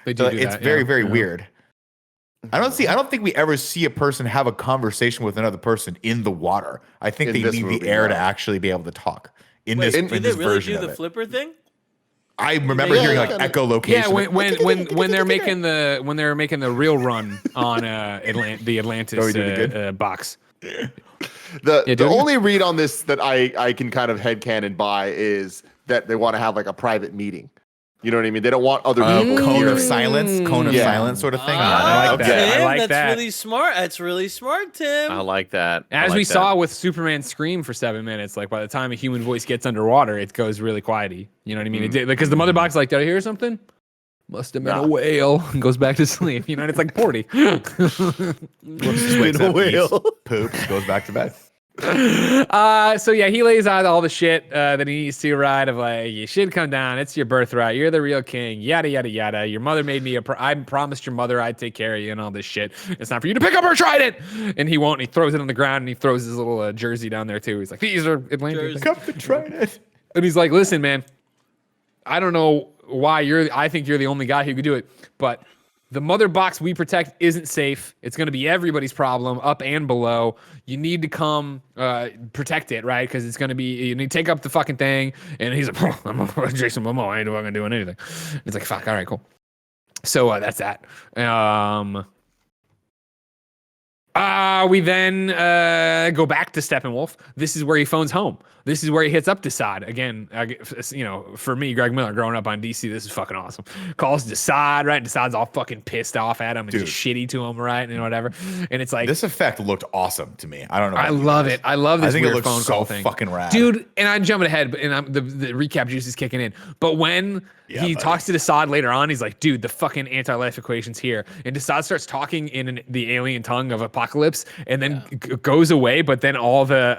They do it's that, very yeah, very yeah. weird. I don't think we ever see a person have a conversation with another person in the water. I think In they this need movie, the air to no. actually be able to talk in Wait, this did in they this really version do of the it. flipper thing? I remember Yeah, hearing yeah, like yeah. echolocation. Yeah, like, when they're making the real run on the Atlantis Oh, he did it good? box. The Yeah, do it. only read on this that I can kind of headcanon by is that they want to have like a private meeting. You know what I mean? They don't want other people cone hearing. of silence, Yeah. silence sort of thing. I like okay. that. Tim, I like that's that. really smart. That's really smart, Tim. I like that. I As like we that. saw with Superman scream for 7 minutes, like by the time a human voice gets underwater, it goes really quiety. You know what I mean? It did, because the mother box like, did I hear something? Must have been a whale. And goes back to sleep. You know, and it's like Porty. Just wakes up, eats, poops, goes back to bed. So yeah, he lays out all the shit that he needs to, right? Of like, you should come down. It's your birthright. You're the real king. Yada yada yada. Your mother made me I promised your mother I'd take care of you and all this shit. It's time for you to pick up her trident. And he won't. And he throws it on the ground and he throws his little jersey down there too. He's like, these are Atlantic. Jersey. Cup the trident. And he's like, listen, man, I don't know why I think you're the only guy who could do it, but the mother box we protect isn't safe. It's going to be everybody's problem, up and below. You need to come protect it, right? Because it's going to be, you need to take up the fucking thing. And he's like, I'm Jason Momoa. I ain't fucking doing anything. It's like, fuck, all right, cool. So that's that. We then go back to Steppenwolf. This is where he phones home. This is where he hits up Desaad. Again, you know, for me, Greg Miller, growing up on DC, this is fucking awesome. Calls Desaad, right? Desaad's all fucking pissed off at him and just shitty to him, right? And whatever. And it's like, This effect looked awesome to me. I don't know. I about you love guys. it. I love this I think it weird looks phone so call thing. fucking rad. Dude, and I'm jumping ahead, but the recap juice is kicking in. But when he buddy. talks to Desaad later on, he's like, dude, the fucking anti-life equation's here. And Desaad starts talking in the alien tongue of Apocalypse and then goes away, but then all the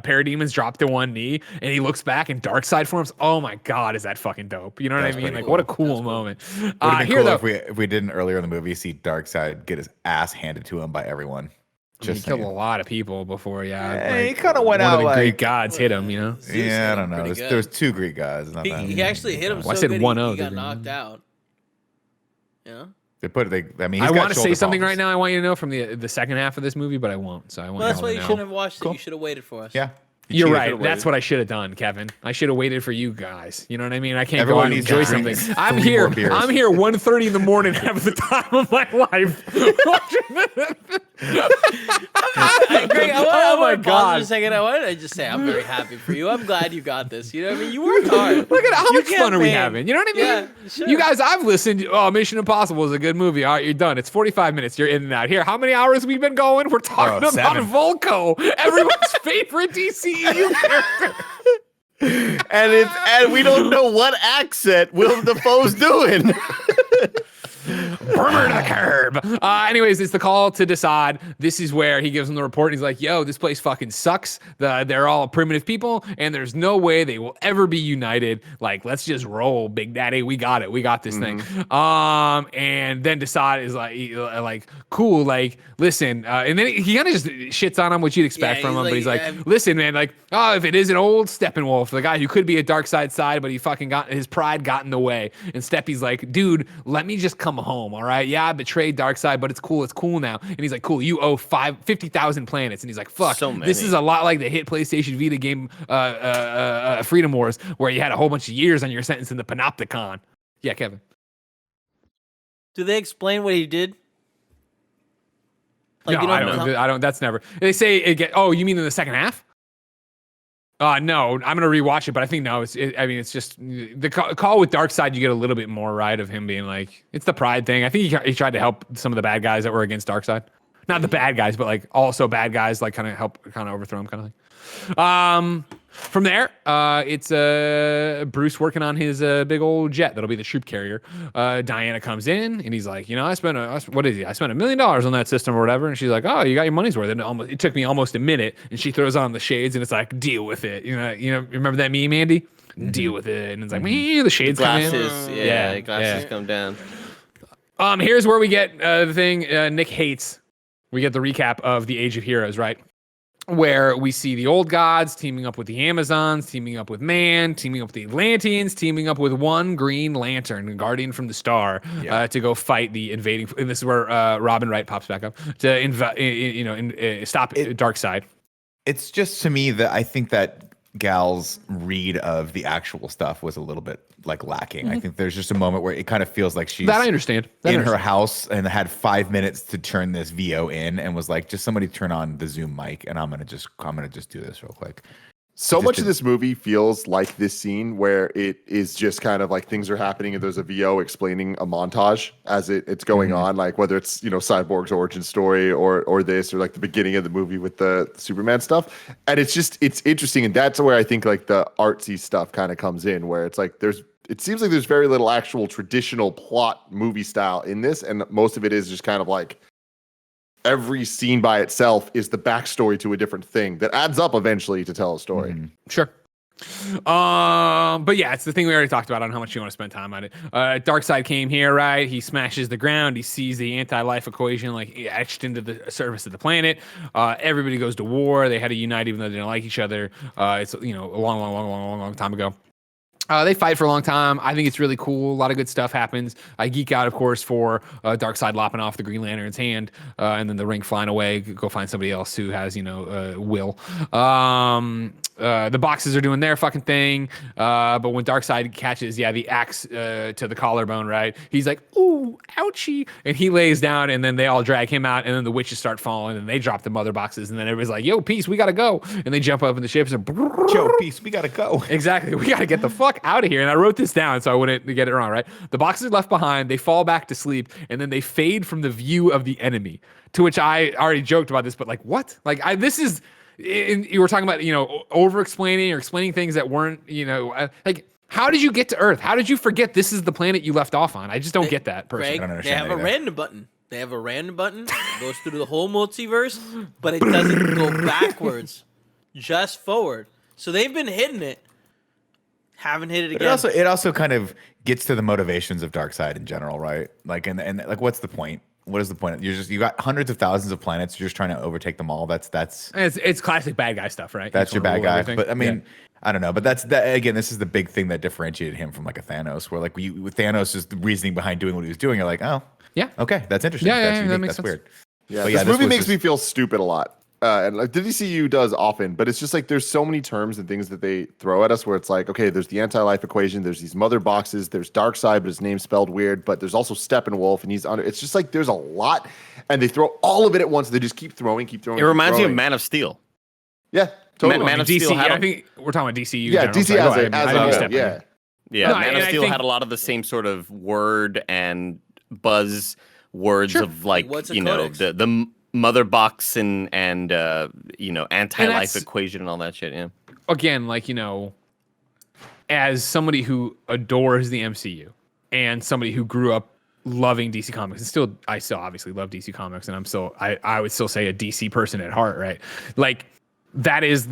parademons drop to one knee and he looks back and Darkseid forms. Oh my God, is that fucking dope? You know what That's I mean? pretty Like, what a cool. cool moment. Would have been Here, cool though, if we didn't earlier in the movie see Darkseid get his ass handed to him by everyone. he Just killed a saying. lot of people before, He kind of went one out of the like Greek gods hit him, you know? Zeus Yeah, I hit don't him know. pretty There good. was two Greek guys. Not that He actually hit him Well, so I said good one he of got the knocked out. You know? They put it. I mean, I he's got want to say shoulder something problems. right now. I want you to know from the second half of this movie, but I won't. So I won't. Well, that's tell why you you now. shouldn't have watched it. Cool. You should have waited for us. Yeah. He You're cheated. right. Should've That's waited. what I should have done, Kevin. I should have waited for you guys. You know what I mean? I can't Everyone go out and needs enjoy to drink something. I'm 3 here. more beers. I'm here 1:30 in the morning having the time of my life. Greg, I Oh my want to pause God. for a second. I wanted to just say I'm very happy for you. I'm glad you got this. You know what I mean? You worked hard. Look at how You much fun are we campaigned. having? You know what I mean? Yeah, sure. You guys, I've listened. Oh, Mission Impossible is a good movie. All right, you're done. It's 45 minutes. You're in and out. Here, how many hours we've been going? We're talking about 7. Volko, everyone's favorite DCEU character. And we don't know what accent Willem Dafoe's doing. burn her to the curb. Anyways, it's the call to decide. This is where he gives him the report. And he's like, yo, this place fucking sucks. They're all primitive people, and there's no way they will ever be united. Like, let's just roll, Big Daddy. We got it. We got this thing. And then Desaad is like, cool, like, listen. And then he kind of just shits on him, which you'd expect from him. But he's like, listen, man, like, oh, if it is an old Steppenwolf, the guy who could be a dark side, but he fucking his pride got in the way. And Steppy's like, dude, let me just come home, all right? Yeah, I betrayed Darkseid, but it's cool now. And he's like, cool, you owe 50,000 planets. And he's like, fuck, this is a lot like the hit PlayStation Vita game Freedom Wars, where you had a whole bunch of years on your sentence in the Panopticon. Yeah, Kevin. Do they explain what he did? Like, no, I don't. That's never. They say it get. Oh, you mean in the second half? No, I'm gonna rewatch it, but I think no. It's just the call with Darkseid. You get a little bit more right of him being like, it's the pride thing. I think he tried to help some of the bad guys that were against Darkseid, not the bad guys, but like also bad guys, like kind of overthrow him, kind of thing. From there, it's Bruce working on his big old jet that'll be the troop carrier. Diana comes in and he's like, you know, I spent $1 million on that system or whatever. And she's like, oh, you got your money's worth. And it took me almost a minute. And she throws on the shades and it's like, deal with it. You know, remember that meme, Andy? Deal with it. And it's like, the shades glasses, come in. Glasses come down. Here's where we get the thing Nick hates. We get the recap of the Age of Heroes, right? Where we see the old gods teaming up with the Amazons, teaming up with man, teaming up with the Atlanteans, teaming up with one Green Lantern, a guardian from the star, to go fight the invading. And this is where Robin Wright pops back up to stop Darkseid. It's just to me that I think that Gal's read of the actual stuff was a little bit like lacking. I think there's just a moment where it kind of feels like she's that I understand her house and had 5 minutes to turn this VO in and was like, just somebody turn on the Zoom mic and I'm gonna just do this real quick. So much of this movie feels like this scene where it is just kind of like things are happening and there's a VO explaining a montage as it's going on, like whether it's, Cyborg's origin story or this or like the beginning of the movie with the Superman stuff. And it's interesting. And that's where I think like the artsy stuff kind of comes in, where it's like it seems like there's very little actual traditional plot movie style in this. And most of it is just kind of like every scene by itself is the backstory to a different thing that adds up eventually to tell a story. Sure. But yeah, it's the thing we already talked about on how much you want to spend time on it. Darkseid came here, right? He smashes the ground. He sees the anti-life equation like etched into the surface of the planet. Everybody goes to war. They had to unite even though they didn't like each other. It's a long time ago. They fight for a long time. I think it's really cool. A lot of good stuff happens. I geek out, of course, for Darkseid lopping off the Green Lantern's hand, and then the ring flying away. Go find somebody else who has, will. The boxes are doing their fucking thing. But when Darkseid catches, the axe to the collarbone, right? He's like, ooh, ouchie. And he lays down, and then they all drag him out, and then the witches start falling, and they drop the mother boxes, and then everybody's like, yo, peace, we gotta go. And they jump up in the ships, and yo, peace, we gotta go. Exactly. We gotta get the fuck out of here. And I wrote this down so I wouldn't get it wrong, right? The boxes are left behind, they fall back to sleep, and then they fade from the view of the enemy. To which I already joked about this, but like, what? Like, you were talking about, over-explaining or explaining things that weren't, like, how did you get to Earth? How did you forget this is the planet you left off on? I just don't get that, personally. Greg, they have a random button. They have a random button. It goes through the whole multiverse, but it doesn't go backwards, just forward. So they've been hitting it. Haven't hit it again. But it also kind of gets to the motivations of Darkseid in general, right? Like, and like, what's the point? What is the point? You got hundreds of thousands of planets. You're just trying to overtake them all. That's it's classic bad guy stuff, right? That's your bad guy. Everything. But I mean, I don't know. But that again. This is the big thing that differentiated him from like a Thanos, where like with Thanos, just the reasoning behind doing what he was doing. You're like, oh, yeah, okay, that's interesting. Yeah, that makes sense. Weird. Yeah, this movie makes me feel stupid a lot. And like the DCEU does often, but it's just like there's so many terms and things that they throw at us where it's like, okay, there's the anti-life equation, there's these mother boxes, there's Darkseid, but his name's spelled weird, but there's also Steppenwolf, and he's under. It's just like there's a lot, and they throw all of it at once. They just keep throwing. It reminds me of Man of Steel. Yeah, totally. Man of Steel. I think we're talking about DCU. Yeah, DC Yeah, Man of Steel had a lot of the same sort of word and buzz words of like the mother box and anti-life equation and all that shit. Yeah. Again, like, as somebody who adores the MCU and somebody who grew up loving DC Comics, and I still obviously love DC Comics, and I would still say a DC person at heart, right? Like that is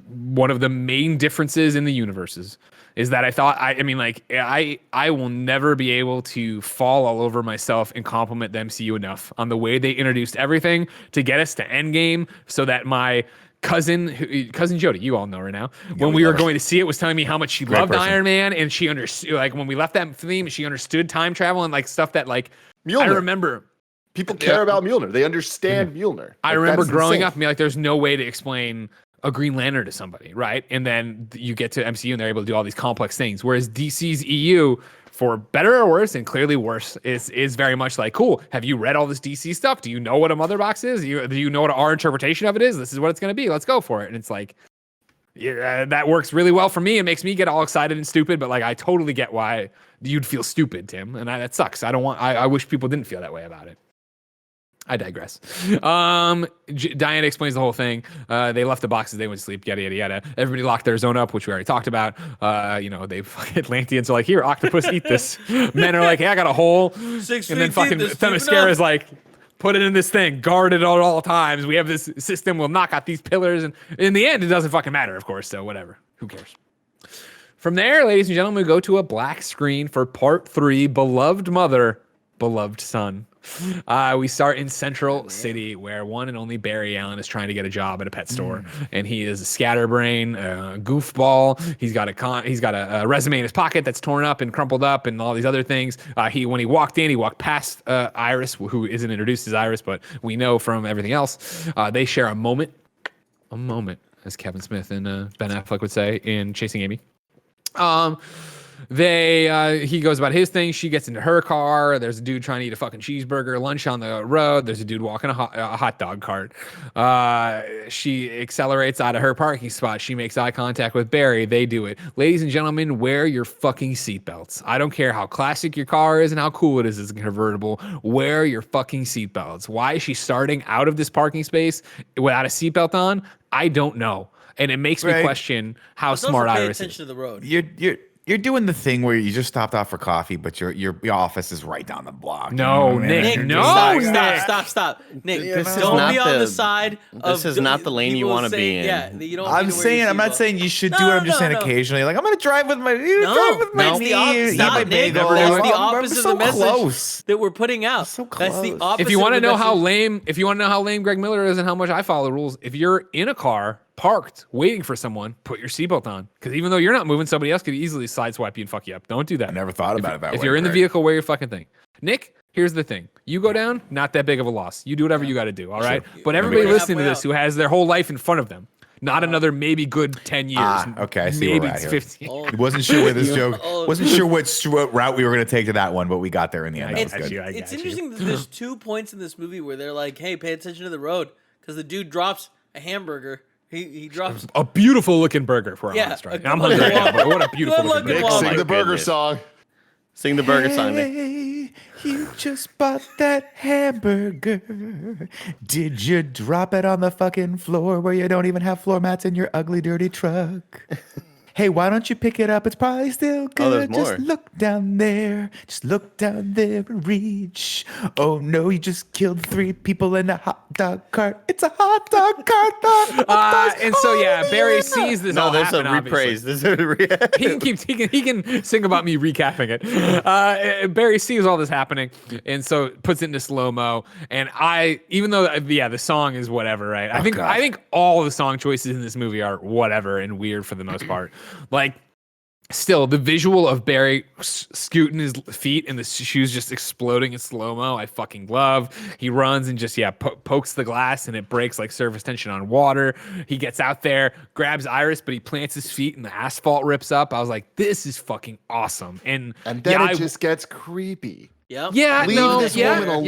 one of the main differences in the universes is that I will never be able to fall all over myself and compliment the MCU enough on the way they introduced everything to get us to Endgame, so that my cousin Jody, you all know her now, when we were going to see it, was telling me how much she loved Iron Man, and she understood, like when we left that theme, she understood time travel and like stuff that like Mjolnir. I remember people care about Mjolnir. They understand Mjolnir. I remember growing up and be like, there's no way to explain a Green Lantern to somebody, right? And then you get to MCU and they're able to do all these complex things. Whereas DC's EU, for better or worse, and clearly worse, is very much like, cool, have you read all this DC stuff? Do you know what a mother box is? Do you know what our interpretation of it is? This is what it's going to be. Let's go for it. And it's like, yeah, that works really well for me. It makes me get all excited and stupid, but like, I totally get why you'd feel stupid, Tim. And that sucks. I wish people didn't feel that way about it. I digress. Diana explains the whole thing. They left the boxes. They went to sleep. Yada yada yada. Everybody locked their zone up, which we already talked about. They Atlanteans are like, here, octopus, eat this. Men are like, hey, I got a hole. 6 and then feet fucking deep, Themyscira is like, put it in this thing, guard it at all times. We have this system. We'll knock out these pillars, and in the end, it doesn't fucking matter, of course. So whatever. Who cares? From there, ladies and gentlemen, we go to a black screen for part 3. Beloved mother, beloved son. We start in Central City, where one and only Barry Allen is trying to get a job at a pet store, and he is a scatterbrain, goofball. He's got a resume in his pocket that's torn up and crumpled up, and all these other things. When he walked past Iris, who isn't introduced as Iris, but we know from everything else. They share a moment, as Kevin Smith and Ben Affleck would say in Chasing Amy. He goes about his thing. She gets into her car. There's a dude trying to eat a fucking cheeseburger lunch on the road. There's a dude walking a hot dog cart. She accelerates out of her parking spot. She makes eye contact with Barry. They do it. Ladies and gentlemen, wear your fucking seatbelts. I don't care how classic your car is and how cool it is as a convertible. Wear your fucking seatbelts. Why is she starting out of this parking space without a seatbelt on? I don't know. And it makes me question how smart Iris is. Pay attention to the road. You're doing the thing where you just stopped off for coffee, but your office is right down the block. No, Nick. Stop. Nick, don't be on the side of... This is not the lane you want to be in. Yeah, you don't. I'm not saying you should do it. I'm just saying occasionally, like, I'm gonna drive with my knee, eat my bagel. That's the opposite of the message that we're putting out. So close. That's the opposite. If you want to know how lame Greg Miller is and how much I follow the rules, if you're in a car parked waiting for someone, put your seatbelt on, because even though you're not moving, somebody else could easily sideswipe you and fuck you up. Don't do that. I never thought about it that way. If you're in the vehicle, wear your fucking thing. Nick, here's the thing: you go down, not that big of a loss. You do whatever you got to do. All right, but everybody listening to this who has their whole life in front of them, not another maybe good 10 years. Okay, I see maybe where it's we're at 15. Wasn't sure where this joke. Wasn't sure what route we were going to take to that one, but we got there in the end. That was good. It's interesting that there's 2 points in this movie where they're like, "Hey, pay attention to the road," because the dude drops a hamburger. He drops a beautiful looking burger, if we're honest, right? I'm hungry right now, but what a beautiful looking burger. Nick, sing the burger song. Sing the burger song, Nick. Hey, you just bought that hamburger. Did you drop it on the fucking floor where you don't even have floor mats in your ugly, dirty truck? Hey, why don't you pick it up? It's probably still good. there's more. Just look down there. Just look down there and reach. Oh no, you just killed 3 people in a hot dog cart. It's a hot dog cart. And so Barry sees this. No, all there's happen, a reprise. There's a he can sing about me recapping it. Barry sees all this happening, and so puts it into slow mo. And even though the song is whatever, right? I think all the song choices in this movie are whatever and weird for the most part. Like, still, the visual of Barry scooting his feet and the shoes just exploding in slow-mo, I fucking love. He runs and just, pokes the glass and it breaks like surface tension on water. He gets out there, grabs Iris, but he plants his feet and the asphalt rips up. I was like, this is fucking awesome. And then it just gets creepy. Yep. Leave this woman alone.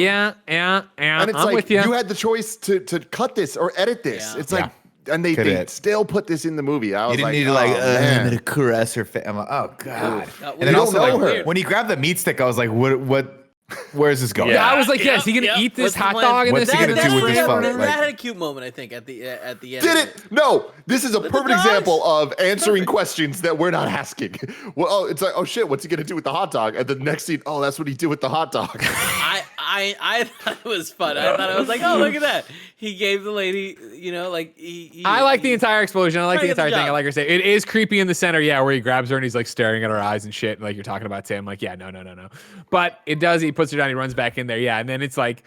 Yeah. And it's I'm like, with you. you had the choice to cut this or edit this. Yeah. It's like... And they still put this in the movie. I was You didn't like, need to I'm gonna caress her face. I'm like, oh god. And then also, like, when he grabbed the meat stick, I was like, what? where's this going? Yeah, I was like, yeah, is he gonna Yep. eat this What's the hot plan? dog in What's this? he gonna do with this that, fuck? that Like- had a cute moment, I think, at the end. Did it? No. This is a the perfect dogs? example of answering questions that we're not asking. Well, oh, it's like, oh shit, what's he gonna do with the hot dog? And the next scene, oh, that's what he did with the hot dog. I thought it was fun. I thought I was like, oh, look at that. He gave the lady, like I like the entire explosion. I like the Trying to get entire the thing. I job. like her saying it is creepy in the center, yeah, where he grabs her and he's like staring at her eyes and shit. Like you're talking about Tim. Like, yeah, no. But it does. He puts her down. He runs back in there. Yeah, and then it's like,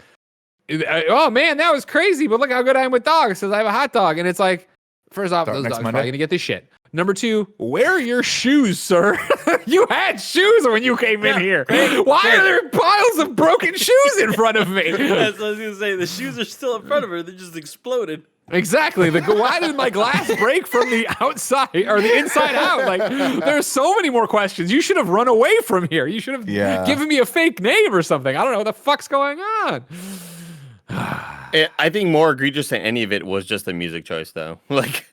oh man, that was crazy. But look how good I am with dogs. Says I have a hot dog, and it's like, first off, Start those next dogs are Monday. probably gonna get this shit. Number two, where are your shoes, sir? You had shoes when you came in here. Why are there piles of broken shoes in front of me? That's what I was gonna say. The shoes are still in front of her. They just exploded. Exactly. Why did my glass break from the outside or the inside out? Like, there's so many more questions. You should have run away from here. You should have given me a fake name or something. I don't know what the fuck's going on. I think more egregious than any of it was just the music choice, though. Like,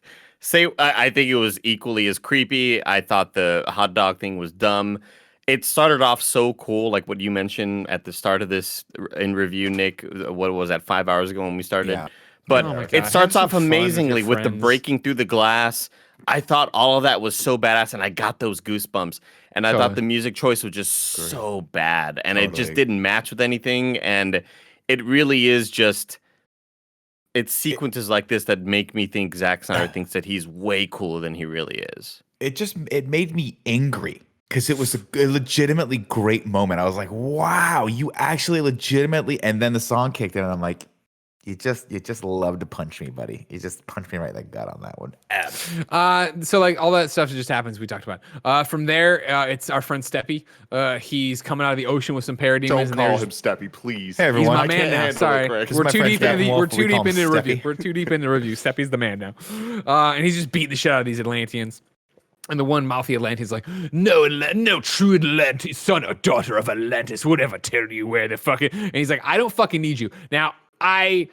I think it was equally as creepy. I thought the hot dog thing was dumb. It started off so cool, like what you mentioned at the start of this in review, Nick. What was that, 5 hours ago when we started? Yeah. But Oh my God. it starts Have off some fun with your amazingly with the friends. breaking through the glass. I thought all of that was so badass, and I got those goosebumps. And I thought Totally. the music choice was just so bad, and it just Totally. didn't match with anything. And it really is just. It's sequences like this that make me think Zack Snyder thinks that he's way cooler than he really is. It made me angry because it was a legitimately great moment. I was like, wow, you actually legitimately, and then the song kicked in and I'm like, you just love to punch me, buddy. You just punched me right in the gut on that one. So like all that stuff just happens. We talked about. From there, it's our friend Steppy. He's coming out of the ocean with some parademons. Don't and call there's- him Steppy, please. Hey, He's everyone. my I man can't now. handle it, Sorry, Craig. This is we're my too friend deep into the Steppenwolf, we're but too we call deep into the him review. Steppy. We're too deep into the review. Steppy's the man now, and he's just beating the shit out of these Atlanteans. And the one mouthy Atlantean's like, no true Atlantis, son or daughter of Atlantis would ever tell you where the fucking. And he's like, I don't fucking need you. Now, I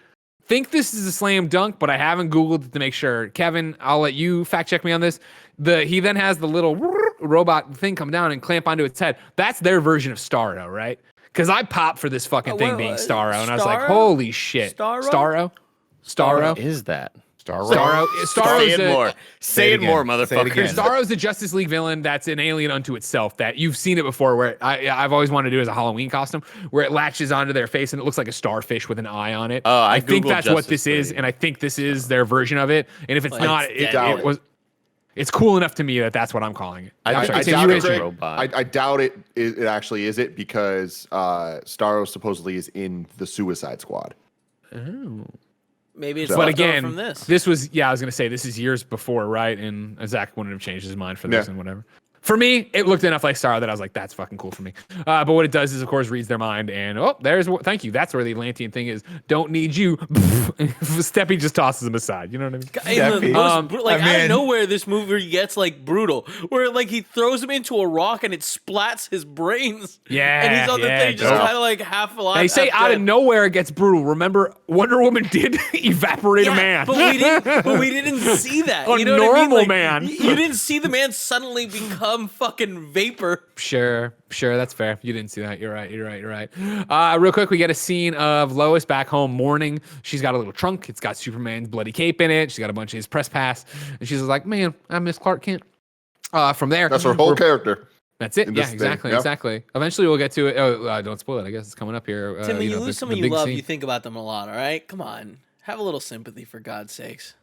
think this is a slam dunk, but I haven't Googled it to make sure. Kevin, I'll let you fact check me on this. He then has the little robot thing come down and clamp onto its head. That's their version of Starro, right? Because I popped for this fucking thing being Starro, and I was like, Starro? holy shit. Starro? Starro? What is that? Starro Say is it more. Say it again. more, Say it motherfucker. again. Starro's the Justice League villain that's an alien unto itself that you've seen it before where I've always wanted to do as a Halloween costume where it latches onto their face and it looks like a starfish with an eye on it. Oh, I think Googled that's what Justice this is, League. and I think this is their version of it. And if it's Like, not, it's it's cool enough to me that that's what I'm calling it. I I'm think sorry, I it's Tim, doubt you it, answer. Greg. Robot. I doubt it actually is it because Starro supposedly is in the Suicide Squad. Maybe it's But But left over again, from this. this was, I was going to say this is years before, right? And Zach wouldn't have changed his mind for this Yeah. and whatever. For me, it looked enough like Starro that I was like, that's fucking cool for me. But what it does is, of course, reads their mind. And, thank you. That's where the Atlantean thing is. Don't need you. Steppy just tosses him aside. You know what I mean? In the Steppy. most like out of mean- nowhere, this movie gets like brutal, where like he throws him into a rock and it splats his brains. Yeah, and he's on the yeah, thing, just dope. kind of like half alive. They say half out of dead. nowhere it gets brutal. Remember, Wonder Woman did evaporate a man. But we didn't see that. A You know what I mean? normal Like, man. You didn't see the man suddenly become fucking vapor. Sure, that's fair. You didn't see that. You're right. Real quick, we get a scene of Lois back home mourning. She's got a little trunk. It's got Superman's bloody cape in it. She's got a bunch of his press pass. And she's like, man, I miss Clark Kent. From there. That's her whole we're- character. That's it. in Yeah, this thing. exactly, Yeah. exactly. Eventually we'll get to it. Oh, don't spoil it. I guess it's coming up here. Tim, when you know, lose the someone you big love, scene. you think about them a lot. All right, come on, have a little sympathy for God's sakes.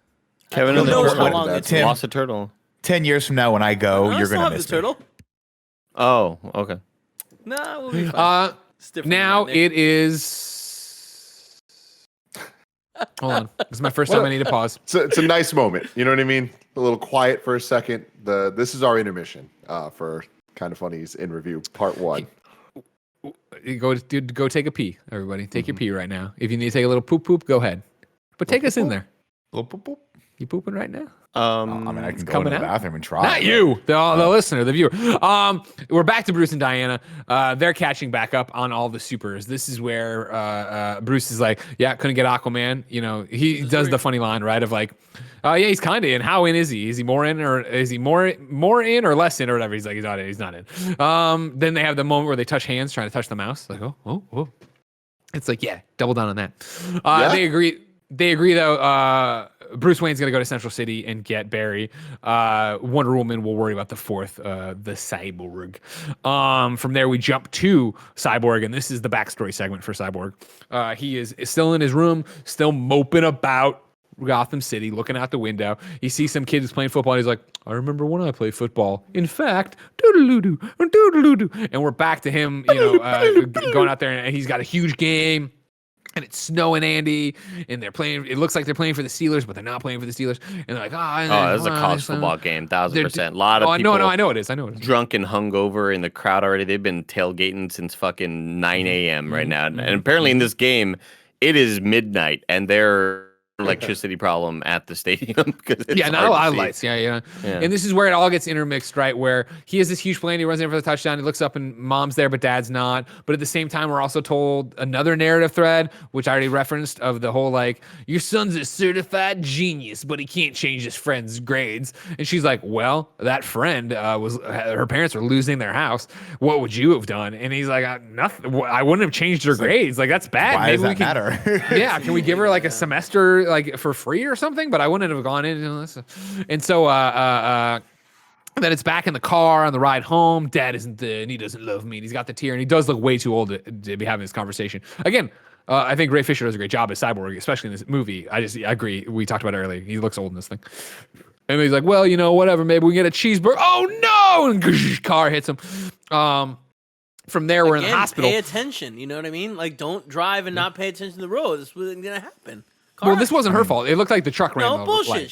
Kevin Who and the knows how turtle. long it's Tim. Lost a turtle. 10 years from now when I go, I you're still going to have miss the turtle. Oh, okay. Nah, we'll be fine. It's different Now than that, Nick. it is. Hold on. This is my first time I need to pause. It's a nice moment. You know what I mean? A little quiet for a second. This is our intermission for Kind of Funny's in review part 1. Go take a pee, everybody. Take your pee right now. If you need to take a little poop, go ahead. But take us in there. Boop, boop, boop. You pooping right now? I mean, I can go coming into the out? bathroom and try. Not you, the listener, the viewer. We're back to Bruce and Diana. They're catching back up on all the supers. This is where Bruce is like, yeah, couldn't get Aquaman. You know, he does the funny line, right? Of like, Yeah, he's kind of in. How in is he? Is he more in, or is he more in or less in, or whatever? He's like, he's not in. He's not in. Then they have the moment where they touch hands, trying to touch the mouse. Like, oh. It's like, yeah, double down on that. They agree. They agree though. Bruce Wayne's gonna go to Central City and get Barry. Wonder Woman will worry about the fourth, the Cyborg. From there we jump to Cyborg, and this is the backstory segment for Cyborg. He is still in his room, still moping about Gotham City, looking out the window. He sees some kids playing football, and he's like, I remember when I played football. In fact, doodaloo-doo, doodaloo-doo. And we're back to him, going out there, and he's got a huge game. And it's snowing, Andy, and they're playing. It looks like they're playing for the Steelers, but they're not playing for the Steelers. And they're like, this is a college football game, 1000%. A lot of people. No, I know it is. Drunk and hungover in the crowd already. They've been tailgating since fucking 9 a.m. right now. And apparently in this game, it is midnight, and they're electricity problem at the stadium. Yeah, not a lot of lights. Yeah. And this is where it all gets intermixed, right? Where he has this huge plan, he runs in for the touchdown, he looks up and mom's there, but dad's not. But at the same time, we're also told another narrative thread, which I already referenced, of the whole like, your son's a certified genius, but he can't change his friend's grades. And she's like, well, that friend her parents were losing their house. What would you have done? And he's like, nothing. I wouldn't have changed her grades. Like, that's bad. Why Maybe does that matter? Yeah, can we give her like a semester like for free or something? But I wouldn't have gone in. And so then it's back in the car on the ride home. Dad isn't there, and he doesn't love me. And he's got the tear, and he does look way too old to be having this conversation. Again, I think Ray Fisher does a great job as Cyborg, especially in this movie. I agree. We talked about it earlier. He looks old in this thing. And he's like, well, whatever. Maybe we can get a cheeseburger. Oh, no! And car hits him. From there, we're in the hospital. Pay attention. You know what I mean? Like, don't drive and not pay attention to the road. This wasn't going to happen. Well, this wasn't her fault. It looked like the truck ran. No bullshit.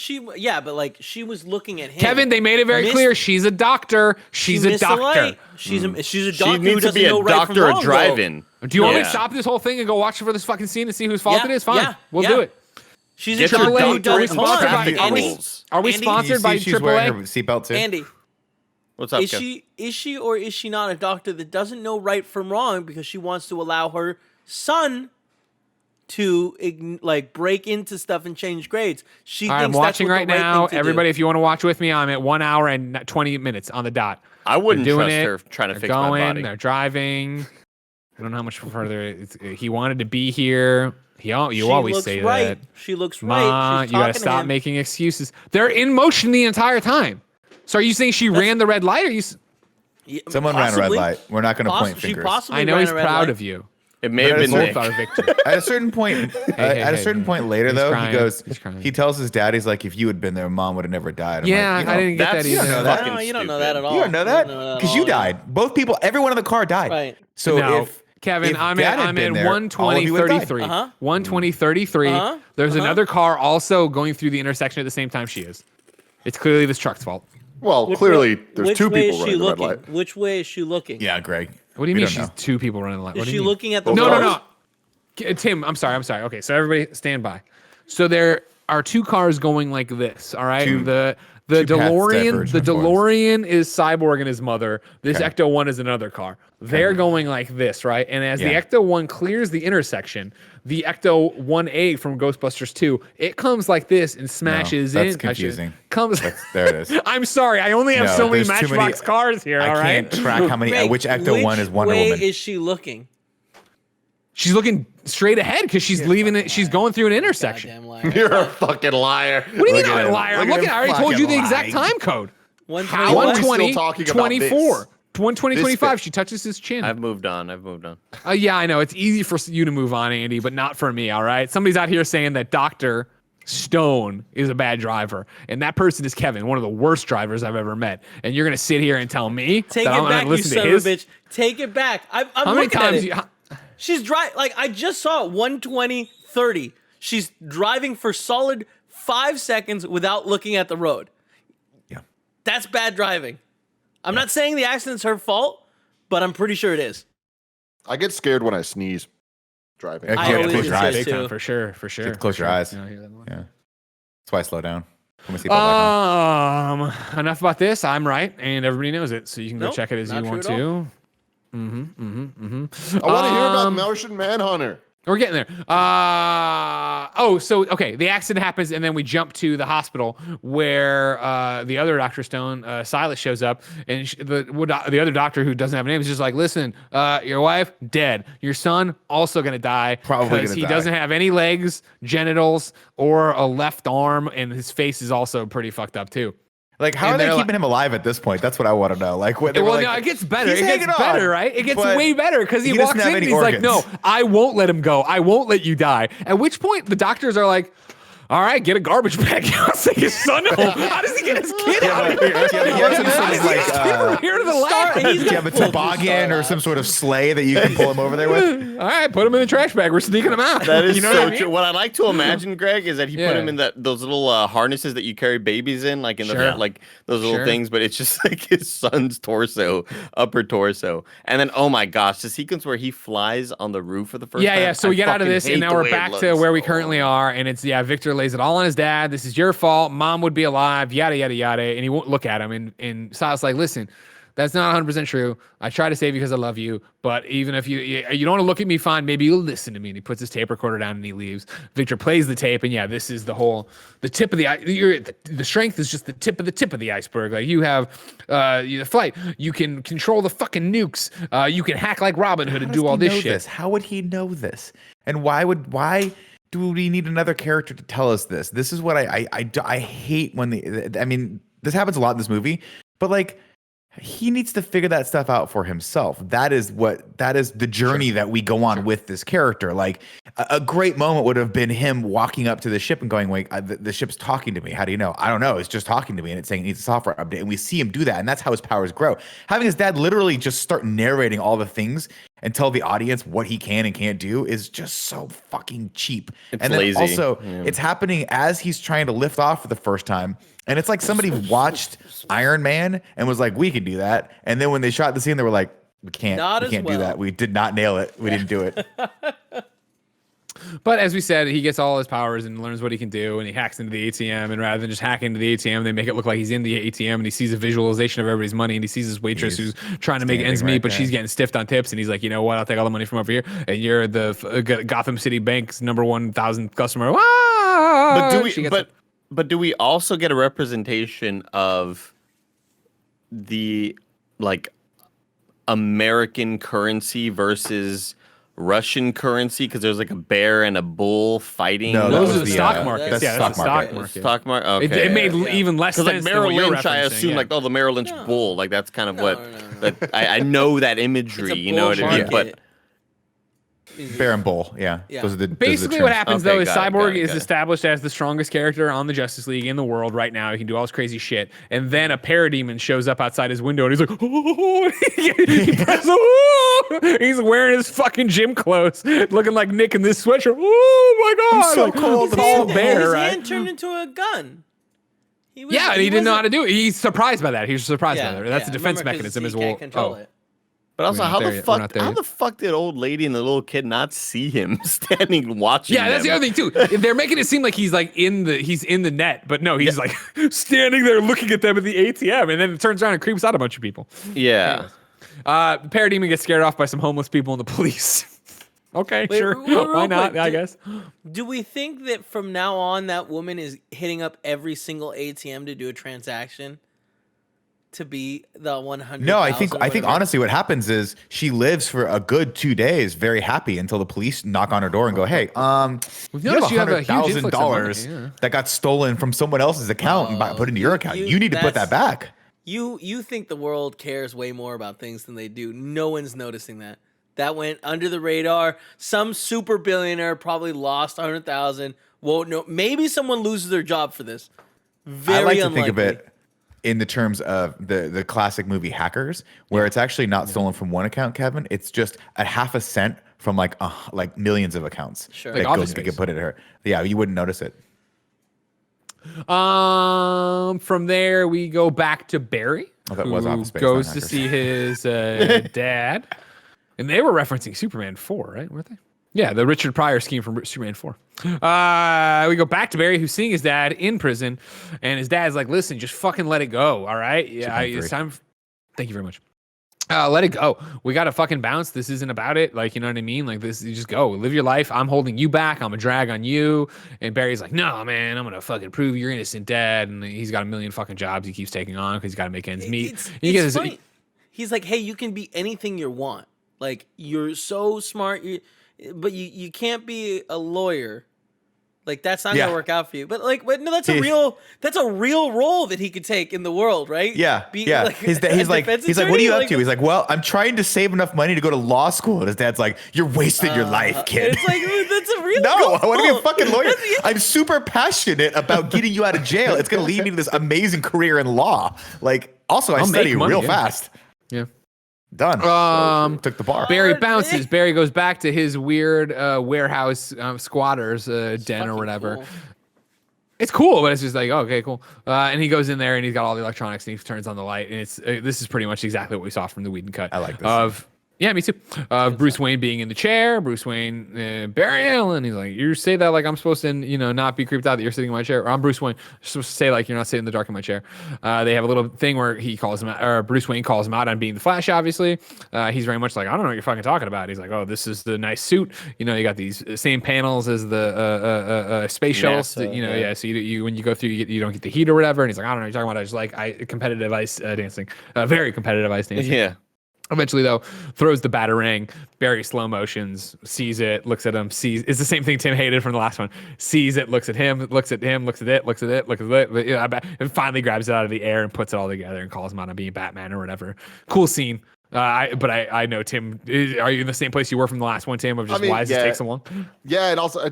But like she was looking at him. Kevin, they made it very clear. She's a doctor. She's a doctor. She's a doctor. She needs to be a doctor or drive-in. Do you want me to stop this whole thing and go watch for this fucking scene and see whose fault it is? Fine, we'll do it. She's a AAA. Are we sponsored by She's wearing her AAA? seatbelt too. Andy, what's up? Is she or is she not a doctor that doesn't know right from wrong because she wants to allow her son to like break into stuff and change grades? I'm watching right now. Everybody, if you want to watch with me, I'm at 1 hour and 20 minutes on the dot. I wouldn't trust her trying to fix my body. They're driving. I don't know how much further. He wanted to be here. You always say that. She looks Ma, right. You gotta stop making excuses. They're in motion the entire time. So are you saying she ran the red light? Or Someone ran a red light. We're not going to point fingers. I know he's proud of you. It may have been Nick. At a certain point, later, though, he tells his dad, he's like, if you had been there, mom would have never died. I didn't get that either. You don't know that. You don't know that at all. You don't know that? Because you died. Both people, everyone in the car died. Right. So if Kevin, I'm at 120:33. 120:33. There's another car also going through the intersection at the same time she is. It's clearly this truck's fault. Well, clearly there's two people running the red light. Which way is she looking? Yeah, Greg. What do you mean she's two people running the light? Is she looking at the No. Tim, I'm sorry. Okay, so everybody stand by. So there are two cars going like this, all right? The DeLorean is Cyborg and his mother. This Ecto 1 is another car. They're going like this, right? And as the Ecto 1 clears the intersection, the Ecto 1A from Ghostbusters 2, it comes like this and smashes in. That's confusing. There it is. I'm sorry. I only have so many Matchbox cars here, all right? I can't track how many, which Ecto 1 is Wonder Woman. Which way is she looking? She's looking straight ahead because she's leaving it. She's going through an intersection. Goddamn liar. You're a fucking liar. What do you mean I'm a liar? I'm looking. I already told you the exact time code. 120, 24. 120, 25. She touches his chin. I've moved on. Yeah, I know. It's easy for you to move on, Andy, but not for me, all right? Somebody's out here saying that Dr. Stone is a bad driver, and that person is Kevin, one of the worst drivers I've ever met. And you're going to sit here and tell me Take that it I'm back, going to listen you son to his? Of a bitch. Take it back. I'm how many looking times at it. She's driving, like, I just saw it, 120/30. She's driving for solid 5 seconds without looking at the road. Yeah. That's bad driving. I'm not saying the accident's her fault, but I'm pretty sure it is. I get scared when I sneeze driving. I always close your eyes. do too. For sure. Close your eyes. Yeah. That's why I slow down. Enough about this. I'm right, and everybody knows it, so you can go check it as you want to. I want to hear about Martian Manhunter. We're getting there. Okay. The accident happens, and then we jump to the hospital where the other Dr. Stone, Silas, shows up, and the other doctor who doesn't have a name is just like, listen, your wife dead, your son also gonna die, Probably because he gonna die. doesn't have any legs, genitals, or a left arm, and his face is also pretty fucked up too. Like, how And are they they're keeping him alive at this point? That's what I want to know. Like, what, they were Well, like, no, it gets better. "He's It gets hanging on," better, right? It gets but way better because he he doesn't walks have in and any he's like, organs. no, I won't let him go. I won't let you die. At which point the doctors are like, all right, get a garbage bag. Let's take his son home. How does he get his kid out of here? you have some sort of, like, From here to the lab. Do you have a toboggan or some sort of sleigh that you can pull him over there with? All right, put him in the trash bag. We're sneaking him out. That is you know so what I mean? true. What I like to imagine, Greg, is that he put Yeah. him in those little harnesses that you carry babies in, like in the Sure. like those little Sure. things. But it's just like his son's torso, upper torso, and then oh my gosh, the sequence where he flies on the roof for the first time. Yeah. So we I get out of fucking this, hate and now the we're way it back to looks. where we currently are, and it's Victor lays it all on his dad. This is your fault. Mom would be alive. Yada yada yada, and he won't look at him. And Silas like, listen, that's not 100% true. I try to save you because I love you, but even if you don't want to look at me, fine. Maybe you'll listen to me. And he puts his tape recorder down and he leaves. Victor plays the tape, and yeah, this is the tip of the strength is just the tip of the iceberg. Like you have the flight, you can control the fucking nukes, you can hack like Robin Hood and do all this shit. How would he know this? And why do we need another character to tell us this? This is what I hate when I mean, this happens a lot in this movie, but like, he needs to figure that stuff out for himself. That is the journey that we go on with this character. Like a great moment would have been him walking up to the ship and going, wait, the ship's talking to me. How do you know? I don't know. It's just talking to me and it's saying it needs a software update. And we see him do that. And that's how his powers grow. Having his dad literally just start narrating all the things and tell the audience what he can and can't do is just so fucking cheap. It's and then lazy. also it's happening as he's trying to lift off for the first time. And it's like somebody watched Iron Man and was like, we can do that. And then when they shot the scene, they were like, we can't do that. We did not nail it. We didn't do it. But as we said, he gets all his powers and learns what he can do, and he hacks into the ATM. And rather than just hacking into the ATM, they make it look like he's in the ATM, and he sees a visualization of everybody's money, and he sees his waitress who's trying to make ends meet, but she's getting stiffed on tips, and he's like, you know what? I'll take all the money from over here, and you're the Gotham City Bank's number 1,000 customer. But do we also get a representation of the like American currency versus Russian currency? Because there's like a bear and a bull fighting. No, that Those was are the the stock market. that's Yeah, stock that's the market. stock market. Stock market. Okay. It made even less Because sense like than Merrill what you're Lynch, I referencing, assume yeah. like, oh, the Merrill Lynch bull. Like that's kind of what. No. That I know that imagery. It's a You know what bull I mean? market. Bear and Bull. Yeah. Yeah. Those are the Basically, terms. what happens Okay, though is got it, Cyborg got it, is got it. established as the strongest character on the Justice League in the world right now. He can do all this crazy shit, and then a parademon shows up outside his window, and he's like, oh, he presses, oh! He's wearing his fucking gym clothes, looking like Nick in this sweatshirt. Oh my god! I'm so Like, cold. It's all His bear, right? hand turned into a gun. Yeah, and he didn't know how to do it. He's surprised by that. He's surprised by that. That's a defense remember, 'cause mechanism he as well. can't control it. But also, We're not how there the yet. We're not fuck? there How yet. the fuck did old lady and the little kid not see him standing watching? Yeah, that's the them? other thing too. They're making it seem like he's like in the net, but no, he's like standing there looking at them at the ATM, and then it turns around and creeps out a bunch of people. Yeah. Parademon gets scared off by some homeless people and the police. Okay, Wait, sure. real Why not? quick, I guess. Do we think that from now on that woman is hitting up every single ATM to do a transaction to be the 100? No, I think honestly what happens is she lives for a good 2 days very happy until the police knock on her door and go, hey, We've you have noticed you have a huge influx of $100,000 money, yeah. that got stolen from someone else's account and put into your account. You need to put that back. You think the world cares way more about things than they do. No one's noticing that. That went under the radar. Some super billionaire probably lost 100,000. Won't know. Maybe someone loses their job for this. Very I like to unlikely. think of it in the terms of the classic movie Hackers, where it's actually not stolen from one account, Kevin. It's just a half a cent from like millions of accounts. Sure. That Like Office goes to Space. get put in her. Yeah, you wouldn't notice it. From there we go back to Barry, Oh, that was who Office Space, goes not to Hackers. see his dad, and they were referencing Superman 4, right? Weren't they? Yeah, the Richard Pryor scheme from Superman 4. We go back to Barry, who's seeing his dad in prison, and his dad's like, "Listen, just fucking let it go, all right? Yeah, Superman it's 3. time." Thank you very much. Let it go. We got to fucking bounce. This isn't about it. Like, you know what I mean? Like this, you just go live your life. I'm holding you back. I'm a drag on you. And Barry's like, no, man, I'm going to fucking prove you're innocent, dad. And he's got a million fucking jobs he keeps taking on because he's got to make ends meet. It's funny. He's like, hey, you can be anything you want. Like, you're so smart, but you can't be a lawyer. Like, that's not gonna work out for you. But no, that's a real role that he could take in the world, right? Yeah, yeah. Like, he's like, what are you up to? He's like, well, I'm trying to save enough money to go to law school. And his dad's like, you're wasting your life, kid. It's like, that's a real No, goal. I want to be a fucking lawyer. I'm super passionate about getting you out of jail. It's gonna lead me to this amazing career in law. Like, also, I study real fast. Yeah. Done. Took the bar. Barry bounces. Barry goes back to his weird warehouse squatters den or whatever. Cool. It's cool, but it's just like, oh, okay, cool. And he goes in there and he's got all the electronics and he turns on the light. And it's this is pretty much exactly what we saw from the Whedon cut. I like this. Yeah, me too. Bruce Wayne being in the chair. Bruce Wayne, Barry Allen. He's like, you say that like I'm supposed to, not be creeped out that you're sitting in my chair. Or I'm Bruce Wayne. You're supposed to say like you're not sitting in the dark in my chair. They have a little thing where he calls him out, or Bruce Wayne calls him out on being the Flash. Obviously, he's very much like, I don't know what you're fucking talking about. He's like, oh, this is the nice suit. You got these same panels as the space shuttles. So you when you go through, you don't get the heat or whatever. And he's like, I don't know what you're talking about. I just like competitive ice dancing, very competitive ice dancing. Yeah. Eventually, though, throws the batarang. Barry slow motions, sees it, looks at him, sees. It's the same thing Tim hated from the last one. Sees it, looks at him, looks at him, looks at it, looks at it, looks at it. But, and finally grabs it out of the air and puts it all together and calls him out on being Batman or whatever. Cool scene. I know, Tim. Are you in the same place you were from the last one, Tim? Of just why does it take so long? Yeah, and also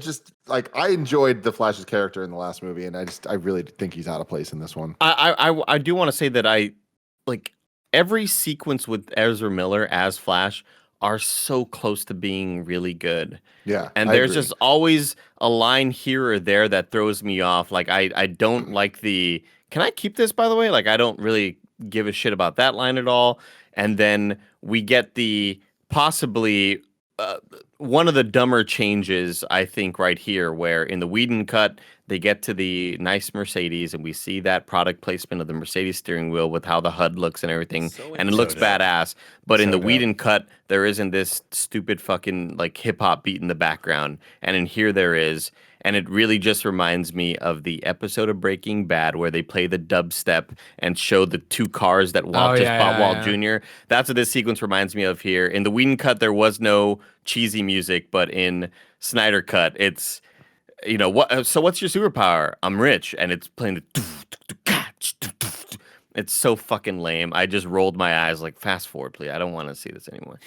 I enjoyed the Flash's character in the last movie, and I really think he's out of place in this one. I do want to say that I like. Every sequence with Ezra Miller as Flash are so close to being really good. Yeah. And there's just always a line here or there that throws me off. Like, I don't like can I keep this, by the way? Like, I don't really give a shit about that line at all. And then we get the possibly one of the dumber changes, I think, right here, where in the Whedon cut, they get to the nice Mercedes and we see that product placement of the Mercedes steering wheel with how the HUD looks and everything. And it looks badass. But in the Whedon cut, there isn't this stupid fucking like hip hop beat in the background. And in here there is. And it really just reminds me of the episode of Breaking Bad where they play the dubstep and show the two cars that Walt bought Walt Jr. That's what this sequence reminds me of here. In the Whedon cut, there was no cheesy music, but in Snyder cut, it's what? So what's your superpower? I'm rich, and it's playing the. It's so fucking lame. I just rolled my eyes like, fast forward, please. I don't want to see this anymore.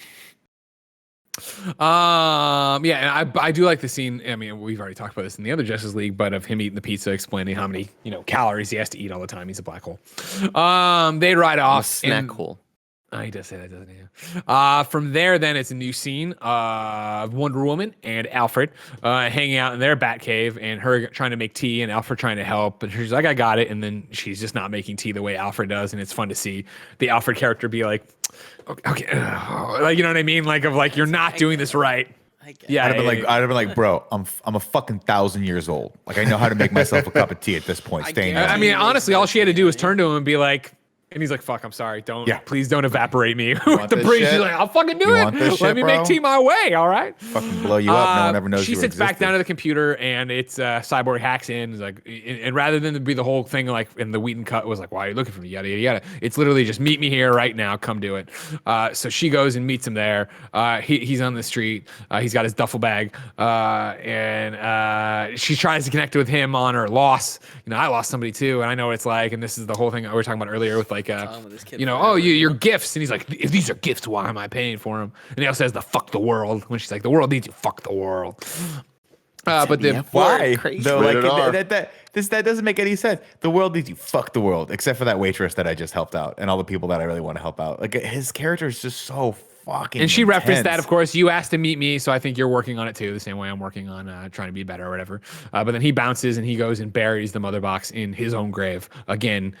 Yeah, and I do like the scene. I mean, we've already talked about this in the other Justice League, but of him eating the pizza, explaining how many calories he has to eat all the time. He's a black hole. They ride off. Snack hole. Oh, he does say that, doesn't he? From there, then it's a new scene of Wonder Woman and Alfred hanging out in their Batcave, and her trying to make tea, and Alfred trying to help. But she's like, "I got it," and then she's just not making tea the way Alfred does, and it's fun to see the Alfred character be like, "Okay," like, you know what I mean? Like, you're not doing this right. Yeah, I'd have been like, bro, I'm a fucking 1,000 years old. Like, I know how to make myself a cup of tea at this point. I mean, honestly, all she had to do was turn to him and be like. And he's like, fuck, I'm sorry. Please don't evaporate me with the breeze. She's like, I'll fucking do it. Let me make tea my way. All right. Fucking blow you up. No one ever knows she sits back down to the computer and it's Cyborg hacks in. It's like, and rather than be the whole thing like in the Whedon cut was like, why are you looking for me? Yada, yada, yada. It's literally just meet me here right now. Come do it. So she goes and meets him there. He's on the street. He's got his duffel bag. And she tries to connect with him on her loss. I lost somebody too. And I know what it's like. And this is the whole thing we were talking about earlier with like, your gifts. And he's like, if these are gifts, why am I paying for them? And he also says the fuck the world when she's like, the world needs you, fuck the world. But then why? Though, like, that doesn't make any sense. The world needs you, fuck the world, except for that waitress that I just helped out and all the people that I really want to help out. Like, his character is just so fucking And she intense. referenced that, of course. You asked to meet me, so I think you're working on it too, the same way I'm working on trying to be better or whatever. But then he bounces and he goes and buries the mother box in his own grave. Again,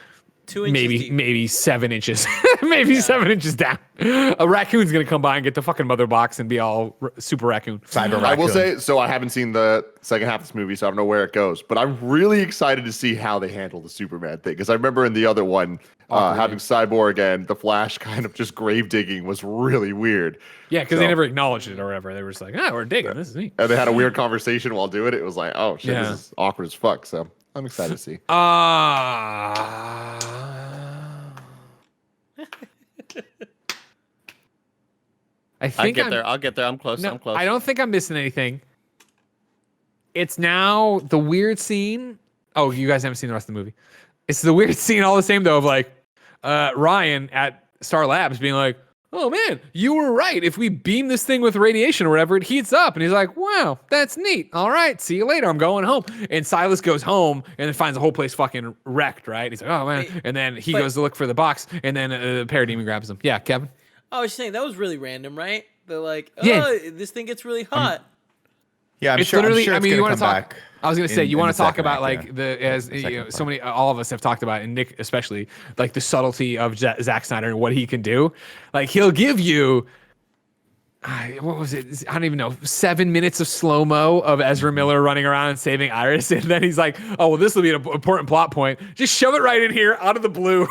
2 inches maybe deep. maybe 7 inches, maybe 7 inches down. A raccoon's gonna come by and get the fucking mother box and be all super raccoon. Cyber I will raccoon. say, so I haven't seen the second half of this movie, so I don't know where it goes. But I'm really excited to see how they handle the Superman thing, because I remember in the other one, having Cyborg and the Flash kind of just grave digging was really weird. Yeah, because So- they never acknowledged it or whatever. They were just like, we're digging. This is neat. And they had a weird conversation while doing it. It was like, oh shit, Yeah. this is awkward as fuck. So I'm excited to see. I think I'll get there. I'm close. No, I'm close. I don't think I'm missing anything. It's now the weird scene. Oh, you guys haven't seen the rest of the movie. It's the weird scene all the same though of like Ryan at Star Labs being like, oh man, you were right. If we beam this thing with radiation or whatever, it heats up. And he's like, wow, that's neat. All right, see you later. I'm going home. And Silas goes home and then finds the whole place fucking wrecked, right? He's like, oh man. And then he goes to look for the box and then the parademon grabs him. Yeah, Kevin? I was saying that was really random, right? They're like, oh, Yeah. this thing gets really hot. Yeah, I'm It's sure. literally, I'm sure I it's mean, gonna you want come to talk. back. I was gonna say, you want to talk second about act, like yeah. the as The you second know, part. so many, all of us have talked about, and Nick especially, like the subtlety of Zack Snyder and what he can do. Like he'll give you, what was it? I don't even know. 7 minutes of slow mo of Ezra Miller running around and saving Iris, and then he's like, "Oh well, this will be an important plot point. Just shove it right in here, out of the blue."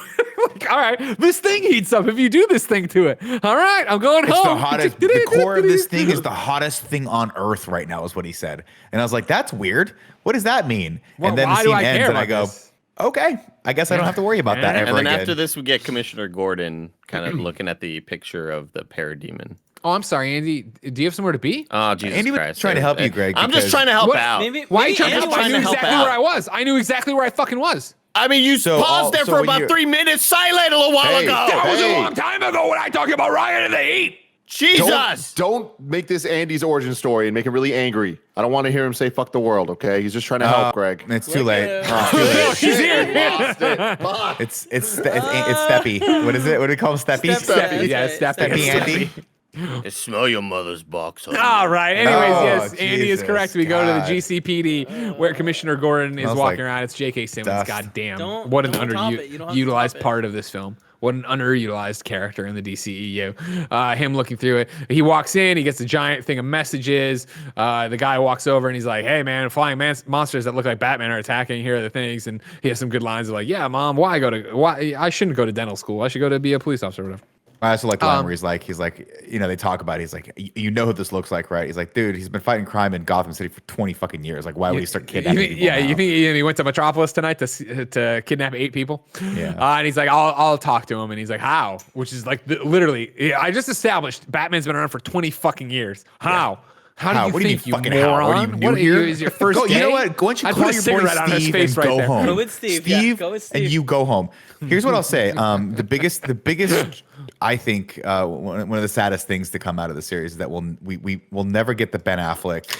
Like, all right, this thing heats up if you do this thing to it. All right, I'm going It's home. the hottest. The core of this thing is the hottest thing on Earth right now, is what he said. And I was like, "That's weird. What does that mean?" Well, and then the why do scene I ends, care and I about go, this? "Okay, I guess I don't have to worry about that Yeah. ever and then again." after this, we get Commissioner Gordon kind of looking at the picture of the parademon. Oh, I'm sorry, Andy. Do you have somewhere to be? Oh, Jesus Andy was Christ. trying to help you, Greg, I'm just because- trying to help What? out. Why are you maybe trying to Andy help? I trying knew to help exactly out. where I was. I knew exactly where I fucking was. I mean, you So paused there so for when about you're- 3 minutes silent a little while Hey, ago. That was a Hey. long time ago when I talked about Ryan and the Heat. Jesus. Don't make this Andy's origin story and make him really angry. I don't want to hear him say "fuck the world." Okay, he's just trying to help, Greg. It's too Look late. at It's too late. She's here. Lost it. Fuck. It's Steppy. What is it? What do we call him? Steppy? Steppy. Yeah, Steppy. Andy. Smell your mother's box. All right. Anyways, Oh, yes, Andy is Jesus, correct. We go to God. the GCPD where Commissioner Gordon is Smells walking like around. It's J.K. Simmons. dust. God damn. Don't What an top it. You don't have to underutilized top it. part of this film. What an underutilized character in the DCEU. Him looking through it. He walks in. He gets a giant thing of messages. The guy walks over and he's like, "Hey, man, flying monsters that look like Batman are attacking. Here are the things." And he has some good lines of like, "Yeah, Mom, why I shouldn't go to dental school. I should go to be a police officer or whatever." I also like the line where he's like, you know, they talk about it. He's like, you know who this looks like, right? He's like, dude, he's been fighting crime in Gotham City for 20 fucking years. Like, why would he start kidnapping people Yeah, now? you think he went to Metropolis tonight to kidnap 8 people? Yeah. And he's like, I'll talk to him, and he's like, how? Which is like literally, I just established Batman's been around for 20 fucking years. How? How do you What do you think, mean fucking you how? moron? What are you new What here? is your first Go, day? you know what? Why don't you I'd call put a your cigarette boy on his Steve face and right go there. home? Go with Steve, yeah, go with Steve. And you go home. Here's what I'll say. The biggest, I think, one of the saddest things to come out of the series is that we will never get the Ben Affleck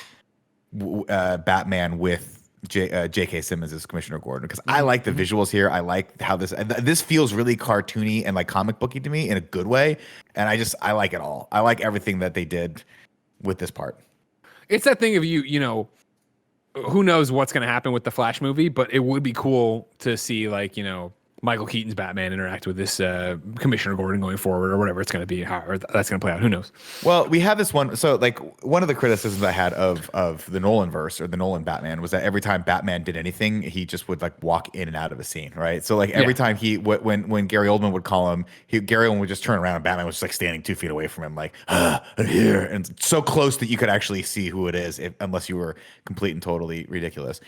Batman with J.K. Simmons as Commissioner Gordon, because I like the visuals here. I like how this feels really cartoony and like comic booky to me in a good way, and I like it all. I like everything that they did with this part. It's that thing of you know, who knows what's going to happen with the Flash movie, but it would be cool to see, like, you know, Michael Keaton's Batman interact with this Commissioner Gordon going forward, or whatever it's going to be, however that's going to play out. Who knows? Well, we have this one. So, like, one of the criticisms I had of the Nolan verse or the Nolan Batman was that every time Batman did anything, he just would like walk in and out of a scene, right? So, like, every time when Gary Oldman would call him, Gary Oldman would just turn around and Batman was just like standing 2 feet away from him, like, I'm here, and so close that you could actually see who it is, unless you were complete and totally ridiculous.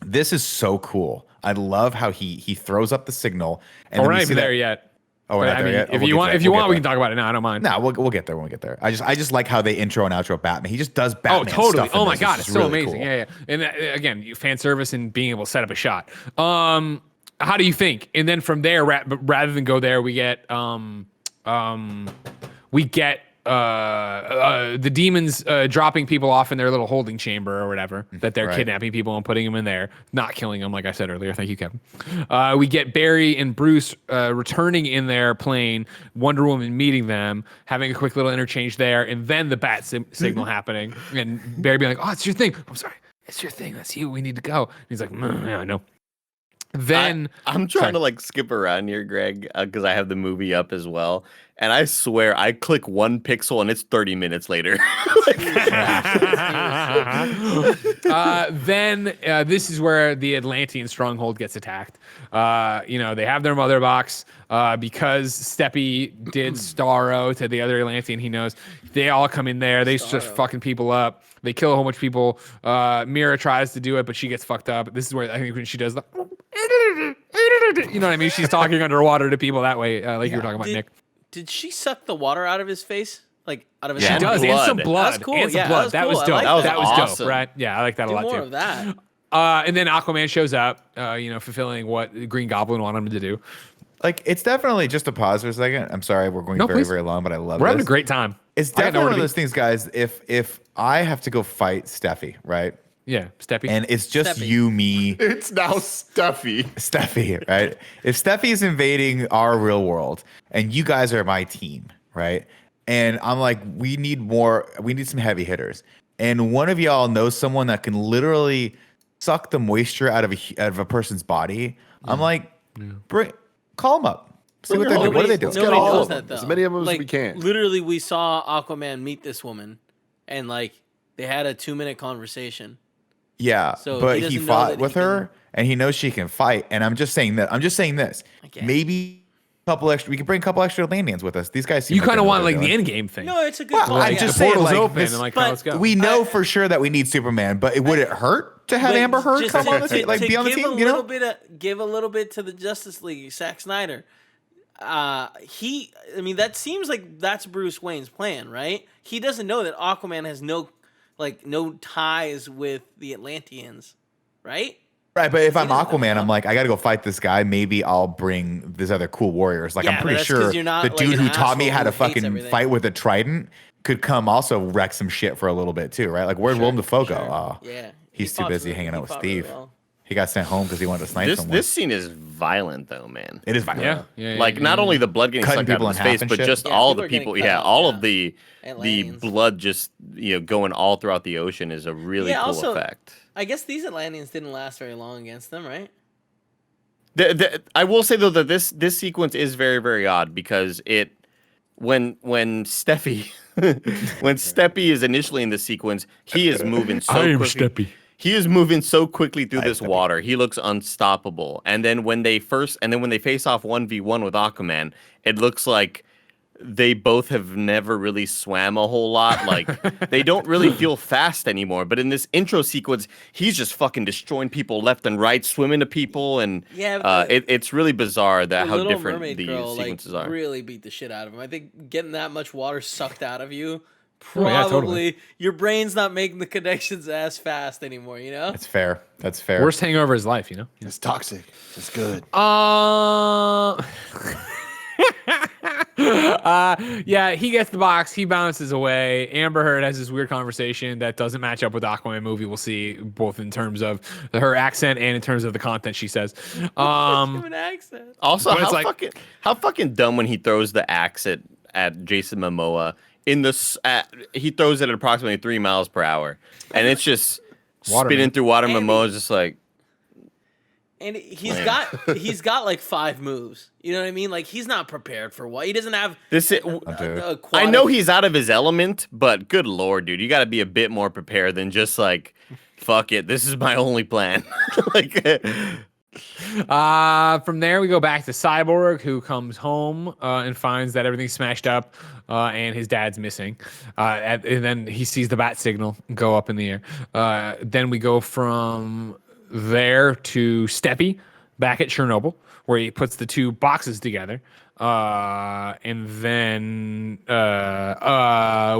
This is so cool. I love how he throws up the signal. And We're then we not see even that- there yet. Oh, we're not I there mean, yet? Oh, if we'll you get want, there. if you We'll want, get we there. can talk about it now. I don't mind. No, we'll get there when we get there. I just like how they intro and outro Batman. He just does Batman. Oh, totally. Stuff in Oh my this. god, This it's is so really amazing. cool. Yeah, yeah. And again, fan service and being able to set up a shot. How do you think? And then from there, rather than go there, we get the demons dropping people off in their little holding chamber or whatever, that they're Right. kidnapping people and putting them in there, not killing them, like I said earlier. Thank you, Kevin. We get Barry and Bruce returning in their plane, Wonder Woman meeting them, having a quick little interchange there, and then the bat signal happening, and Barry being like, "Oh, it's your thing. I'm sorry, it's your thing. That's you. We need to go." And he's like, "Yeah, I know." Then I'm trying Sorry. to like skip around here, Greg, because I have the movie up as well, and I swear I click one pixel and it's 30 minutes later. Then this is where the Atlantean stronghold gets attacked. They have their mother box because Steppy did Starro to the other Atlantean he knows. They all come in there. They just fucking people up. They kill a whole bunch of people. Mira tries to do it, but she gets fucked up. This is where I think when she does the, you know what I mean? She's talking underwater to people that way, like you were talking about, Nick. Did she suck the water out of his face? Like out of his Yeah. mouth? She does, and some blood. That's cool. And some Yeah, blood. that was cool. I dope. like that. That was Awesome. dope, right? Yeah, I like that a Do lot more too. of that. And then Aquaman shows up, fulfilling what the Green Goblin wanted him to do. Like, it's definitely just to pause for a second. I'm sorry, we're going No, very, please. very long, but I love We're this. having a great time. It's I got definitely nowhere one to of be. those things, guys. If I have to go fight Steffi, right? Yeah, Steppy. And it's just Steffi. you, me, It's now stuffy. Steffi, right? If Steffi is invading our real world and you guys are my team, right? And I'm like, we need some heavy hitters. And one of y'all knows someone that can literally suck the moisture out of a person's body. I'm like, call them up. See what they're doing. What are they doing? Let's get Nobody all knows of them. that, As though. many of them as Like, we can. Literally, we saw Aquaman meet this woman, and like they had a 2-minute conversation. Yeah, So but he he doesn't know fought that with he her, and he knows she can fight. And I'm just saying this. Okay. Maybe we can bring a couple extra Atlanteans with us. These guys seem You like kind they of know want what like they're the doing. end game thing. No, it's a good Well, point. I'm yeah. just the saying, portal's like, open, this- and like, but let's go. We know for sure that we need Superman, but would it hurt to have But Amber Heard just come on the to- team, like to be on the give team? a You know, little bit give a little bit to the Justice League, Zack Snyder. That seems like that's Bruce Wayne's plan, right? He doesn't know that Aquaman has no ties with the Atlanteans, right? right? But if I'm doesn't know Aquaman, that. I'm like, I got to go fight this guy. Maybe I'll bring these other cool warriors. Like, Yeah, I'm but pretty that's 'cause sure you're not, the like, dude an who taught me asshole how to who hates fucking everything. fight with a trident could come also wreck some shit for a little bit too, right? Like, where'd Willem Dafoe go? Sure. Oh, Yeah, he's too busy hanging out with fought really Steve. well. He got sent home because he wanted to snipe someone. This scene is violent though, man. It is violent. Yeah. Like not only the blood getting Cutting sucked out people of his in half face, and but shit. just Yeah, all people the are getting people. cut Yeah, up, all yeah. of the Atlanteans. blood just going all throughout the ocean is a really Yeah, cool also- effect. I guess these Atlanteans didn't last very long against them, right? I will say though that this sequence is very very odd because when Steffi when Steppy is initially in the sequence, he is moving so quickly. He is moving so quickly through this water. He looks unstoppable. And then when they face off 1v1 with Aquaman, it looks like they both have never really swam a whole lot. Like they don't really feel fast anymore. But in this intro sequence, he's just fucking destroying people left and right, swimming to people, and Yeah, it's really bizarre that The how Little different Mermaid the girl, sequences like, are. really beat the shit out of him. I think getting that much water sucked out of you, Oh, yeah, probably totally. your brain's not making the connections as fast anymore. You know? That's fair. That's fair. Worst hangover of his life, you know? It's toxic. It's good. Yeah, he gets the box. He bounces away. Amber Heard has this weird conversation that doesn't match up with the Aquaman movie. We'll see both in terms of her accent and in terms of the content she says. Give an accent. Also, But it's how fucking dumb when he throws the axe at Jason Momoa he throws it at approximately 3 miles per hour, and it's just Water, spinning man. through water. And Momoa's just like, And he's got like 5 moves. You know what I mean? Like he's not prepared for what he doesn't have. this. I know he's out of his element, but good lord, dude, you got to be a bit more prepared than just like, fuck it, this is my only plan. Like. From there, we go back to Cyborg, who comes home and finds that everything's smashed up and his dad's missing. And then he sees the bat signal go up in the air. Then we go from there to Steppy back at Chernobyl, where he puts the 2 boxes together. And then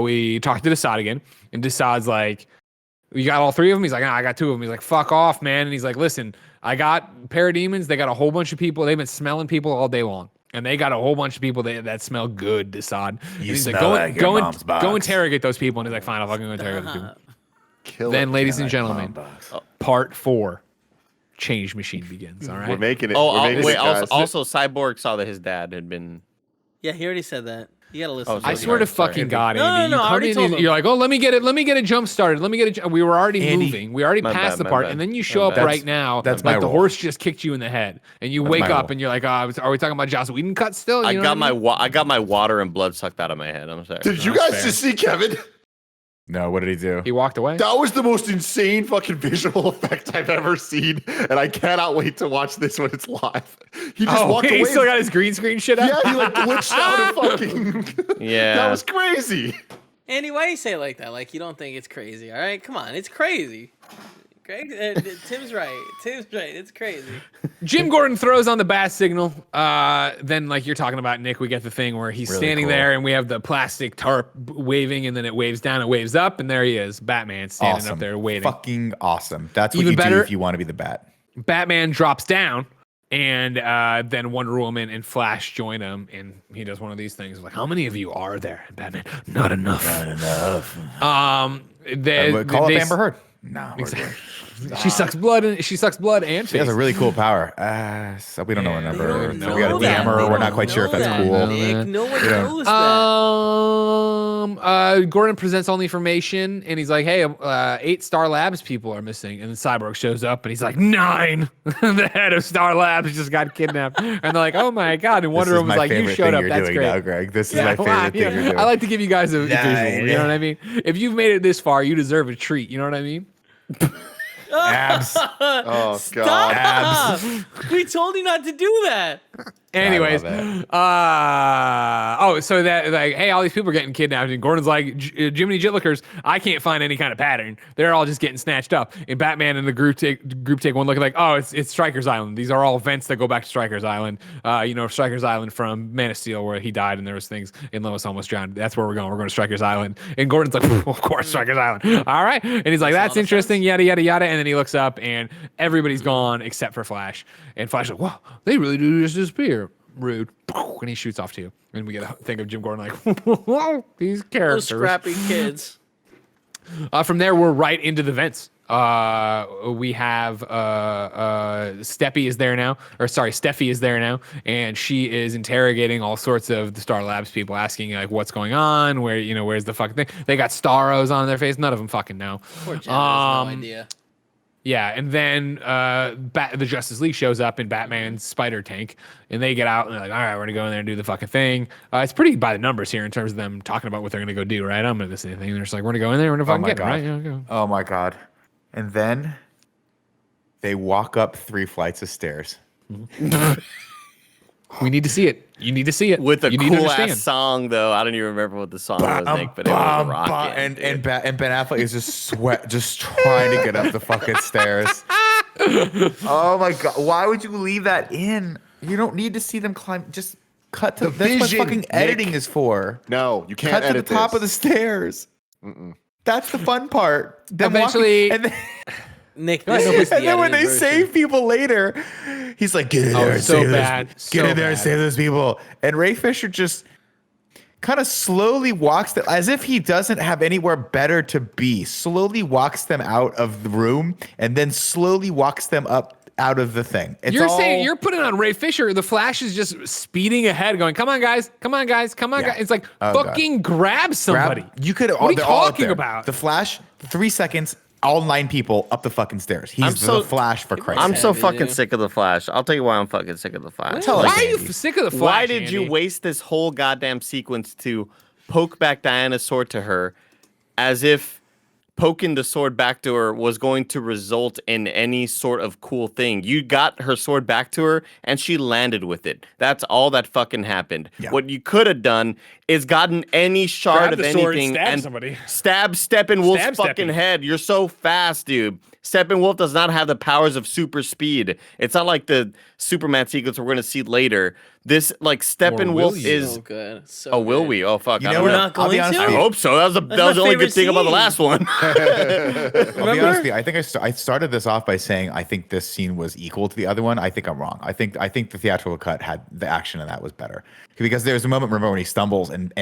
we talk to Desaad again, and Desaad's like, you got all 3 of them? He's like, I got 2 of them. He's like, fuck off, man. And he's like, listen, I got parademons. They got a whole bunch of people. They've been smelling people all day long. And they got a whole bunch of people that smell good, Desaad. And he's like, go interrogate those people. And he's like, fine, I'll fucking go interrogate those people. Kill Then, it. ladies and gentlemen, part 4, Change Machine begins. All right. We're making it. Oh, We're making wait. it, guys. Also, Cyborg saw that his dad had been. Yeah, he already said that. You gotta listen. Oh, to I it. swear to fucking God, No, Andy. no, You I come already in told and him. you're like, oh, let me get it jump started. We were already Andy, moving. We already my passed bad, the my part, bad. and then you My show up bad. right now. That's like my the rule. horse just kicked you in the head, and you wake my up rule. and you're like, are we talking about Joss Whedon cut still? I You know got what mean? I got my water and blood sucked out of my head. I'm sorry. Did you That's guys fair. just see Kevin? No, what did he do? He walked away. That was the most insane fucking visual effect I've ever seen, and I cannot wait to watch this when it's live. He just walked he away. still got his green screen shit up. Yeah, he like glitched out of fucking. Yeah. That was crazy. Andy, why you say it like that? Like you don't think it's crazy? All right, come on, it's crazy. Greg, Tim's right. Tim's right. It's crazy. Jim Gordon throws on the bat signal. Then, like you're talking about, Nick, we get the thing where he's Really standing cool. there, and we have the plastic tarp waving, and then it waves down, it waves up, and there he is, Batman standing Awesome. up there waiting. Fucking awesome. That's what Even you better- do if you want to be the Bat. Batman drops down, and then Wonder Woman and Flash join him, and he does one of these things like, "How many of you are there?" And Batman, not enough. Not enough. They Call up Amber Heard. No, we're Exactly. good. She sucks blood, and she sucks blood and She has face. a really cool power. So we don't know her Yeah, number. they don't So we got a DM her. We're not quite sure if that's cool. Nick, no one Yeah. knows that. Gordon presents all the information, and he's like, "Hey, 8 Star Labs people are missing." And then Cyborg shows up, and he's like, 9. The head of Star Labs just got kidnapped, and they're like, "Oh my God!" And Wonder This is Woman's my like, "You favorite showed thing up. you're That's doing great." now, Greg. This is Yeah, my favorite wow, thing yeah. you're doing. I like to give you guys a visual. Nine. You know what I mean? If you've made it this far, you deserve a treat. You know what I mean? Abs. Oh Stop! god. Abs. We told you not to do that. Anyways, love so that like, hey, all these people are getting kidnapped, and Gordon's like, Jiminy Jitlickers, I can't find any kind of pattern. They're all just getting snatched up. And Batman and the group take one look, like, oh, it's Stryker's Island. These are all events that go back to Stryker's Island. Stryker's Island from Man of Steel, where he died, and there was things, and Lois almost drowned. That's where we're going. We're going to Stryker's Island. And Gordon's like, of course, Stryker's Island. All right, and he's like, that's interesting, yada yada yada. And then he looks up, and everybody's gone except for Flash. And Flash's like, wow, they really do just disappear. Rude. And he shoots off too. And we get to think of Jim Gordon like, these Those characters. scrappy kids. From there, we're right into the vents. We have Steffi is there now, and she is interrogating all sorts of the Star Labs people, asking like what's going on, where's the fucking thing. They got Starros on their face. None of them fucking know. Poor Jen has no idea. Yeah, and then the Justice League shows up in Batman's spider tank, and they get out, and they're like, all right, we're going to go in there and do the fucking thing. It's pretty by the numbers here in terms of them talking about what they're going to go do, right? I'm going to say anything. They're just like, we're going to go in there, we're going to fucking get it, right? Yeah, go. Oh my God. And then they walk up 3 flights of stairs. We need to see it. You need to see it. With a you need to cool understand. ass song though. I don't even remember what the song was, Nick, but it was rocking. And Ben Affleck is just just trying to get up the fucking stairs. Oh my God. Why would you leave that in? You don't need to see them climb. Just cut to that's what vision, fucking Nick. editing is for. No, you can't Cut to the edit top this. of the stairs. That's the fun part. Them Eventually- walking- and then, Nick, this is the and then when they edited version. save people later, he's like, "Get in there and so save bad. those. So Get in there and bad. save those people." And Ray Fisher just kind of slowly walks them, as if he doesn't have anywhere better to be. Slowly walks them out of the room, and then slowly walks them up out of the thing. It's You're all, saying you're putting on Ray Fisher. The Flash is just speeding ahead, going, "Come on, guys! Come on, guys! Come on, Yeah. guys!" It's like Oh, God. fucking grab somebody. You could. What are you they're all up talking there. about? The Flash, 3 seconds. All 9 people up the fucking stairs. He's the Flash for Christ's I'm sake. so Heavy, fucking dude. sick of the Flash. I'll tell you why I'm fucking sick of the Flash. Tell Why us, are you Andy. sick of the Flash? Why did you Andy? waste this whole goddamn sequence to poke back Diana's sword to her as if poking the sword back to her was going to result in any sort of cool thing? You got her sword back to her and she landed with it. That's all that fucking happened. Yeah. What you could have done is gotten any shard Grab of the sword and anything stab and somebody. stab Steppenwolf's Stab fucking Steppy. head. You're so fast, dude. Steppenwolf does not have the powers of super speed. It's not like the Superman sequence we're going to see later. This, like, Steppenwolf you? is... So good. So Oh, will good. we? Oh, fuck. You I know don't what? know. not I'll be going honest to? with I you. hope so. That was my the only favorite good thing about the scene. last one. I'll be honest Remember? with you. I think I started this off by saying I think this scene was equal to the other one. I think I'm wrong. I think the theatrical cut had the action in that was better because there's a moment, remember, when he stumbles and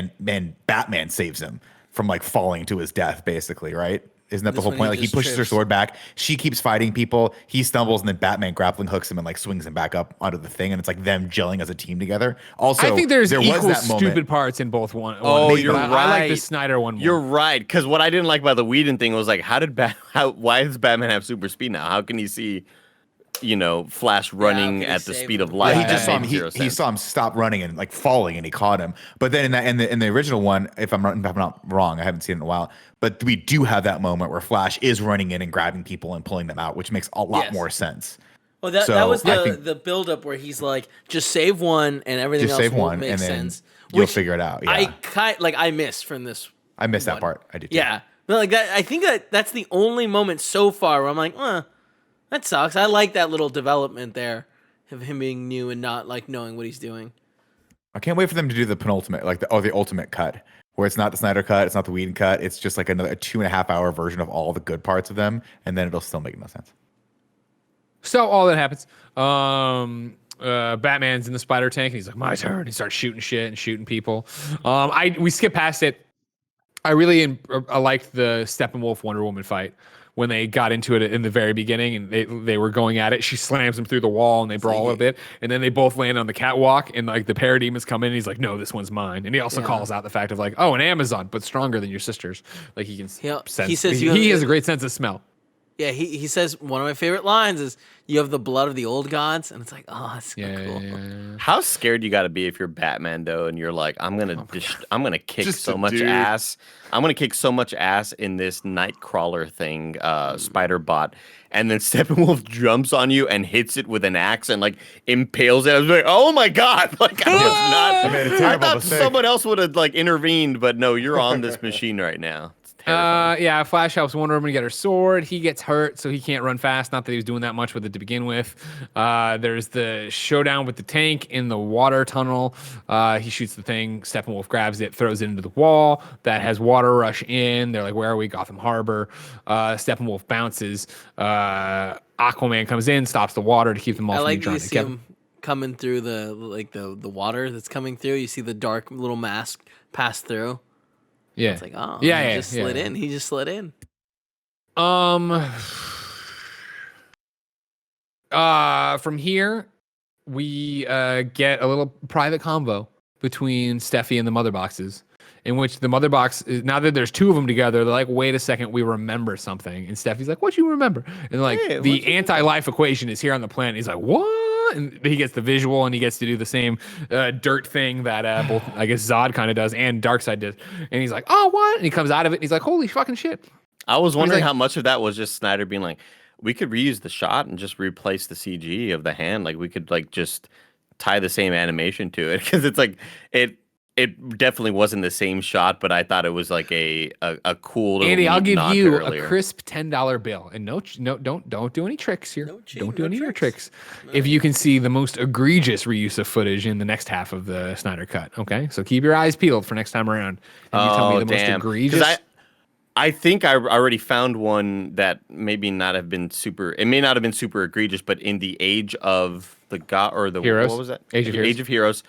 Batman saves him from like falling to his death, basically, right? Isn't that the This whole one point? he Like he just pushes her trips. sword back. She keeps fighting people. He stumbles, and then Batman grappling hooks him and like swings him back up onto the thing. And it's like them gelling as a team together. Also, I think there's there was equal that moment. stupid parts in both one. Oh, one, you're but I like the right. Snyder one more. You're right, because what I didn't like about the Whedon thing was like, why does Batman have super speed now? How can he see, Flash running can he at the save speed him? of light? He That just saw him. made zero He sense. saw him stop running and like falling, and he caught him. But then in the original one, if I'm not wrong, I haven't seen it in a while. But we do have that moment where Flash is running in and grabbing people and pulling them out, which makes a lot Yes. more sense. Well, that So, was I think- the build up where he's like, just save one and everything Just else save will one, make and then sense. you'll Which figure it out. Yeah, I missed from this. I missed that one. part. I did. Too. Yeah, but like that, I think that's the only moment so far where I'm like, that sucks. I like that little development there of him being new and not like knowing what he's doing. I can't wait for them to do the penultimate, like the ultimate cut, where it's not the Snyder cut, it's not the Whedon cut, it's just like a 2.5 hour version of all the good parts of them, and then it'll still make no sense. So all that happens. Batman's in the spider tank, and he's like, "My turn." He starts shooting shit and shooting people. We skip past it. I really I liked the Steppenwolf Wonder Woman fight when they got into it in the very beginning, and they were going at it. She slams him through the wall, and they brawl a bit, and then they both land on the catwalk, and like the parademons come in, and he's like, "No, this one's mine." And he also calls out the fact of like, "Oh, an Amazon, but stronger than your sisters." Like he can sense. He says he has a great sense of smell. Yeah, he says one of my favorite lines is, "You have the blood of the old gods," and it's like, oh, that's so cool. How scared you got to be if you're Batman though, and you're like, I'm gonna kick Just so a much dude. ass. I'm gonna kick so much ass in this Nightcrawler thing, Spider Bot, and then Steppenwolf jumps on you and hits it with an axe and like impales it. I was like, oh my god! Like I was not. made a I terrible thought mistake. someone else would have like intervened, but no, you're on this machine right now. It's terrifying. Yeah, Flash helps Wonder Woman get her sword. He gets hurt, so he can't run fast. Not that he was doing that much with it to begin with. There's the showdown with the tank in the water tunnel. He shoots the thing. Steppenwolf grabs it, throws it into the wall. That has water rush in. They're like, where are we? Gotham Harbor. Steppenwolf bounces. Aquaman comes in, stops the water to keep them all I from like being that drawn you see together. him coming through the water that's coming through. You see the dark little mask pass through. Yeah. It's like, oh, Yeah, he just slid in. He just slid in. From here, we get a little private convo between Steffi and the mother boxes, in which the mother box, now that there's two of them together, they're like, wait a second, we remember something. And Steffi's like, what you remember? And like, Hey, the anti-life equation is here on the planet. He's like, what? And he gets the visual, and he gets to do the same dirt thing that both, I guess, Zod kind of does and Darkseid does. And he's like, oh, what? And he comes out of it, and he's like, holy fucking shit. I was wondering like- how much of that was just Snyder being like, we could reuse the shot and just replace the CG of the hand. Like we could like just tie the same animation to it, because it's like it definitely wasn't the same shot, but I thought it was like a cool little Andy, I'll neat give nod you to a earlier. crisp $10 bill, and don't do any tricks here. No cheat, Don't do no any of your tricks. tricks. If you can see the most egregious reuse of footage in the next half of the Snyder cut, okay? So keep your eyes peeled for next time around. And you tell me the most Damn. 'Cause egregious. I think I already found one that maybe not have been super. It may not have been super egregious, but in the age of the god or the Heroes. what was that? Age of Heroes. Age of Heroes.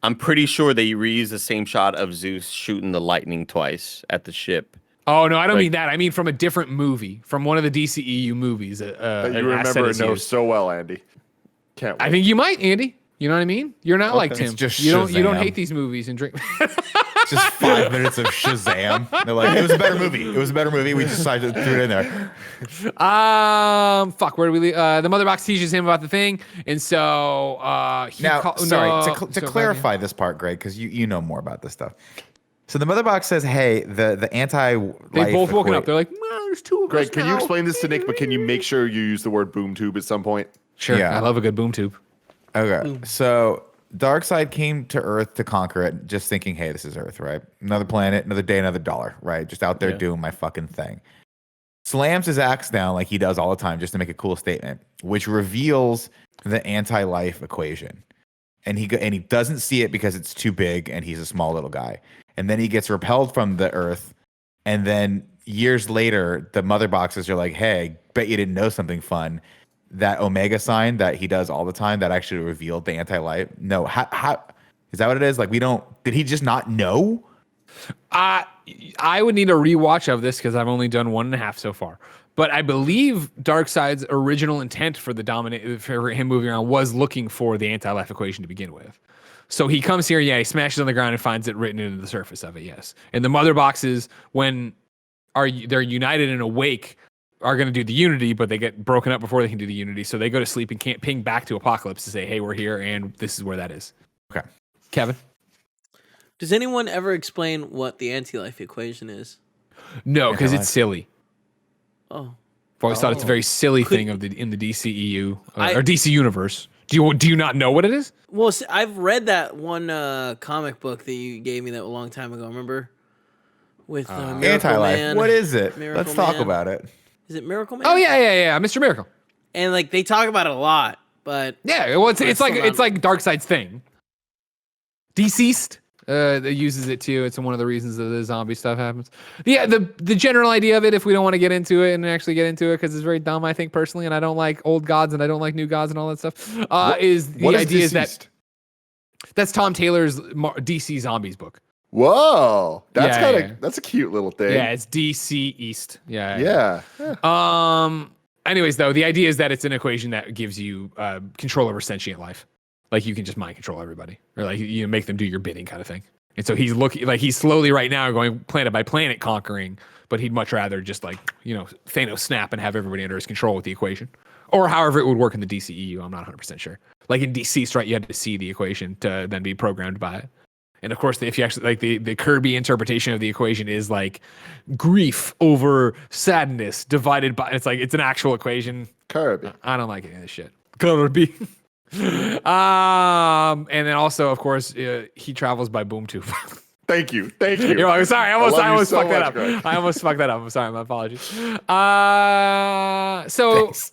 I'm pretty sure they reused the same shot of Zeus shooting the lightning twice at the ship. Oh no, I don't like- mean that. I mean from a different movie, from one of the DCEU movies. That an you asset remember is and know used. so well, Andy. Can't wait. I think you might, Andy. You know what I mean? You're not like It's Tim. just You don't Shazam. hate these movies and drink. Just 5 minutes of Shazam. They're like, it was a better movie. It was a better movie. We decided to throw it in there. Fuck. Where do we leave? The mother box teaches him about the thing, and so he Now, sorry, to so clarify this part, Greg, because you know more about this stuff. So the mother box says, hey, the anti-life they both woken up. They're like, "Man, there's two of us Greg, can you now." explain this to Nick? But can you make sure you use the word boom tube at some point? Sure. Yeah. I love a good boom tube. Okay, so Darkseid came to Earth to conquer it, just thinking, hey, this is Earth, right? Another planet, another day, another dollar, right? Just out there doing my fucking thing. Slams his axe down like he does all the time just to make a cool statement, which reveals the anti-life equation. And he doesn't see it because it's too big and he's a small little guy. And then he gets repelled from the Earth. And then years later, the mother boxes are like, hey, bet you didn't know something fun. That Omega sign that he does all the time that actually revealed the anti-life. No, how is that what it is? Like did he just not know? I would need a rewatch of this because I've only done 1.5 so far. But I believe Darkseid's original intent for for him moving around was looking for the anti-life equation to begin with. So he comes here, he smashes on the ground and finds it written into the surface of it, yes. And the mother boxes, when they're united and awake, are going to do the unity, but they get broken up before they can do the unity. So they go to sleep and can't ping back to Apocalypse to say, hey, we're here, and this is where that is. Okay. Kevin? Does anyone ever explain what the anti-life equation is? No, because it's silly. Oh. I've always thought it's a very silly thing in the DCEU or DC universe. Do you not know what it is? Well, I've read that one comic book that you gave me that a long time ago. Remember? With Miracle Anti-life. Man. What is it? Miracle Let's talk Man. about it. Is it Miracle Man? Oh yeah, Mr. Miracle. And like they talk about it a lot, but Yeah, well, it's like Darkseid's thing. Deceased uses it too. It's one of the reasons that the zombie stuff happens. Yeah, the general idea of it, if we don't want to get into it and actually get into it, because it's very dumb, I think personally, and I don't like old gods and I don't like new gods and all that stuff. Is that that's Tom Taylor's DC Zombies book. Whoa, that's Yeah. that's a cute little thing. Yeah, it's DC East. Yeah. Anyways, though, the idea is that it's an equation that gives you control over sentient life. Like you can just mind control everybody, or like you make them do your bidding, kind of thing. And so he's slowly right now going planet by planet conquering, but he'd much rather just Thanos snap and have everybody under his control with the equation, or however it would work in the DCEU. I'm not 100% sure. Like in Deceased, right? You had to see the equation to then be programmed by it. And of course, if you actually like the Kirby interpretation of the equation is like grief over sadness divided by, it's an actual equation. Kirby. I don't like any of this shit. Kirby. And then also, of course, he travels by boom tube. Thank you. You're like, sorry, I almost fucked that up. Greg. I almost fucked that up. I'm sorry, my apologies. So Thanks.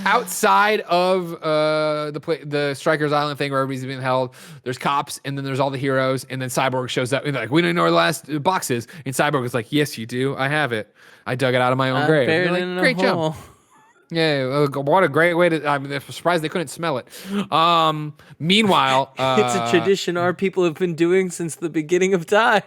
outside of the Strikers Island thing where everybody's being held, there's cops, and then there's all the heroes, and then Cyborg shows up and like, we don't know where the last box is, and Cyborg is like, yes, you do. I have it. I dug it out of my own grave. Buried Like, in a great hole. job. Yeah, what a great way to. I'm surprised they couldn't smell it. Meanwhile, It's a tradition our people have been doing since the beginning of time.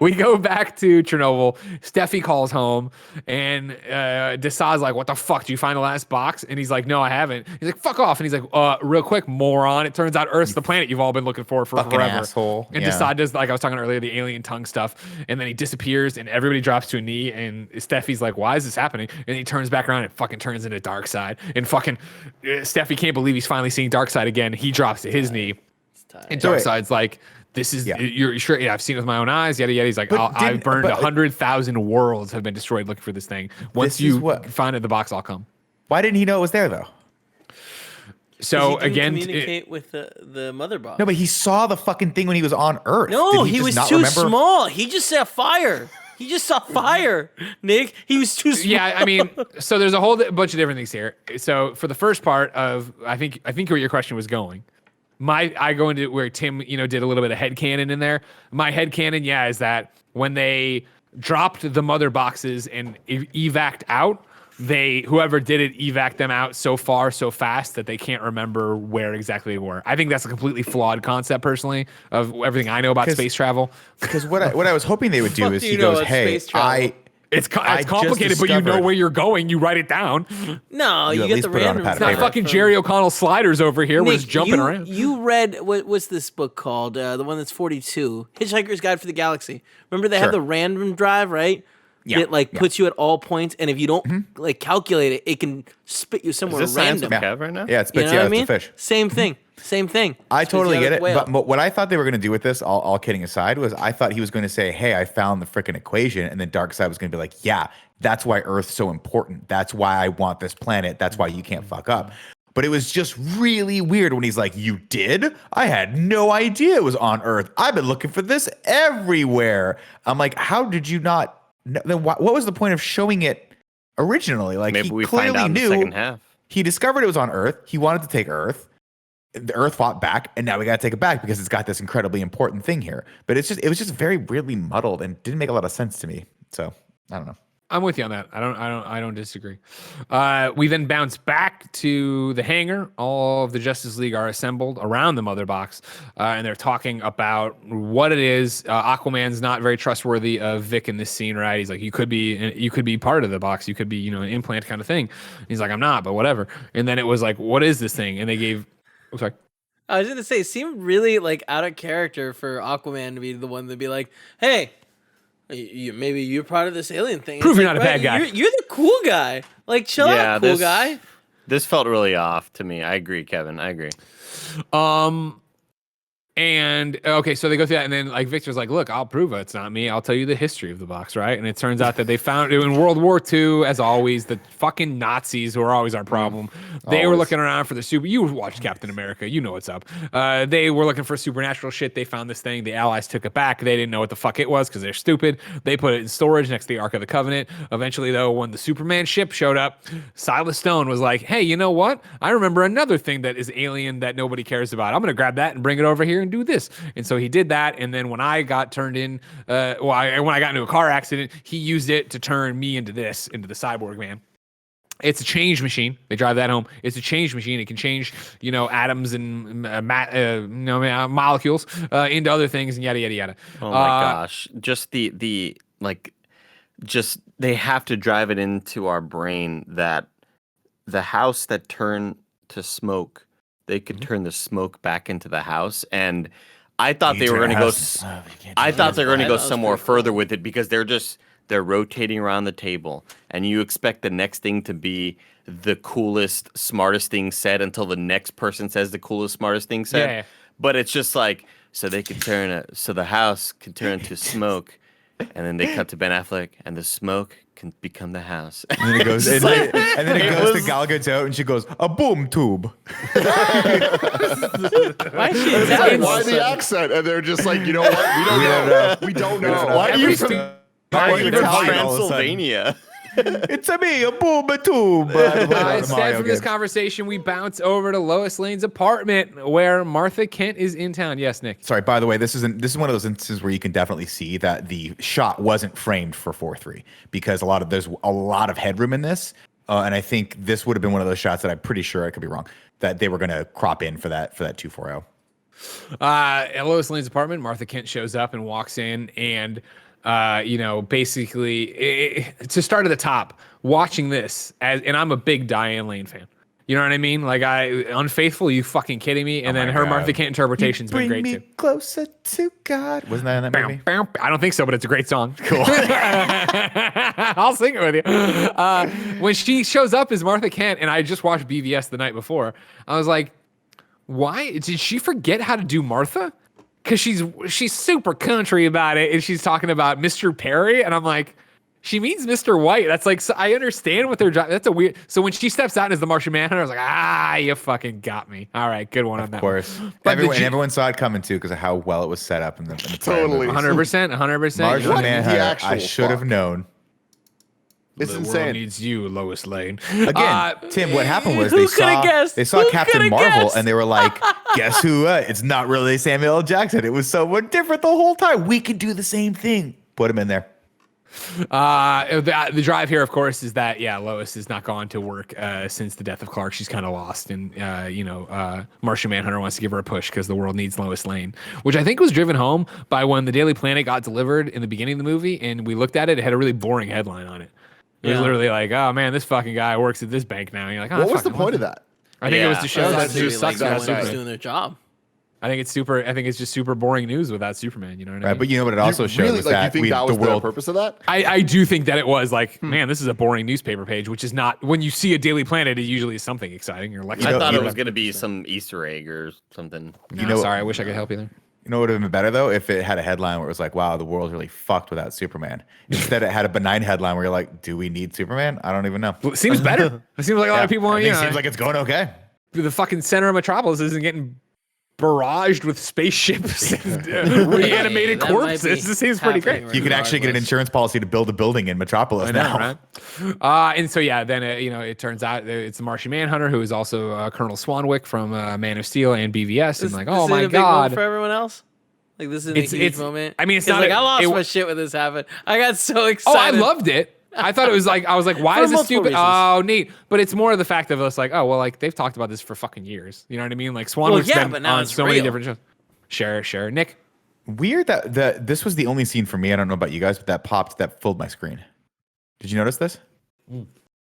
we go back to Chernobyl. Steffi calls home, and Desaad's like, "What the fuck? Did you find the last box?" And he's like, "No, I haven't." He's like, "Fuck off!" And he's like, "Real quick, moron! It turns out Earth's the planet you've all been looking for Fucking forever." asshole. And Yeah. Desaad does, like I was talking earlier, the alien tongue stuff, and then he disappears, and everybody drops to a knee, and Steffi's like, "Why is this happening?" And he turns back around and fucking turns into Darkseid, and fucking Steffi can't believe he's finally seeing Darkseid again. He drops to his knee, and So wait. Darkseid's like, "This is you're sure? Yeah, I've seen it with my own eyes." Yada yada. He's like, But "I've burned but- 100,000 worlds have been destroyed looking for this thing. Once This is you what- find it, the box, I'll come." Why didn't he know it was there though? So He didn't again, communicate with the mother box. No, but he saw the fucking thing when he was on Earth. No, Did he just was not too remember? small. He just saw fire. He just saw fire, Nick. He was too small. yeah, I mean, so there's a whole bunch of different things here. So for the first part of, I think where your question was going, I go into where Tim, did a little bit of headcanon in there. My headcanon, is that when they dropped the mother boxes and evac'd out, whoever did it evac them out so far so fast that they can't remember where exactly they were. I think that's a completely flawed concept personally of everything I know about space travel. Because what I was hoping they would do Fuck is do he you know goes, about "Hey, space travel?" It's just complicated, but you know discovered- where you're going. You write it down. No, You you at get least the put it on a random. pad of It's not paper. fucking Jerry O'Connell sliders over here. We're just jumping around. You read what's this book called? The one that's 42, Hitchhiker's Guide for the Galaxy. Remember they have Sure. the random drive, right? Yeah, It puts you at all points, and if you don't like calculate it, it can spit you Is somewhere this science random. with Kev right now? Yeah, it's You know spits what you I out mean? the fish." Same thing. Same thing. I Spits totally you out get the it, whale. but what I thought they were going to do with this, all kidding aside, was I thought he was going to say, "Hey, I found the freaking equation," and then Darkseid was going to be like, "Yeah, that's why Earth's so important. That's why I want this planet. That's why you can't fuck up." But it was just really weird when he's like, "You did? I had no idea it was on Earth. I've been looking for this everywhere." I'm like, "How did you not? Then what was the point of showing it originally? Like, Maybe he we clearly find out in the knew second half. he discovered it was on Earth. He wanted to take Earth. The Earth fought back, and now we got to take it back because it's got this incredibly important thing here." But it was just very weirdly muddled and didn't make a lot of sense to me. So I don't know. I'm with you on that. I don't disagree. We then bounce back to the hangar. All of the Justice League are assembled around the mother box, and they're talking about what it is. Aquaman's not very trustworthy of Vic in this scene, right? He's like, you could be part of the box. You could be, an implant kind of thing. He's like, I'm not, but whatever. And then it was like, what is this thing? And they gave. I'm sorry. I was gonna say, it seemed really like out of character for Aquaman to be the one to be like, hey. Maybe you're part of this alien thing. Prove it's you're like, not a bad guy. You're the cool guy. Like, chill out, cool guy. This felt really off to me. I agree, Kevin. I agree. And okay, so they go through that, and then like Victor's like, "Look, I'll prove it. It's not me. I'll tell you the history of the box, right?" And it turns out that they found it in World War II, as always. The fucking Nazis, who are always our problem, they were looking around for the super. You watched Captain America, you know what's up. They were looking for supernatural shit. They found this thing. The Allies took it back. They didn't know what the fuck it was because they're stupid. They put it in storage next to the Ark of the Covenant. Eventually, though, when the Superman ship showed up, Silas Stone was like, "Hey, you know what? I remember another thing that is alien that nobody cares about. I'm gonna grab that and bring it over here and do this." And so he did that, and then when I got turned in, when I got into a car accident, he used it to turn me into the Cyborg Man. It's a change machine. They drive that home. It's a change machine. It can change, atoms and molecules into other things, and yada yada yada. Oh my gosh! Just they have to drive it into our brain that the house that turned to smoke, they could turn the smoke back into the house, and I thought they were going to go. I thought they were going to go somewhere further with it because they're rotating around the table, and you expect the next thing to be the coolest, smartest thing said until the next person says the coolest, smartest thing said. Yeah. But it's just like, so they could so the house can turn to smoke, and then they cut to Ben Affleck, and the smoke can become the house. And then it goes, to Gal Gadot, and she goes, a boom tube. Why is she Italian? Why the accent? And they're just like, you know what? We don't know. Why are you from Italian all of a sudden. Transylvania? It's a me, a boom, a tube. Instead from this conversation, we bounce over to Lois Lane's apartment where Martha Kent is in town. Yes, Nick. Sorry, by the way, this is one of those instances where you can definitely see that the shot wasn't framed for 4:3 because there's a lot of headroom in this, and I think this would have been one of those shots that I'm pretty sure, I could be wrong, that they were going to crop in for that 240. At Lois Lane's apartment, Martha Kent shows up and walks in, and basically, to start at the top, watching this, and I'm a big Diane Lane fan. You know what I mean? Like, Unfaithful, you fucking kidding me? And then her Martha Kent interpretation's been great, too. Bring me closer to God. Wasn't that in that movie? I don't think so, but it's a great song. Cool. I'll sing it with you. When she shows up as Martha Kent, and I just watched BVS the night before, I was like, why? Did she forget how to do Martha? Because she's super country about it, and she's talking about Mr. Perry, and I'm like, she means Mr. White. That's like, so I understand what they're driving. That's a weird. So when she steps out as the Martian Manhunter, I was like, you fucking got me. All right, good one on that. Of course, But everyone saw it coming too because of how well it was set up in the Totally. 100%. Martian Manhunter. I should have known. It's the insane. world needs you, Lois Lane. Again, Tim, what happened was Who coulda guessed? they saw Who Captain coulda Marvel guessed? and they were like, guess who? It's not really Samuel L. Jackson. It was someone different the whole time. We could do the same thing. Put him in there. The drive here, of course, is that Lois has not gone to work since the death of Clark. She's kind of lost, and Martian Manhunter wants to give her a push because the world needs Lois Lane, which I think was driven home by when the Daily Planet got delivered in the beginning of the movie, and we looked at it. It had a really boring headline on it. It was literally like, oh man, this fucking guy works at this bank now. And you're like, oh, What was the point of that? I think it was to show that Basically, it sucks like, without no one's Superman. doing their job. I think it's just super boring news without Superman. You know what I mean? Right, but you know what it also shows Really, is like, that you think that was the world. the purpose of that? I do think that it was like, man, this is a boring newspaper page, which is not, when you see a Daily Planet, it usually is something exciting. You're like, I thought it was going to be some Easter egg or something. sorry, I wish I could help you there. You know what would have been better though if it had a headline where it was like, "Wow, the world's really fucked without Superman." Instead, it had a benign headline where you're like, "Do we need Superman? I don't even know." Well, it seems better. It seems like a lot of people want, It seems like it's going okay. the fucking center of Metropolis isn't getting barraged with spaceships and reanimated that might corpses. be This seems pretty great. happening You can actually get an regardless. insurance policy to build a building in Metropolis now. Right? And so then it turns out it's the Martian Manhunter, who is also Colonel Swanwick from Man of Steel and BVS, and like, oh This my is a big moment god, for everyone else. Like, this is a huge moment. I mean, it's 'Cause, not. like, I lost my shit when this happened. I got so Oh, I excited. loved it. I thought it was like, I was like, why For is this multiple stupid? reasons. Oh, neat. But it's more of the fact of us like, oh, well, like they've talked about this for fucking years. You know what I mean? Like Swanwick's yeah, been but now on it's so many real. different shows. Sure. Nick, Weird that this was the only scene for me. I don't know about you guys, but that filled my screen. Did you notice this?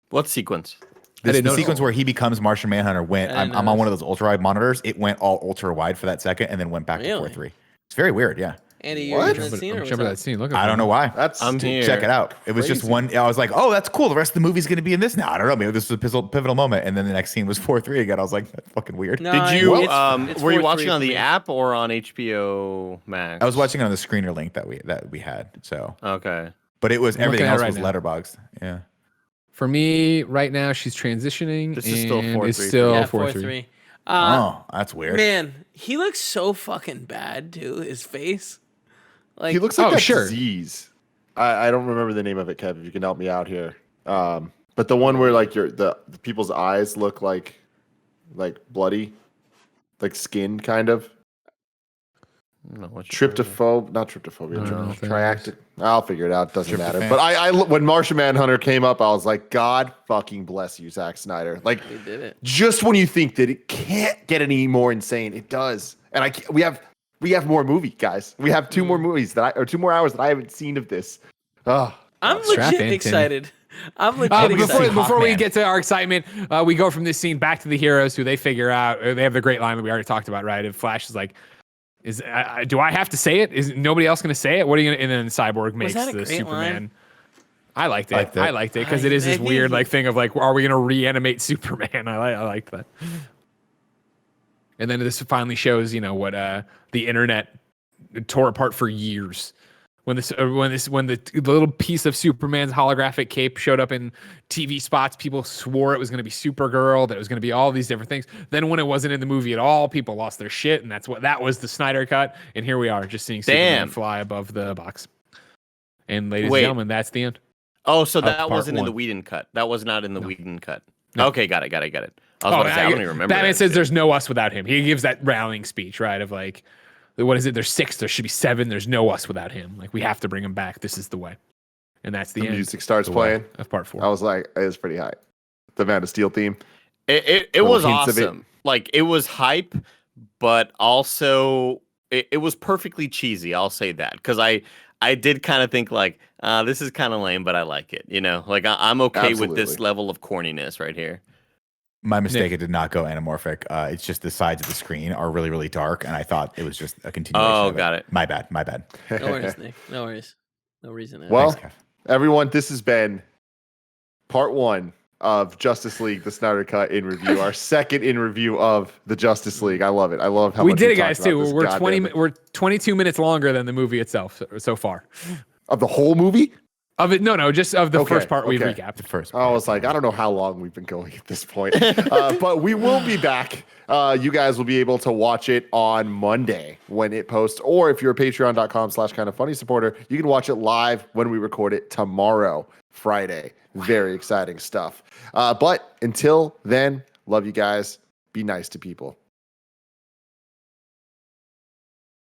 What sequence? The sequence where he becomes Martian Manhunter went. I didn't I'm on notice. one of those ultra wide monitors. It went all ultra wide for that second, and then went back to Really? 4:3. It's very weird. Yeah, Andy, you're What? in that scene, or remember what's that scene. Look, I don't know why. That's I'm here. Check it out. It was just Crazy. one. I was like, oh, that's cool. The rest of the movie's going to be in this now. I don't know. Maybe this was a pivotal moment. And then the next scene was 4:3 again. I was like, that's fucking weird. No, Did you? it's Were you 4:3 watching on for the me. app or on HBO Max? I was watching it on the screener link that we had. So, Okay. but it was I'm looking everything at it else right was now. letterboxed. Yeah. for me right now, she's transitioning. This is still and 4-3 It's for still Yeah, 4-3. 4-3. Oh, that's weird. Man, he looks so fucking bad too. His face, like He looks like Oh, that sure. disease. I don't remember the name of it, Kev. If you can help me out here. But the one where like the people's eyes look like bloody, like skin kind of. I don't know what you're talking about. Not tryptophobia. I don't know what that Triactic. I'll figure it out. Doesn't matter. Tryptophan. But I when Martian Manhunter came up, I was like, God fucking bless you, Zack Snyder. Like, he did it. just when you think that it can't get any more insane, it does. And we have more movie, guys. We have two more movies 2 more hours that I haven't seen of this. Oh, I'm Strap legit in, Tim. excited. I'm legit excited. Before we Hawkman. get to our excitement, we go from this scene back to the heroes who they figure out. They have the great line that we already talked about, right? And Flash is like, do I have to say it? Is nobody else going to say it? What are you going to? And then Cyborg makes that a the great Superman. line? I liked it. Liked it. I liked it because it is this I think weird he- like thing of like, are we going to reanimate Superman? I liked that. And then this finally shows, what the internet tore apart for years. When the little piece of Superman's holographic cape showed up in TV spots, people swore it was going to be Supergirl, that it was going to be all these different things. Then when it wasn't in the movie at all, people lost their shit, and that was the Snyder cut. And here we are, just seeing Superman Damn. fly above the box. And ladies Wait. and gentlemen, that's the end. Oh, so Of that part wasn't in the one. Whedon cut. That was not in the Whedon cut. No. Okay, got it. I was about to say, I don't even remember. Batman that says shit. there's no us without him. He gives that rallying speech, right? Of like, what is it? There's 6. There should be 7. There's no us without him. Like, we have to bring him back. This is the way. And that's the the end music starts the way playing. of part 4. I was like, it was pretty high. The Man of Steel theme. It Little was hints of it. awesome. Like it was hype, but also it was perfectly cheesy. I'll say that because I did kind of think like this is kind of lame, but I like it. Like I'm okay with this Absolutely. level of corniness right here. My mistake. It did not go anamorphic. It's just the sides of the screen are really, really dark, and I thought it was just a continuation. Oh, of got it. My bad. No worries, Nick. No worries. No reason. Well, Thanks, Kev. everyone, this has been part 1 of Justice League, the Snyder Cut in review. Our second in review of the Justice League. I love it. I love how We much did it, talked guys, about too. this. We're God damn it. we're 22 minutes longer than the movie itself so far. Of the whole movie. Of it, no, just of the Okay, first part we've okay. recapped. The first. I was like, I don't know how long we've been going at this point, but we will be back. You guys will be able to watch it on Monday when it posts, or if you're a patreon.com/kindoffunny supporter, you can watch it live when we record it tomorrow, Friday. Very exciting stuff. But until then, love you guys. Be nice to people.